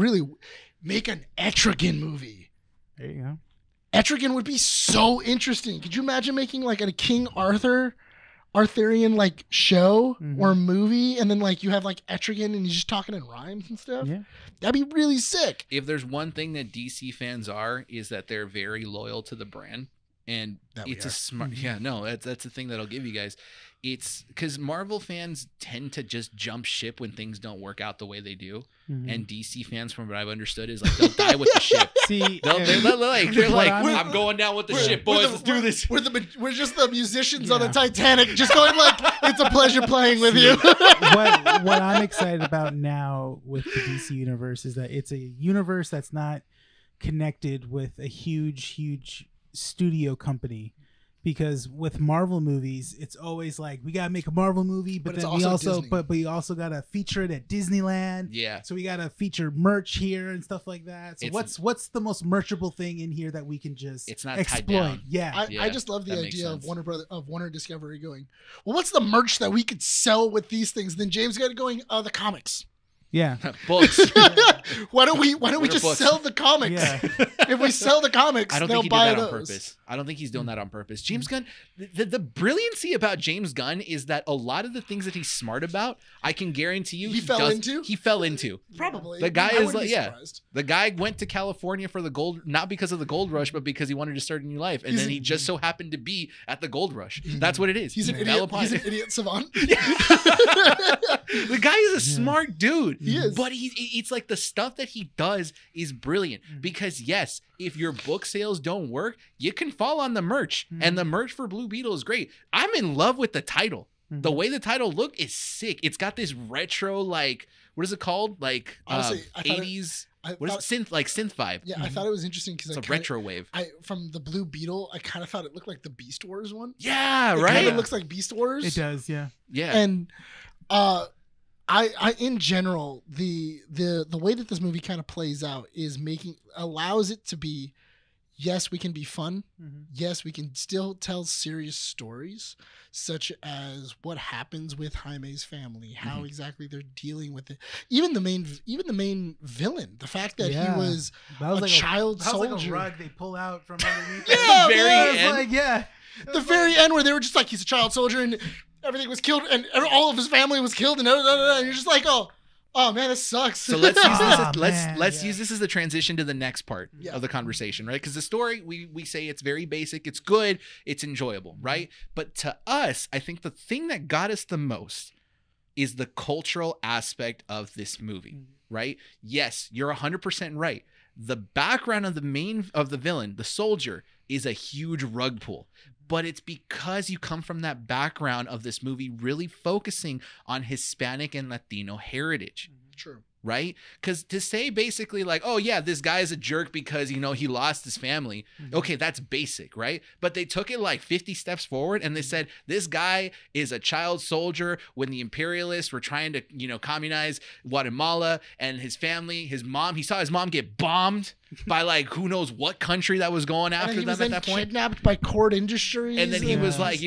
Speaker 1: make an Etrigan movie.
Speaker 4: There you go.
Speaker 1: Etrigan would be so interesting. Could you imagine making like a King Arthurian like show or movie, and then like you have like Etrigan and he's just talking in rhymes and stuff?
Speaker 4: Yeah.
Speaker 1: That'd be really sick.
Speaker 2: If there's one thing that DC fans are, is that they're very loyal to the brand. And it's a smart, that's the thing that I'll give you guys. It's because Marvel fans tend to just jump ship when things don't work out the way they do. And DC fans, from what I've understood, is like they'll die with the ship.
Speaker 4: See,
Speaker 2: They're like, I'm going down with the ship, boys. Let's do this.
Speaker 1: We're just the musicians on the Titanic, just going like, it's a pleasure playing with you.
Speaker 4: what I'm excited about now with the DC universe is that it's a universe that's not connected with a huge studio company, because with Marvel movies it's always like we gotta make a Marvel movie, but then we also gotta feature it at Disneyland.
Speaker 2: Yeah.
Speaker 4: So we gotta feature merch here and stuff like that. So what's the most merchable thing in here that we can just exploit?
Speaker 2: Tied down.
Speaker 4: Yeah.
Speaker 1: I just love the idea of Warner Discovery going, well, what's the merch that we could sell with these things? Then James got going, the comics.
Speaker 4: Yeah.
Speaker 2: Books.
Speaker 1: Why don't we just sell the comics?
Speaker 4: Yeah.
Speaker 1: If we sell the comics,
Speaker 2: I don't
Speaker 1: they'll
Speaker 2: think he
Speaker 1: buy
Speaker 2: did that
Speaker 1: those.
Speaker 2: on purpose. I don't think he's doing that on purpose. James Gunn, the brilliancy about James Gunn is that a lot of the things that he's smart about, I can guarantee you
Speaker 1: He fell into? Probably.
Speaker 2: The guy
Speaker 1: I
Speaker 2: is
Speaker 1: wouldn't
Speaker 2: like,
Speaker 1: be surprised.
Speaker 2: the guy went to California for the gold, not because of the gold rush, but because he wanted to start a new life. And then he just so happened to be at the gold rush. That's what it is.
Speaker 1: He's an idiot. He's an idiot savant.
Speaker 2: The guy is a smart dude.
Speaker 1: He is.
Speaker 2: But it's like the stuff that he does is brilliant, because yes, if your book sales don't work, you can fall on the merch, and the merch for Blue Beetle is great. I'm in love with the title. The way the title looked is sick. It's got this retro, like, what is it called? Like,
Speaker 1: Honestly,
Speaker 2: 80s. Synth vibe.
Speaker 1: Yeah, I thought it was interesting because
Speaker 2: it's a retro wave.
Speaker 1: From the Blue Beetle, I kind of thought it looked like the Beast Wars one.
Speaker 2: Yeah,
Speaker 1: It
Speaker 2: right.
Speaker 1: kind of looks like Beast Wars.
Speaker 4: It does, yeah.
Speaker 2: Yeah.
Speaker 1: And I in general, the way that this movie kind of plays out is allows it to be, yes, we can be fun. Yes, we can still tell serious stories, such as what happens with Jaime's family, how exactly they're dealing with it. Even the main villain, the fact that he was a
Speaker 4: like
Speaker 1: child soldier.
Speaker 4: That was like a rug they pull out from underneath.
Speaker 2: Yeah, the very end.
Speaker 1: The very end where they were just like, he's a child soldier and everything was killed and all of his family was killed and you're just like, oh man, this sucks.
Speaker 2: So let's use this. Use this as the transition to the next part of the conversation, right? Because the story, we say it's very basic, it's good, it's enjoyable, right? But to us, I think the thing that got us the most is the cultural aspect of this movie, right? Yes, you're 100% right. The background of the villain, the soldier, is a huge rug pull. But it's because you come from that background of this movie really focusing on Hispanic and Latino heritage.
Speaker 1: True.
Speaker 2: Right? Because to say basically like, oh yeah, this guy is a jerk because, he lost his family. Okay, that's basic, right? But they took it like 50 steps forward and they said, this guy is a child soldier when the imperialists were trying to, communize Guatemala, and his family, his mom, he saw his mom get bombed by like who knows what country that was going after them at that point.
Speaker 1: Kidnapped by Cord Industries.
Speaker 2: And then he was like,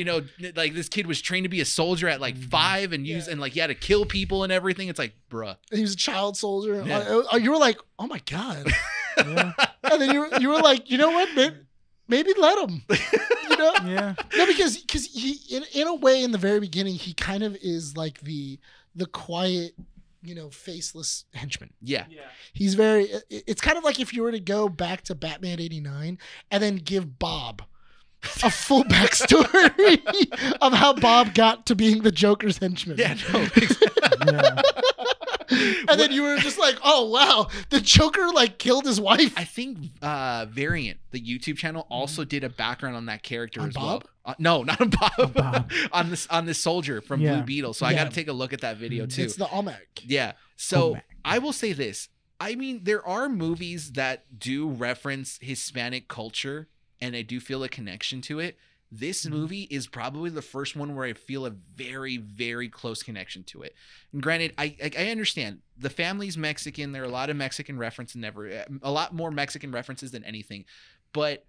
Speaker 2: like this kid was trained to be a solder at like 5 and and like he had to kill people and everything. It's like, bruh.
Speaker 1: And he was a child soldier.
Speaker 2: Yeah.
Speaker 1: You were like, oh my God. And then you were like, you know what? Maybe let him.
Speaker 4: Yeah.
Speaker 1: No, because he in a way in the very beginning he kind of is like the quiet, faceless henchman.
Speaker 2: Yeah.
Speaker 1: He's it's kind of like if you were to go back to Batman 89 and then give Bob a full backstory of how Bob got to being the Joker's henchman.
Speaker 2: Yeah, no, exactly.
Speaker 1: And then you were just like, oh wow, the Joker like killed his wife.
Speaker 2: I think Variant, the YouTube channel, also did a background on that character
Speaker 1: on
Speaker 2: as
Speaker 1: Bob?
Speaker 2: well. No, not on Bob.
Speaker 4: Bob.
Speaker 2: on this soldier from Blue Beetle. So I got to take a look at that video too.
Speaker 1: It's the Olmec.
Speaker 2: Yeah. So
Speaker 4: Olmec.
Speaker 2: I will say this. I mean, there are movies that do reference Hispanic culture, and I do feel a connection to it. This movie is probably the first one where I feel a very, very close connection to it. And granted, I understand the family's Mexican. There are a lot of Mexican references, a lot more Mexican references than anything. But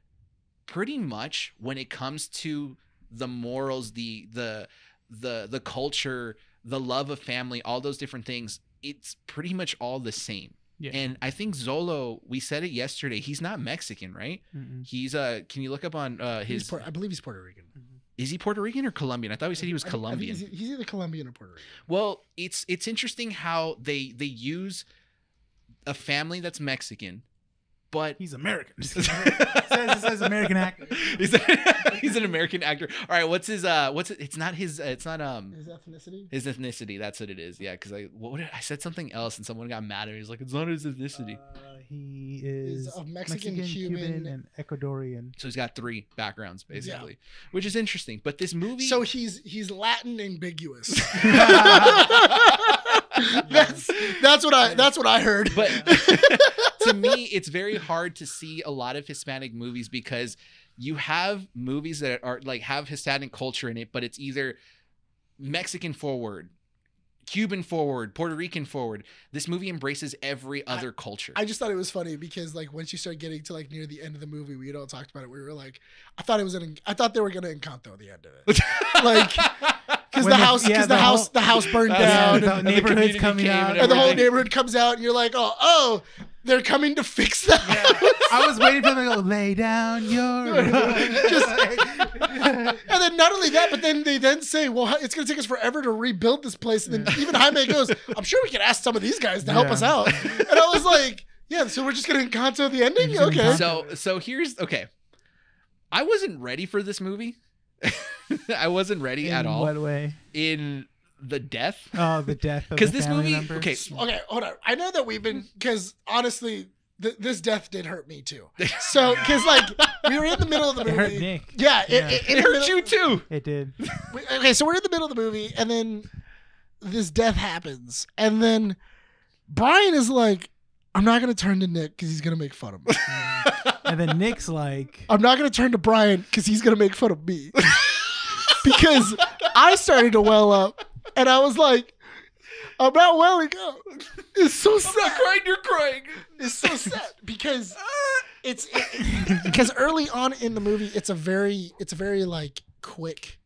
Speaker 2: pretty much when it comes to the morals, the culture, the love of family, all those different things, it's pretty much all the same. Yeah. And I think Zolo, we said it yesterday, he's not Mexican, right? Mm-mm. He's can you look up on his
Speaker 1: I believe he's Puerto Rican. Mm-hmm.
Speaker 2: Is he Puerto Rican or Colombian? I thought we said he was Colombian.
Speaker 1: I think he's either Colombian or Puerto Rican.
Speaker 2: Well, it's interesting how they use a family that's Mexican, but
Speaker 4: he's American. It says American actor.
Speaker 2: He's an American actor. All right, what's his it's not his
Speaker 1: ethnicity?
Speaker 2: His ethnicity, that's what it is. Yeah, cuz I said something else and someone got mad at me. He's like, it's not his ethnicity.
Speaker 4: He is
Speaker 1: of Mexican, Cuban,
Speaker 4: and Ecuadorian.
Speaker 2: So he's got 3 backgrounds basically, which is interesting. But this movie,
Speaker 1: so he's Latin ambiguous. That's what I heard.
Speaker 2: But to me, it's very hard to see a lot of Hispanic movies because you have movies that are like have Hispanic culture in it, but it's either Mexican forward, Cuban forward, Puerto Rican forward. This movie embraces every other culture.
Speaker 1: I just thought it was funny because like once you start getting to like near the end of the movie, we had all talked about it. We were like, I thought they were gonna Encanto at the end of it, like. Because the house burned down,
Speaker 4: the neighborhood's coming out,
Speaker 1: and the whole neighborhood comes out, and you're like, oh, they're coming to fix that.
Speaker 4: Yeah. I was waiting for them to go lay down your.
Speaker 1: And then not only that, but then they say, well, it's going to take us forever to rebuild this place. And then even Jaime goes, I'm sure we can ask some of these guys to help us out. And I was like, yeah, so we're just going to Encanto the ending, okay?
Speaker 2: So here's okay. I wasn't ready for this movie. I wasn't ready at all.
Speaker 4: In what way?
Speaker 2: In the death.
Speaker 4: Oh, the death.
Speaker 2: Because this movie.
Speaker 4: Member.
Speaker 2: Okay,
Speaker 1: hold on. I know that we've been because honestly, this death did hurt me too. So because like we were in the middle of the movie.
Speaker 4: It hurt Nick.
Speaker 1: Yeah, it
Speaker 2: hurt you too.
Speaker 4: It did.
Speaker 1: Okay, so we're in the middle of the movie, and then this death happens, and then Bryan is like, I'm not gonna turn to Nick because he's gonna make fun of me.
Speaker 4: And then Nick's like,
Speaker 1: I'm not going to turn to Bryan because he's going to make fun of me. Because I started to well up and I was like, I'm not welling up. It's so sad.
Speaker 2: I'm not crying, you're crying.
Speaker 1: It's so sad because because early on in the movie, it's a very like quick.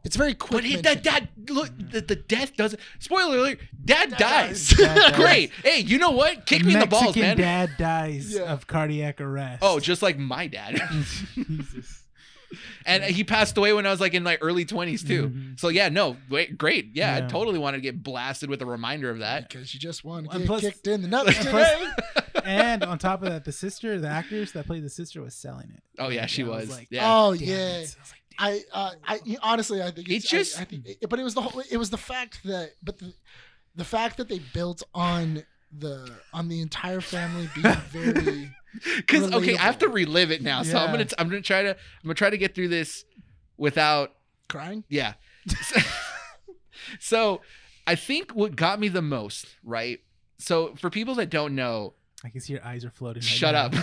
Speaker 1: It's very quick.
Speaker 2: But the death doesn't. Spoiler alert: Dad dies. Great. Hey, you know what? Kick me in the balls, man.
Speaker 4: Dad dies of cardiac arrest.
Speaker 2: Oh, just like my dad. Jesus. And he passed away when I was like in my early 20s too. Mm-hmm. So yeah, no, great. Yeah, I totally wanted to get blasted with a reminder of that.
Speaker 1: Because you just want to get kicked in the nuts today.
Speaker 4: And on top of that, the actress that played the sister was selling it.
Speaker 2: Oh yeah, she was.
Speaker 1: Like,
Speaker 2: yeah.
Speaker 1: Oh yeah. I honestly I think but it was the fact that the fact that they built on the entire family being very
Speaker 2: because okay, I have to relive it now, so I'm gonna try to get through this without
Speaker 1: crying.
Speaker 2: Yeah. So I think what got me the most, right? So for people that don't know,
Speaker 4: I can see your eyes are floating.
Speaker 2: Shut up.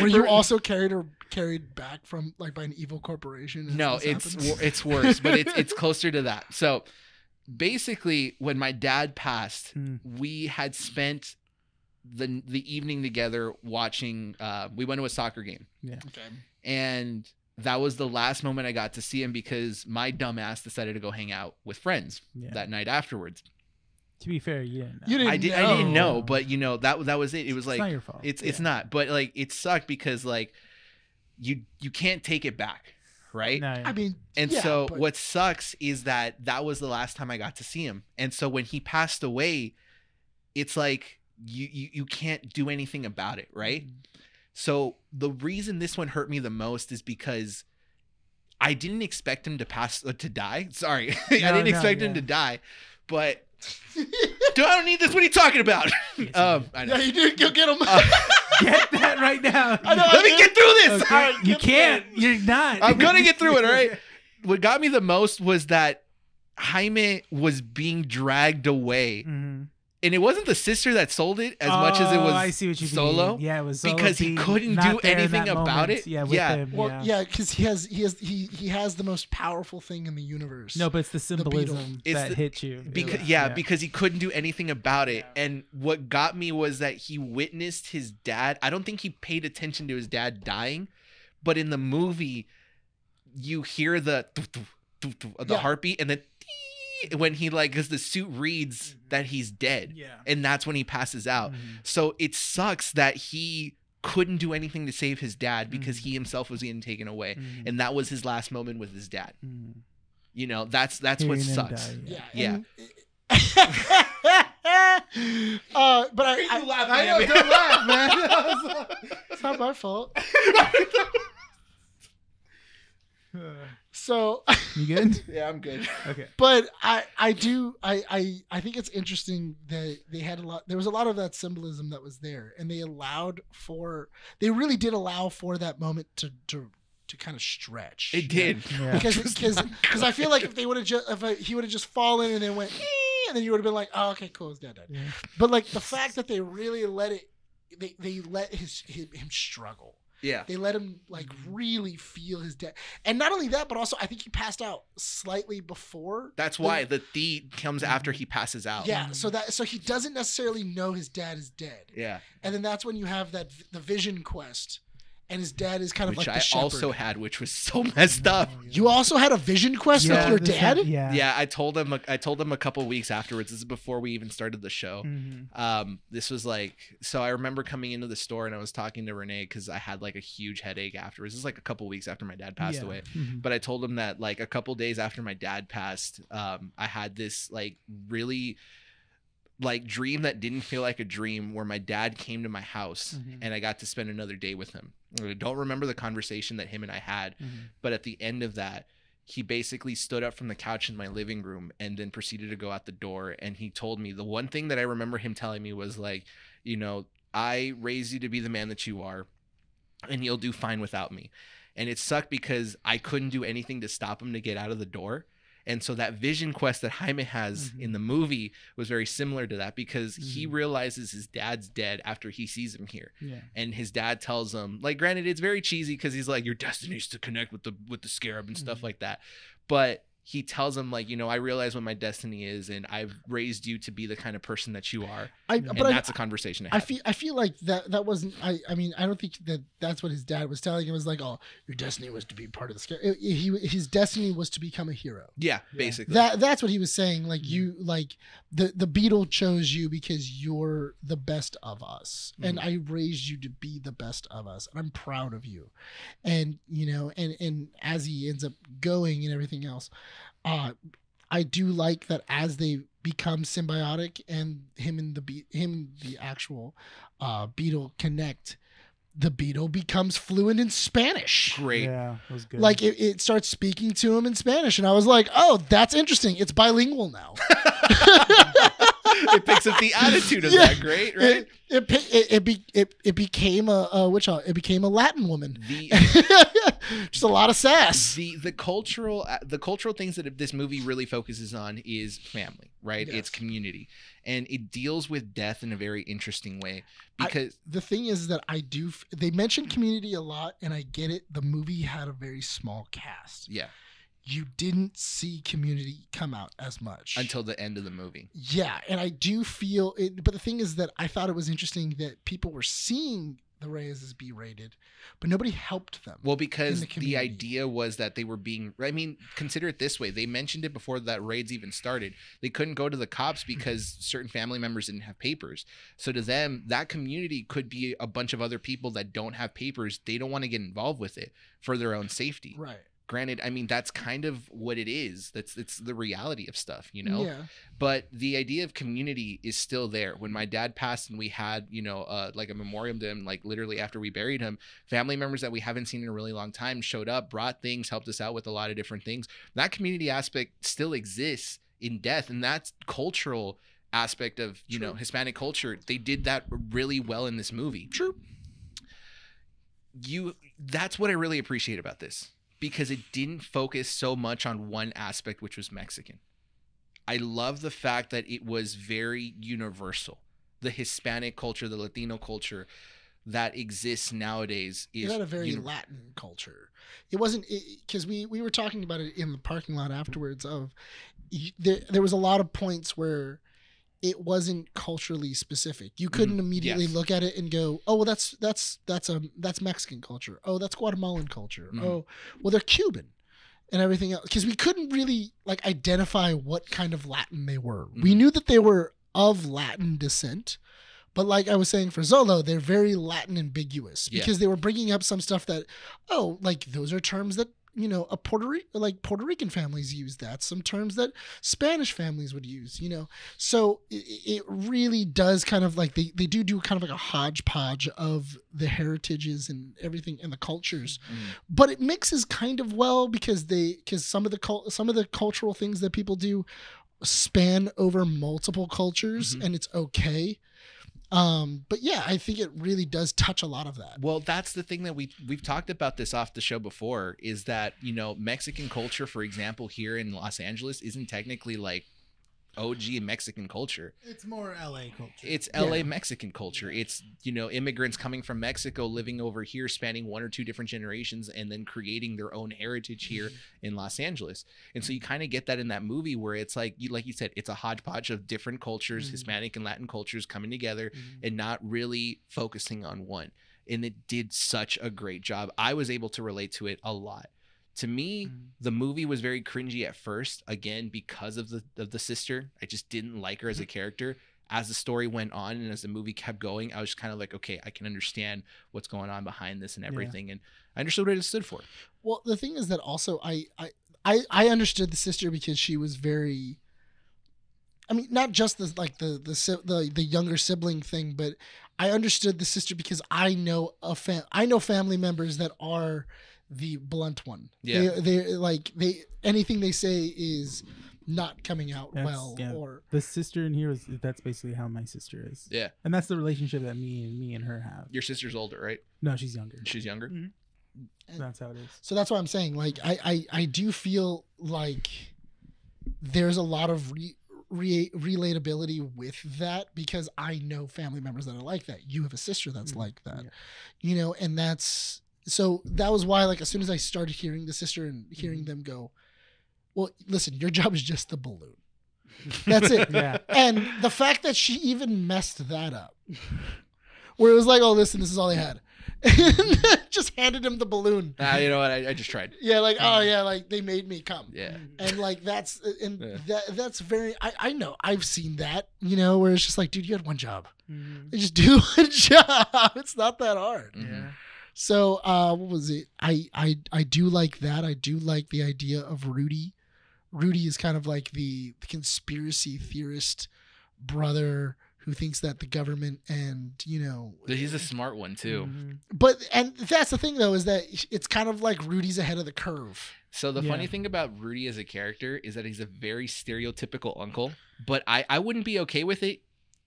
Speaker 1: Were you also carried back from like by an evil corporation?
Speaker 2: No, it's worse, but it's closer to that. So basically, when my dad passed, we had spent the evening together watching. We went to a soccer game.
Speaker 4: Yeah.
Speaker 1: Okay.
Speaker 2: And that was the last moment I got to see him because my dumbass decided to go hang out with friends that night afterwards.
Speaker 4: To be fair, you didn't know.
Speaker 2: I didn't know, but you know that was it. It was like
Speaker 4: it's not your fault.
Speaker 2: It's not, but like it sucked because like you can't take it back, right?
Speaker 4: No,
Speaker 1: I mean,
Speaker 2: so what sucks is that was the last time I got to see him, and so when he passed away, it's like you can't do anything about it, right? Mm-hmm. So the reason this one hurt me the most is because I didn't expect him to die. Sorry, I didn't expect him to die, but. I don't need this. What are you talking about? I know.
Speaker 1: Yeah, you did. Go get him.
Speaker 4: Get that right now.
Speaker 2: Let me get through this.
Speaker 4: Okay. Right, you can't. You're not.
Speaker 2: I'm gonna get through it. All right. What got me the most was that Jaime was being dragged away, And it wasn't the sister that sold it as much as it was
Speaker 4: I see what you
Speaker 2: Solo.
Speaker 4: mean. Yeah, it was Solo
Speaker 2: because he
Speaker 4: being
Speaker 2: couldn't
Speaker 4: not
Speaker 2: do
Speaker 4: there in
Speaker 2: anything
Speaker 4: that
Speaker 2: about
Speaker 4: moment.
Speaker 2: it.
Speaker 4: Yeah, with
Speaker 2: Yeah.
Speaker 4: him,
Speaker 1: Well, yeah, because he has the most powerful thing in the universe.
Speaker 4: No, but it's the
Speaker 1: Beetle.
Speaker 4: symbolism
Speaker 2: It's
Speaker 4: that
Speaker 2: the-
Speaker 4: hit you.
Speaker 2: Because he couldn't do anything about it. And what got me was that he witnessed his dad. I don't think he paid attention to his dad dying, but in the movie, you hear the heartbeat, and then when he because the suit reads that he's dead, and that's when he passes out. So it sucks that he couldn't do anything to save his dad because he himself was getting taken away, and that was his last moment with his dad. You know, that's what sucks. Yeah.
Speaker 1: But
Speaker 2: I know, don't laugh, man.
Speaker 1: It's not my fault. So
Speaker 4: You good?
Speaker 2: Yeah, I'm good.
Speaker 4: Okay.
Speaker 1: but I think it's interesting that there was a lot of that symbolism that was there, and they really did allow for that moment to kind of stretch.
Speaker 2: It did.
Speaker 4: Yeah.
Speaker 1: Because I feel like if they would have he would have just fallen and then went and then you would have been like, oh, okay, cool, his dad died.
Speaker 4: Yeah.
Speaker 1: But like the fact that they really let it, they let him struggle.
Speaker 2: Yeah.
Speaker 1: They let him like really feel his death. And not only that, but also I think he passed out slightly before.
Speaker 2: That's why the deed comes after he passes out.
Speaker 1: Yeah, so he doesn't necessarily know his dad is dead.
Speaker 2: Yeah.
Speaker 1: And then that's when you have the vision quest, and his dad is kind of
Speaker 2: Which
Speaker 1: like the
Speaker 2: I
Speaker 1: shepherd.
Speaker 2: also had, which was so messed up.
Speaker 1: You also had a vision quest with your dad?
Speaker 4: Yeah.
Speaker 2: I told him a couple weeks afterwards. This is before we even started the show. This was so I remember coming into the store and I was talking to Rene because I had like a huge headache afterwards. This is like a couple weeks after my dad passed away. But I told him that like a couple days after my dad passed, I had this like really dream that didn't feel like a dream where my dad came to my house and I got to spend another day with him. I don't remember the conversation that him and I had, but at the end of that, he basically stood up from the couch in my living room and then proceeded to go out the door. And he told me the one thing that I remember him telling me was like, you know, I raised you to be the man that you are and you'll do fine without me. And it sucked because I couldn't do anything to stop him to get out of the door. And so that vision quest that Jaime has in the movie was very similar to that because he realizes his dad's dead after he sees him here. Yeah. And his dad tells him, like, granted, it's very cheesy because he's like, your destiny is to connect with the scarab and stuff like that. But he tells him, like, you know, I realize what my destiny is and I've raised you to be the kind of person that you are. That's a conversation I
Speaker 1: feel like that wasn't, I mean, I don't think that's what his dad was telling him. It was like, oh, your destiny was to be part of the scare. His destiny was to become a hero.
Speaker 2: Yeah, basically.
Speaker 1: That's what he was saying. Like the Beetle chose you because you're the best of us. And I raised you to be the best of us. And I'm proud of you. And, you know, and as he ends up going and everything else, I do like that as they become symbiotic and the actual Beetle connect, the Beetle becomes fluent in Spanish.
Speaker 2: Great.
Speaker 4: Yeah, that was good.
Speaker 1: Like it starts speaking to him in Spanish, and I was like, "Oh, that's interesting. It's bilingual now."
Speaker 2: It picks up the attitude of that. Great, right?
Speaker 1: It became it became a Latin woman. Just a lot of sass.
Speaker 2: The cultural things that this movie really focuses on is family, right? Yes. It's community, and it deals with death in a very interesting way. Because
Speaker 1: the thing is that they mention community a lot, and I get it. The movie had a very small cast.
Speaker 2: Yeah.
Speaker 1: You didn't see community come out as much
Speaker 2: until the end of the movie. Yeah,
Speaker 1: and I do feel it. But the thing is that I thought it was interesting that people were seeing the Reyes as B-rated, but nobody helped them.
Speaker 2: Well, because the idea was that they were being, I mean, consider it this way. They mentioned it before that raids even started. They couldn't go to the cops because certain family members didn't have papers. So to them, that community could be a bunch of other people that don't have papers. They don't want to get involved with it for their own safety.
Speaker 1: Right.
Speaker 2: Granted, I mean, that's kind of what it is. It's the reality of stuff, you know?
Speaker 1: Yeah.
Speaker 2: But the idea of community is still there. When my dad passed and we had, you know, like a memoriam to him, like literally after we buried him, family members that we haven't seen in a really long time showed up, brought things, helped us out with a lot of different things. That community aspect still exists in death. And that's cultural aspect of, you know, Hispanic culture. They did that really well in this movie.
Speaker 1: True.
Speaker 2: That's what I really appreciate about this. Because it didn't focus so much on one aspect, which was Mexican. I love the fact that it was very universal. The Hispanic culture, the Latino culture that exists nowadays is
Speaker 1: It had a very Latin culture. It wasn't because we were talking about it in the parking lot afterwards. There was a lot of points where it wasn't culturally specific. You couldn't immediately look at it and go, "Oh, well, that's Mexican culture. Oh, that's Guatemalan culture. Oh, well, they're Cuban." And everything else, because we couldn't really like identify what kind of Latin they were. We knew that they were of Latin descent, but like I was saying for Zolo, they're very Latin ambiguous because they were bringing up some stuff that, oh, like those are terms that Puerto Rican families use that. Some terms that Spanish families would use. So it really does kind of like they do kind of like a hodgepodge of the heritages and everything and the cultures, but it mixes kind of well because some of the cultural things that people do span over multiple cultures and it's okay. But yeah, I think it really does touch a lot of that.
Speaker 2: Well, that's the thing that we've talked about this off the show before is that, Mexican culture, for example, here in Los Angeles isn't technically like OG Mexican culture.
Speaker 4: It's more LA culture.
Speaker 2: It's LA Mexican culture. It's, immigrants coming from Mexico living over here, spanning one or two different generations and then creating their own heritage here in Los Angeles. And so you kind of get that in that movie where it's like you said, it's a hodgepodge of different cultures, Hispanic and Latin cultures coming together and not really focusing on one. And it did such a great job. I was able to relate to it a lot. To me, the movie was very cringy at first, again, because of the sister. I just didn't like her as a character. As the story went on and as the movie kept going, I was just kind of like, okay, I can understand what's going on behind this and everything. And I understood what it stood for.
Speaker 1: Well, the thing is that also I understood the sister because she was very, I mean, not just the younger sibling thing, but I understood the sister because I know family members that are the blunt one. They anything they say is not coming out well. Yeah. Or
Speaker 4: the sister in here that's basically how my sister is.
Speaker 2: Yeah,
Speaker 4: and that's the relationship that me and her have.
Speaker 2: Your sister's older, right?
Speaker 4: No, she's younger.
Speaker 2: She's younger.
Speaker 4: That's how it is.
Speaker 1: So that's what I'm saying. Like I do feel like there's a lot of relatability with that because I know family members that are like that. You have a sister that's like that, and that's. So that was why, like, as soon as I started hearing the sister and hearing them go, well, listen, your job is just the balloon. That's it. And the fact that she even messed that up, where it was like, oh, listen, this is all they had. And just handed him the balloon.
Speaker 2: You know what? I just tried.
Speaker 1: Yeah, like, oh, yeah, like, they made me come.
Speaker 2: Yeah.
Speaker 1: And, like, that's very, I know, I've seen that, where it's just like, dude, you had one job. You just do one job. It's not that hard.
Speaker 2: Yeah.
Speaker 1: So what was it? I do like that. I do like the idea of Rudy. Rudy is kind of like the conspiracy theorist brother who thinks that the government and
Speaker 2: he's a smart one too.
Speaker 1: But that's the thing though, is that it's kind of like Rudy's ahead of the curve.
Speaker 2: So the funny thing about Rudy as a character is that he's a very stereotypical uncle, but I wouldn't be okay with it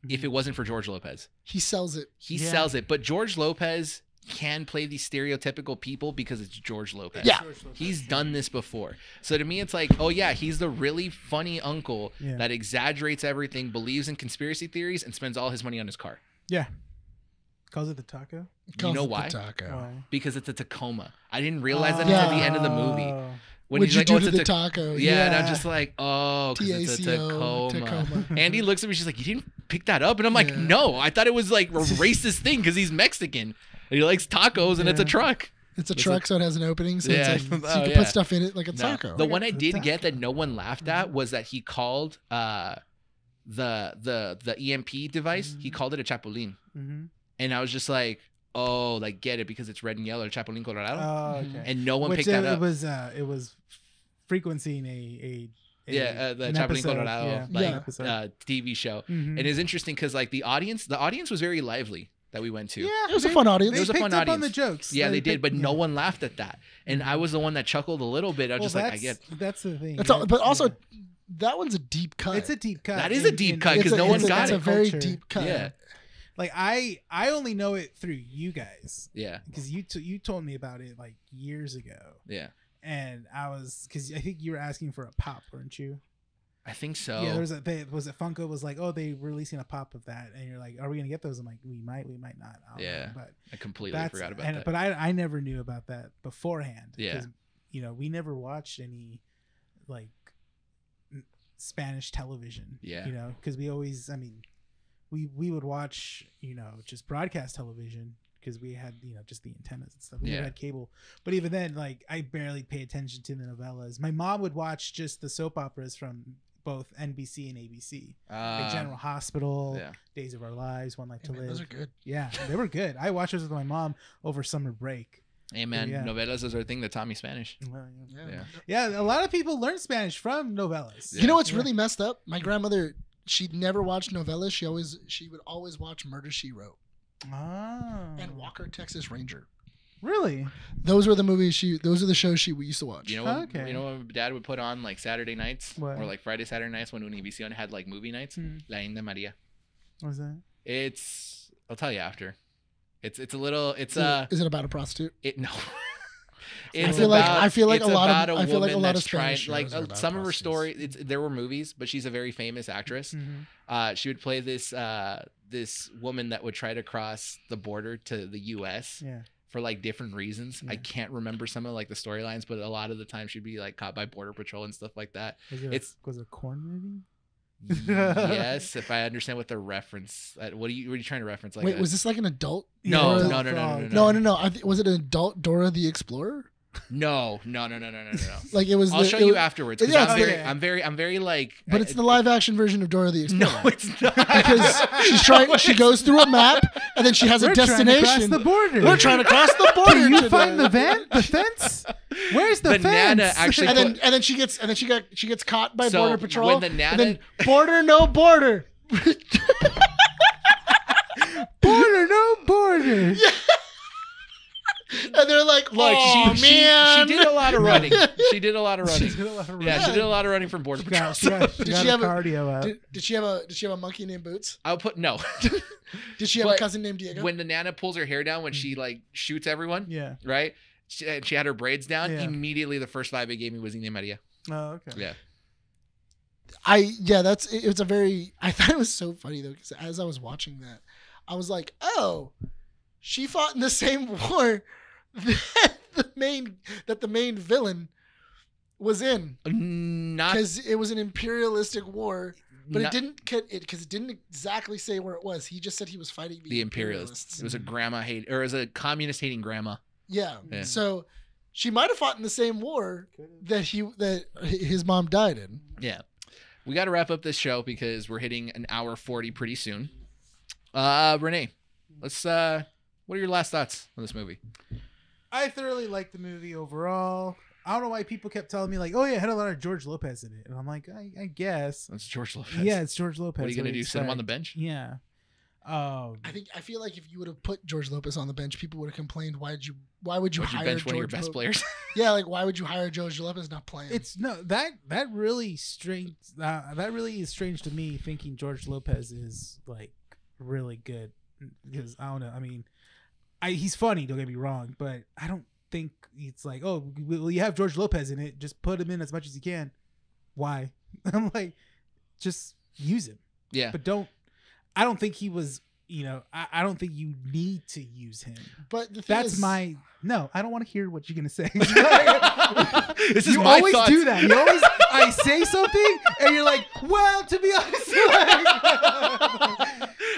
Speaker 2: if it wasn't for George Lopez.
Speaker 1: He sells it.
Speaker 2: He sells it, but George Lopez can play these stereotypical people because it's George Lopez.
Speaker 1: Yeah.
Speaker 2: He's done this before. So to me, it's like, oh yeah, he's the really funny uncle that exaggerates everything, believes in conspiracy theories, and spends all his money on his car.
Speaker 4: Yeah. Calls it the taco?
Speaker 2: You know why?
Speaker 1: Why?
Speaker 2: Because it's a Tacoma. I didn't realize that until the end of the movie. When
Speaker 1: What'd
Speaker 2: he's
Speaker 1: you
Speaker 2: like,
Speaker 1: do
Speaker 2: oh,
Speaker 1: to
Speaker 2: it's
Speaker 1: the taco?
Speaker 2: Yeah, and I'm just like, oh, because it's a Tacoma. Andy looks at me, she's like, you didn't pick that up? And I'm like, no, I thought it was like a racist thing because he's Mexican. He likes tacos and it's a truck.
Speaker 1: It's a truck, so it has an opening, so, it's like, so you can put stuff in it like a taco.
Speaker 2: The one I did get that no one laughed at was that he called the EMP device. He called it a chapulín, and I was just like, oh, like get it because it's red and yellow, Chapulín Colorado.
Speaker 4: Oh, okay.
Speaker 2: And no one picked that up.
Speaker 4: It was frequencying the
Speaker 2: Chapulín Colorado TV show, and it's interesting because like the audience was very lively. That we went to.
Speaker 1: Yeah, it was a fun audience.
Speaker 4: It was a fun audience. On the jokes.
Speaker 2: Yeah, they did, but no one laughed at that. And I was the one that chuckled a little bit. I was just like, I get.
Speaker 4: That's the thing.
Speaker 1: But also, that one's a deep cut.
Speaker 4: It's a deep cut.
Speaker 2: That is a deep cut because no one got it.
Speaker 1: It's a very deep cut.
Speaker 2: Yeah.
Speaker 4: Like I only know it through you guys.
Speaker 2: Yeah.
Speaker 4: Because you told me about it like years ago.
Speaker 2: Yeah.
Speaker 4: And because I think you were asking for a pop, weren't you?
Speaker 2: I think so.
Speaker 4: Yeah, was it Funko was like, oh, they were releasing a pop of that, and you're like, are we gonna get those? I'm like, we might not. I don't know, but
Speaker 2: I completely forgot about that.
Speaker 4: But I never knew about that beforehand.
Speaker 2: Yeah,
Speaker 4: we never watched any like Spanish television.
Speaker 2: Yeah,
Speaker 4: because we always, we would watch just broadcast television. Because we had just the antennas and stuff. We never had cable, but even then, like I barely pay attention to the novellas. My mom would watch just the soap operas from both NBC and ABC, like General Hospital, Days of Our Lives, One Life to Live.
Speaker 1: Those are good.
Speaker 4: Yeah, they were good. I watched those with my mom over summer break.
Speaker 2: Hey man, novellas is our thing that taught me Spanish.
Speaker 4: Yeah, a lot of people learn Spanish from novellas.
Speaker 1: You know what's really messed up? My grandmother, she'd never watched novellas. She would always watch Murder, She Wrote. And Walker, Texas Ranger.
Speaker 4: Really?
Speaker 1: Those were the movies those are the shows we used to watch.
Speaker 2: You know what Dad would put on like Saturday nights or like Friday, Saturday nights when Univision had like movie nights? La India Maria.
Speaker 4: What's that?
Speaker 2: I'll tell you after. Is it
Speaker 1: about a prostitute?
Speaker 2: No.
Speaker 1: I feel like a lot of Spanish
Speaker 2: shows
Speaker 1: are about
Speaker 2: some of her
Speaker 1: prostitutes.
Speaker 2: story. There were movies, but she's a very famous actress. She would play this woman that would try to cross the border to the U.S. For like different reasons. I can't remember some of like the storylines, but a lot of the time she'd be like caught by border patrol and stuff like that.
Speaker 4: Was it a corn movie?
Speaker 2: Yes, if I understand what the reference. What are you trying to reference? Like
Speaker 1: wait, was this like an adult?
Speaker 2: No.
Speaker 1: Was it an adult Dora the Explorer?
Speaker 2: No.
Speaker 1: Like it was.
Speaker 2: I'll show you afterwards. I'm very like.
Speaker 1: But it's the live action version of Dora the Explorer.
Speaker 2: No, it's not.
Speaker 1: Because she goes through a map and then she has a destination.
Speaker 4: Trying to cross the border.
Speaker 1: We're trying to cross the border.
Speaker 4: Can you find the fence? Where's the
Speaker 2: Nana
Speaker 4: fence?
Speaker 2: actually.
Speaker 1: And then she gets caught by border patrol.
Speaker 2: When the Nana,
Speaker 1: and then border no border.
Speaker 4: Border no border.
Speaker 1: Yeah. And they're like, man.
Speaker 2: She did a lot of running. She did a lot of running. Yeah, she did a lot of running from border patrol.
Speaker 4: Did she have
Speaker 1: a monkey named Boots?
Speaker 2: I'll put no.
Speaker 1: Did she have a cousin named Diego?
Speaker 2: When the Nana pulls her hair down when she like shoots everyone, right? She had her braids down. Immediately, the first vibe it gave me was India Maria.
Speaker 4: Oh, okay.
Speaker 2: Yeah.
Speaker 1: I thought it was so funny though, because as I was watching that, I was like, oh, she fought in the same war that the main villain was in. Because it was an imperialistic war, but it didn't exactly say where it was. He just said he was fighting the imperialists.
Speaker 2: It was a communist hating grandma.
Speaker 1: Yeah. So she might have fought in the same war that his mom died in.
Speaker 2: Yeah. We got to wrap up this show because we're hitting an hour 40 pretty soon. Rene, what are your last thoughts on this movie?
Speaker 4: I thoroughly liked the movie overall. I don't know why people kept telling me like, oh yeah, it had a lot of George Lopez in it. And I'm like, I guess.
Speaker 2: That's George Lopez.
Speaker 4: Yeah, it's George Lopez.
Speaker 2: What are you going to do, sit him on the bench?
Speaker 4: Yeah.
Speaker 1: I feel like if you would have put George Lopez on the bench, people would have complained. Why would you hire
Speaker 2: bench
Speaker 1: George
Speaker 2: one of your best players?
Speaker 1: Yeah, like why would you hire George Lopez not playing?
Speaker 4: That really is strange to me. Thinking George Lopez is like really good because I don't know. I mean, he's funny. Don't get me wrong, but I don't think it's like, oh, well, you have George Lopez in it. Just put him in as much as you can. Why? I'm like, just use him.
Speaker 2: Yeah,
Speaker 4: but don't. I don't think he was, I don't think you need to use him.
Speaker 1: But the thing
Speaker 4: no, I don't want to hear what you're going to say.
Speaker 2: This is
Speaker 4: you
Speaker 2: my
Speaker 4: always
Speaker 2: thoughts.
Speaker 4: do that. I say something and you're like, well, to be honest.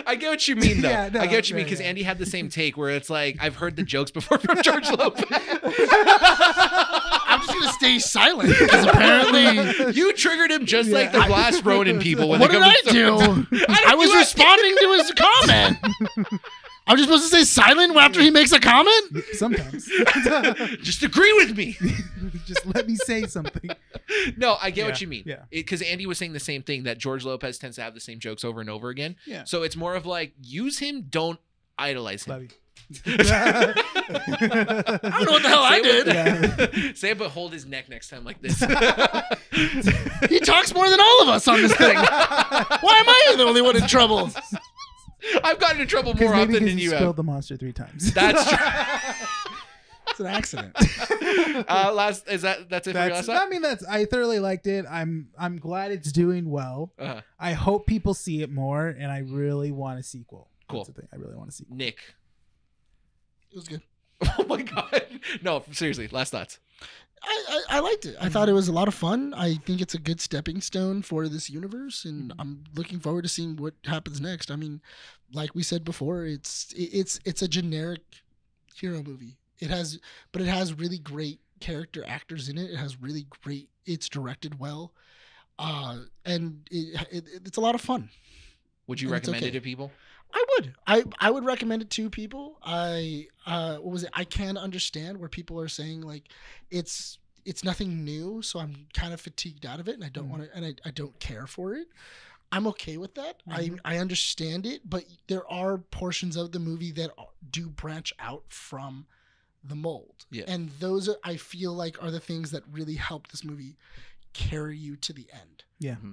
Speaker 2: I get what you mean, though. I get what you mean because Andy had the same take where it's like, I've heard the jokes before from George Lopez.
Speaker 1: I'm just going to stay silent because apparently
Speaker 2: you triggered him just like the last Ronin people. When
Speaker 1: what did I do? I was responding to his comment. I'm just supposed to stay silent after he makes a comment?
Speaker 4: Sometimes.
Speaker 2: Just agree with me.
Speaker 4: Just let me say something.
Speaker 2: No, I get what you mean.
Speaker 4: Yeah.
Speaker 2: Because Andy was saying the same thing, that George Lopez tends to have the same jokes over and over again.
Speaker 4: Yeah.
Speaker 2: So it's more of like, use him, don't idolize him.
Speaker 4: Love you.
Speaker 1: I don't know what the hell I did.
Speaker 2: Say it, but hold his neck next time like this.
Speaker 1: He talks more than all of us on this thing. Why am I the only one in trouble?
Speaker 2: I've gotten in trouble more often than you have.
Speaker 4: Spilled the monster 3 times.
Speaker 2: That's true.
Speaker 1: It's an accident.
Speaker 2: That's it for your last
Speaker 4: I mean, I thoroughly liked it. I'm glad it's doing well.
Speaker 2: Uh-huh.
Speaker 4: I hope people see it more, and I really want a sequel.
Speaker 2: Cool.
Speaker 4: That's the thing. I really want a sequel.
Speaker 2: Nick.
Speaker 1: It was good.
Speaker 2: Oh my god. No, seriously, last thoughts.
Speaker 1: I liked it. I thought it was a lot of fun. I think it's a good stepping stone for this universe, and I'm looking forward to seeing what happens next. I mean, like we said before, it's a generic hero movie. It has really great character actors in it. It has really great. It's directed well, and it's a lot of fun.
Speaker 2: Would you recommend it to people?
Speaker 1: I would. I would recommend it to people. What was it? I can understand where people are saying like it's nothing new, so I'm kind of fatigued out of it, and I don't want to, and I don't care for it. I'm okay with that. I understand it, but there are portions of the movie that do branch out from the mold, and those I feel like are the things that really help this movie carry you to the end.
Speaker 4: Yeah.
Speaker 2: Mm-hmm.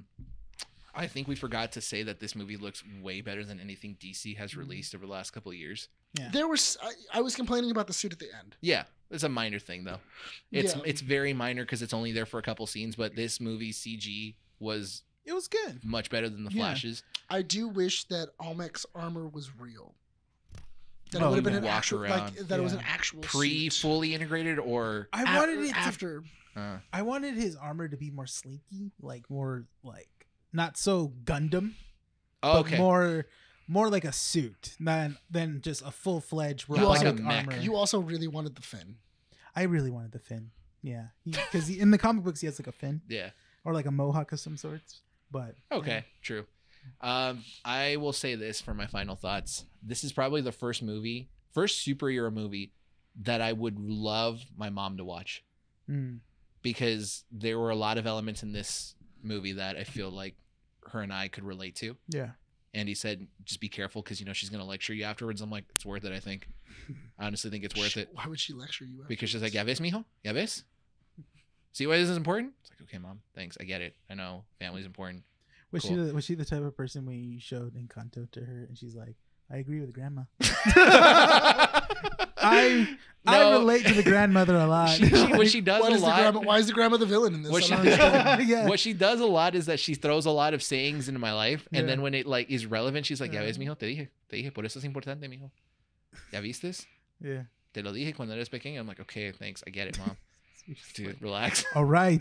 Speaker 2: I think we forgot to say that this movie looks way better than anything DC has released over the last couple of years.
Speaker 4: Yeah.
Speaker 1: There was I was complaining about the suit at the end.
Speaker 2: Yeah, it's a minor thing though. It's very minor because it's only there for a couple scenes. But this movie CG was
Speaker 4: good,
Speaker 2: much better than the Flashes.
Speaker 1: I do wish that Almec's armor was real. That it would have been an actual, like that it was an actual
Speaker 2: fully integrated, or
Speaker 4: I wanted it
Speaker 1: after.
Speaker 4: I wanted his armor to be more slinky, like more like. Not so Gundam, but more like a suit than just a full-fledged robotic armor.
Speaker 1: You also really wanted the fin.
Speaker 4: I really wanted the fin. Yeah, because in the comic books he has like a fin.
Speaker 2: Yeah,
Speaker 4: or like a mohawk of some sorts. But
Speaker 2: true. I will say this for my final thoughts. This is probably the first superhero movie that I would love my mom to watch, because there were a lot of elements in this movie that I feel like her and I could relate to.
Speaker 4: Yeah.
Speaker 2: And he said, just be careful because, she's going to lecture you afterwards. I'm like, it's worth it, I think. I honestly think it's worth it.
Speaker 1: Why would she lecture you afterwards?
Speaker 2: Because she's like, ¿Ya ves, mijo? ¿Ya ves? See why this is important? It's like, okay, Mom, thanks. I get it. I know family's important.
Speaker 4: Was she the type of person when you showed Encanto to her and she's like, I agree with grandma? I relate to the grandmother a lot.
Speaker 2: What she does a lot.
Speaker 1: Why is the grandma the villain in this?
Speaker 2: What she does a lot is that she throws a lot of sayings into my life, and then when it like is relevant, she's like, "Ya ves, mijo, te dije, por eso es importante, mijo. ¿Ya vistes?
Speaker 4: Yeah.
Speaker 2: Te lo dije cuando eres pequeño." I'm like, "Okay, thanks, I get it, Mom." Dude, relax.
Speaker 4: All right.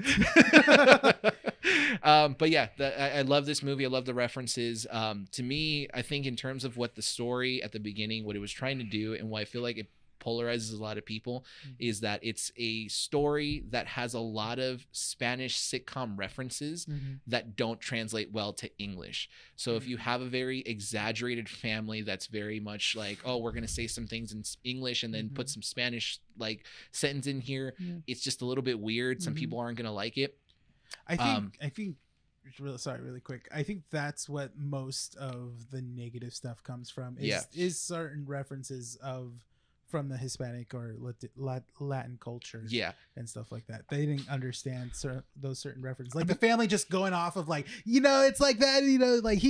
Speaker 2: But yeah, I love this movie. I love the references. To me, I think in terms of what the story at the beginning, what it was trying to do, and why I feel like it polarizes a lot of people, is that it's a story that has a lot of Spanish sitcom references that don't translate well to English. So if you have a very exaggerated family that's very much like, oh, we're going to say some things in English and then put some Spanish like sentence in here, it's just a little bit weird. Some people aren't going to like it.
Speaker 4: I think really quick. I think that's what most of the negative stuff comes from is certain references from the Hispanic or Latin culture, and stuff like that. They didn't understand those certain references, like the family just going off of like, it's like that, like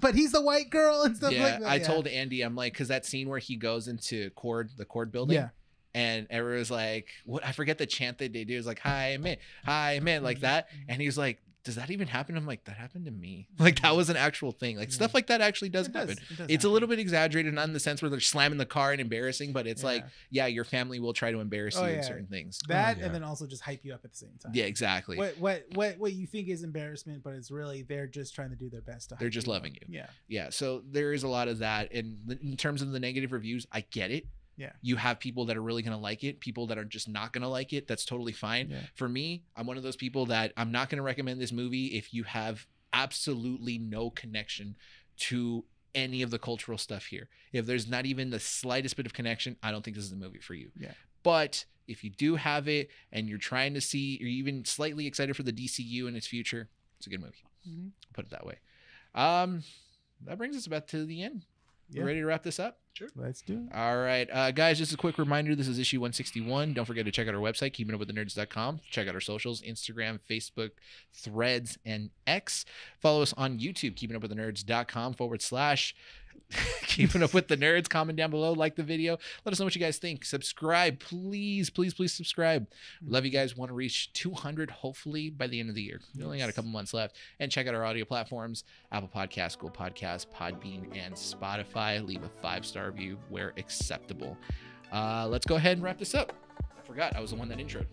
Speaker 4: but he's the white girl and stuff like that.
Speaker 2: I told Andy, I'm like, because that scene where he goes into the Cord building, and everyone's like, what? I forget the chant that they do. It's like, hi man, like that, and he's like, does that even happen? I'm like, that happened to me. Like that was an actual thing. Like stuff like that actually does happen. It's a little bit exaggerated, not in the sense where they're slamming the car and embarrassing, but it's like, your family will try to embarrass you in certain things.
Speaker 4: And then also just hype you up at the same time.
Speaker 2: Yeah, exactly.
Speaker 4: What you think is embarrassment, but it's really they're just trying to do their best.
Speaker 2: They're just loving you.
Speaker 4: Yeah.
Speaker 2: Yeah. So there is a lot of that. And in terms of the negative reviews, I get it.
Speaker 4: Yeah.
Speaker 2: You have people that are really going to like it, people that are just not going to like it. That's totally fine. Yeah. For me, I'm one of those people that I'm not going to recommend this movie if you have absolutely no connection to any of the cultural stuff here. If there's not even the slightest bit of connection, I don't think this is the movie for you.
Speaker 4: Yeah.
Speaker 2: But if you do have it and you're trying to see, you're even slightly excited for the DCU in its future, it's a good movie. Put it that way. That brings us about to the end. Yeah. Ready to wrap this up?
Speaker 1: Sure.
Speaker 4: Let's do it.
Speaker 2: All right. Guys, just a quick reminder. This is issue 161. Don't forget to check out our website, keepingupwiththenerds.com. Check out our socials, Instagram, Facebook, Threads, and X. Follow us on YouTube, keepingupwiththenerds.com/. Keeping Up with the Nerds. Comment down below, like the video. Let us know what you guys think. Subscribe, please, please, please subscribe. Love you guys. Want to reach 200 hopefully by the end of the year. We only got a couple months left. And check out our audio platforms: Apple Podcasts, Google Podcasts, Podbean, and Spotify. Leave a 5-star review where acceptable. Let's go ahead and wrap this up. I forgot I was the one that introed.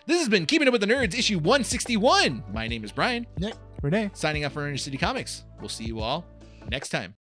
Speaker 2: This has been Keeping Up with the Nerds, issue 161. My name is Bryan.
Speaker 1: Nick.
Speaker 4: Rene.
Speaker 2: Signing off for Inner City Comics. We'll see you all next time.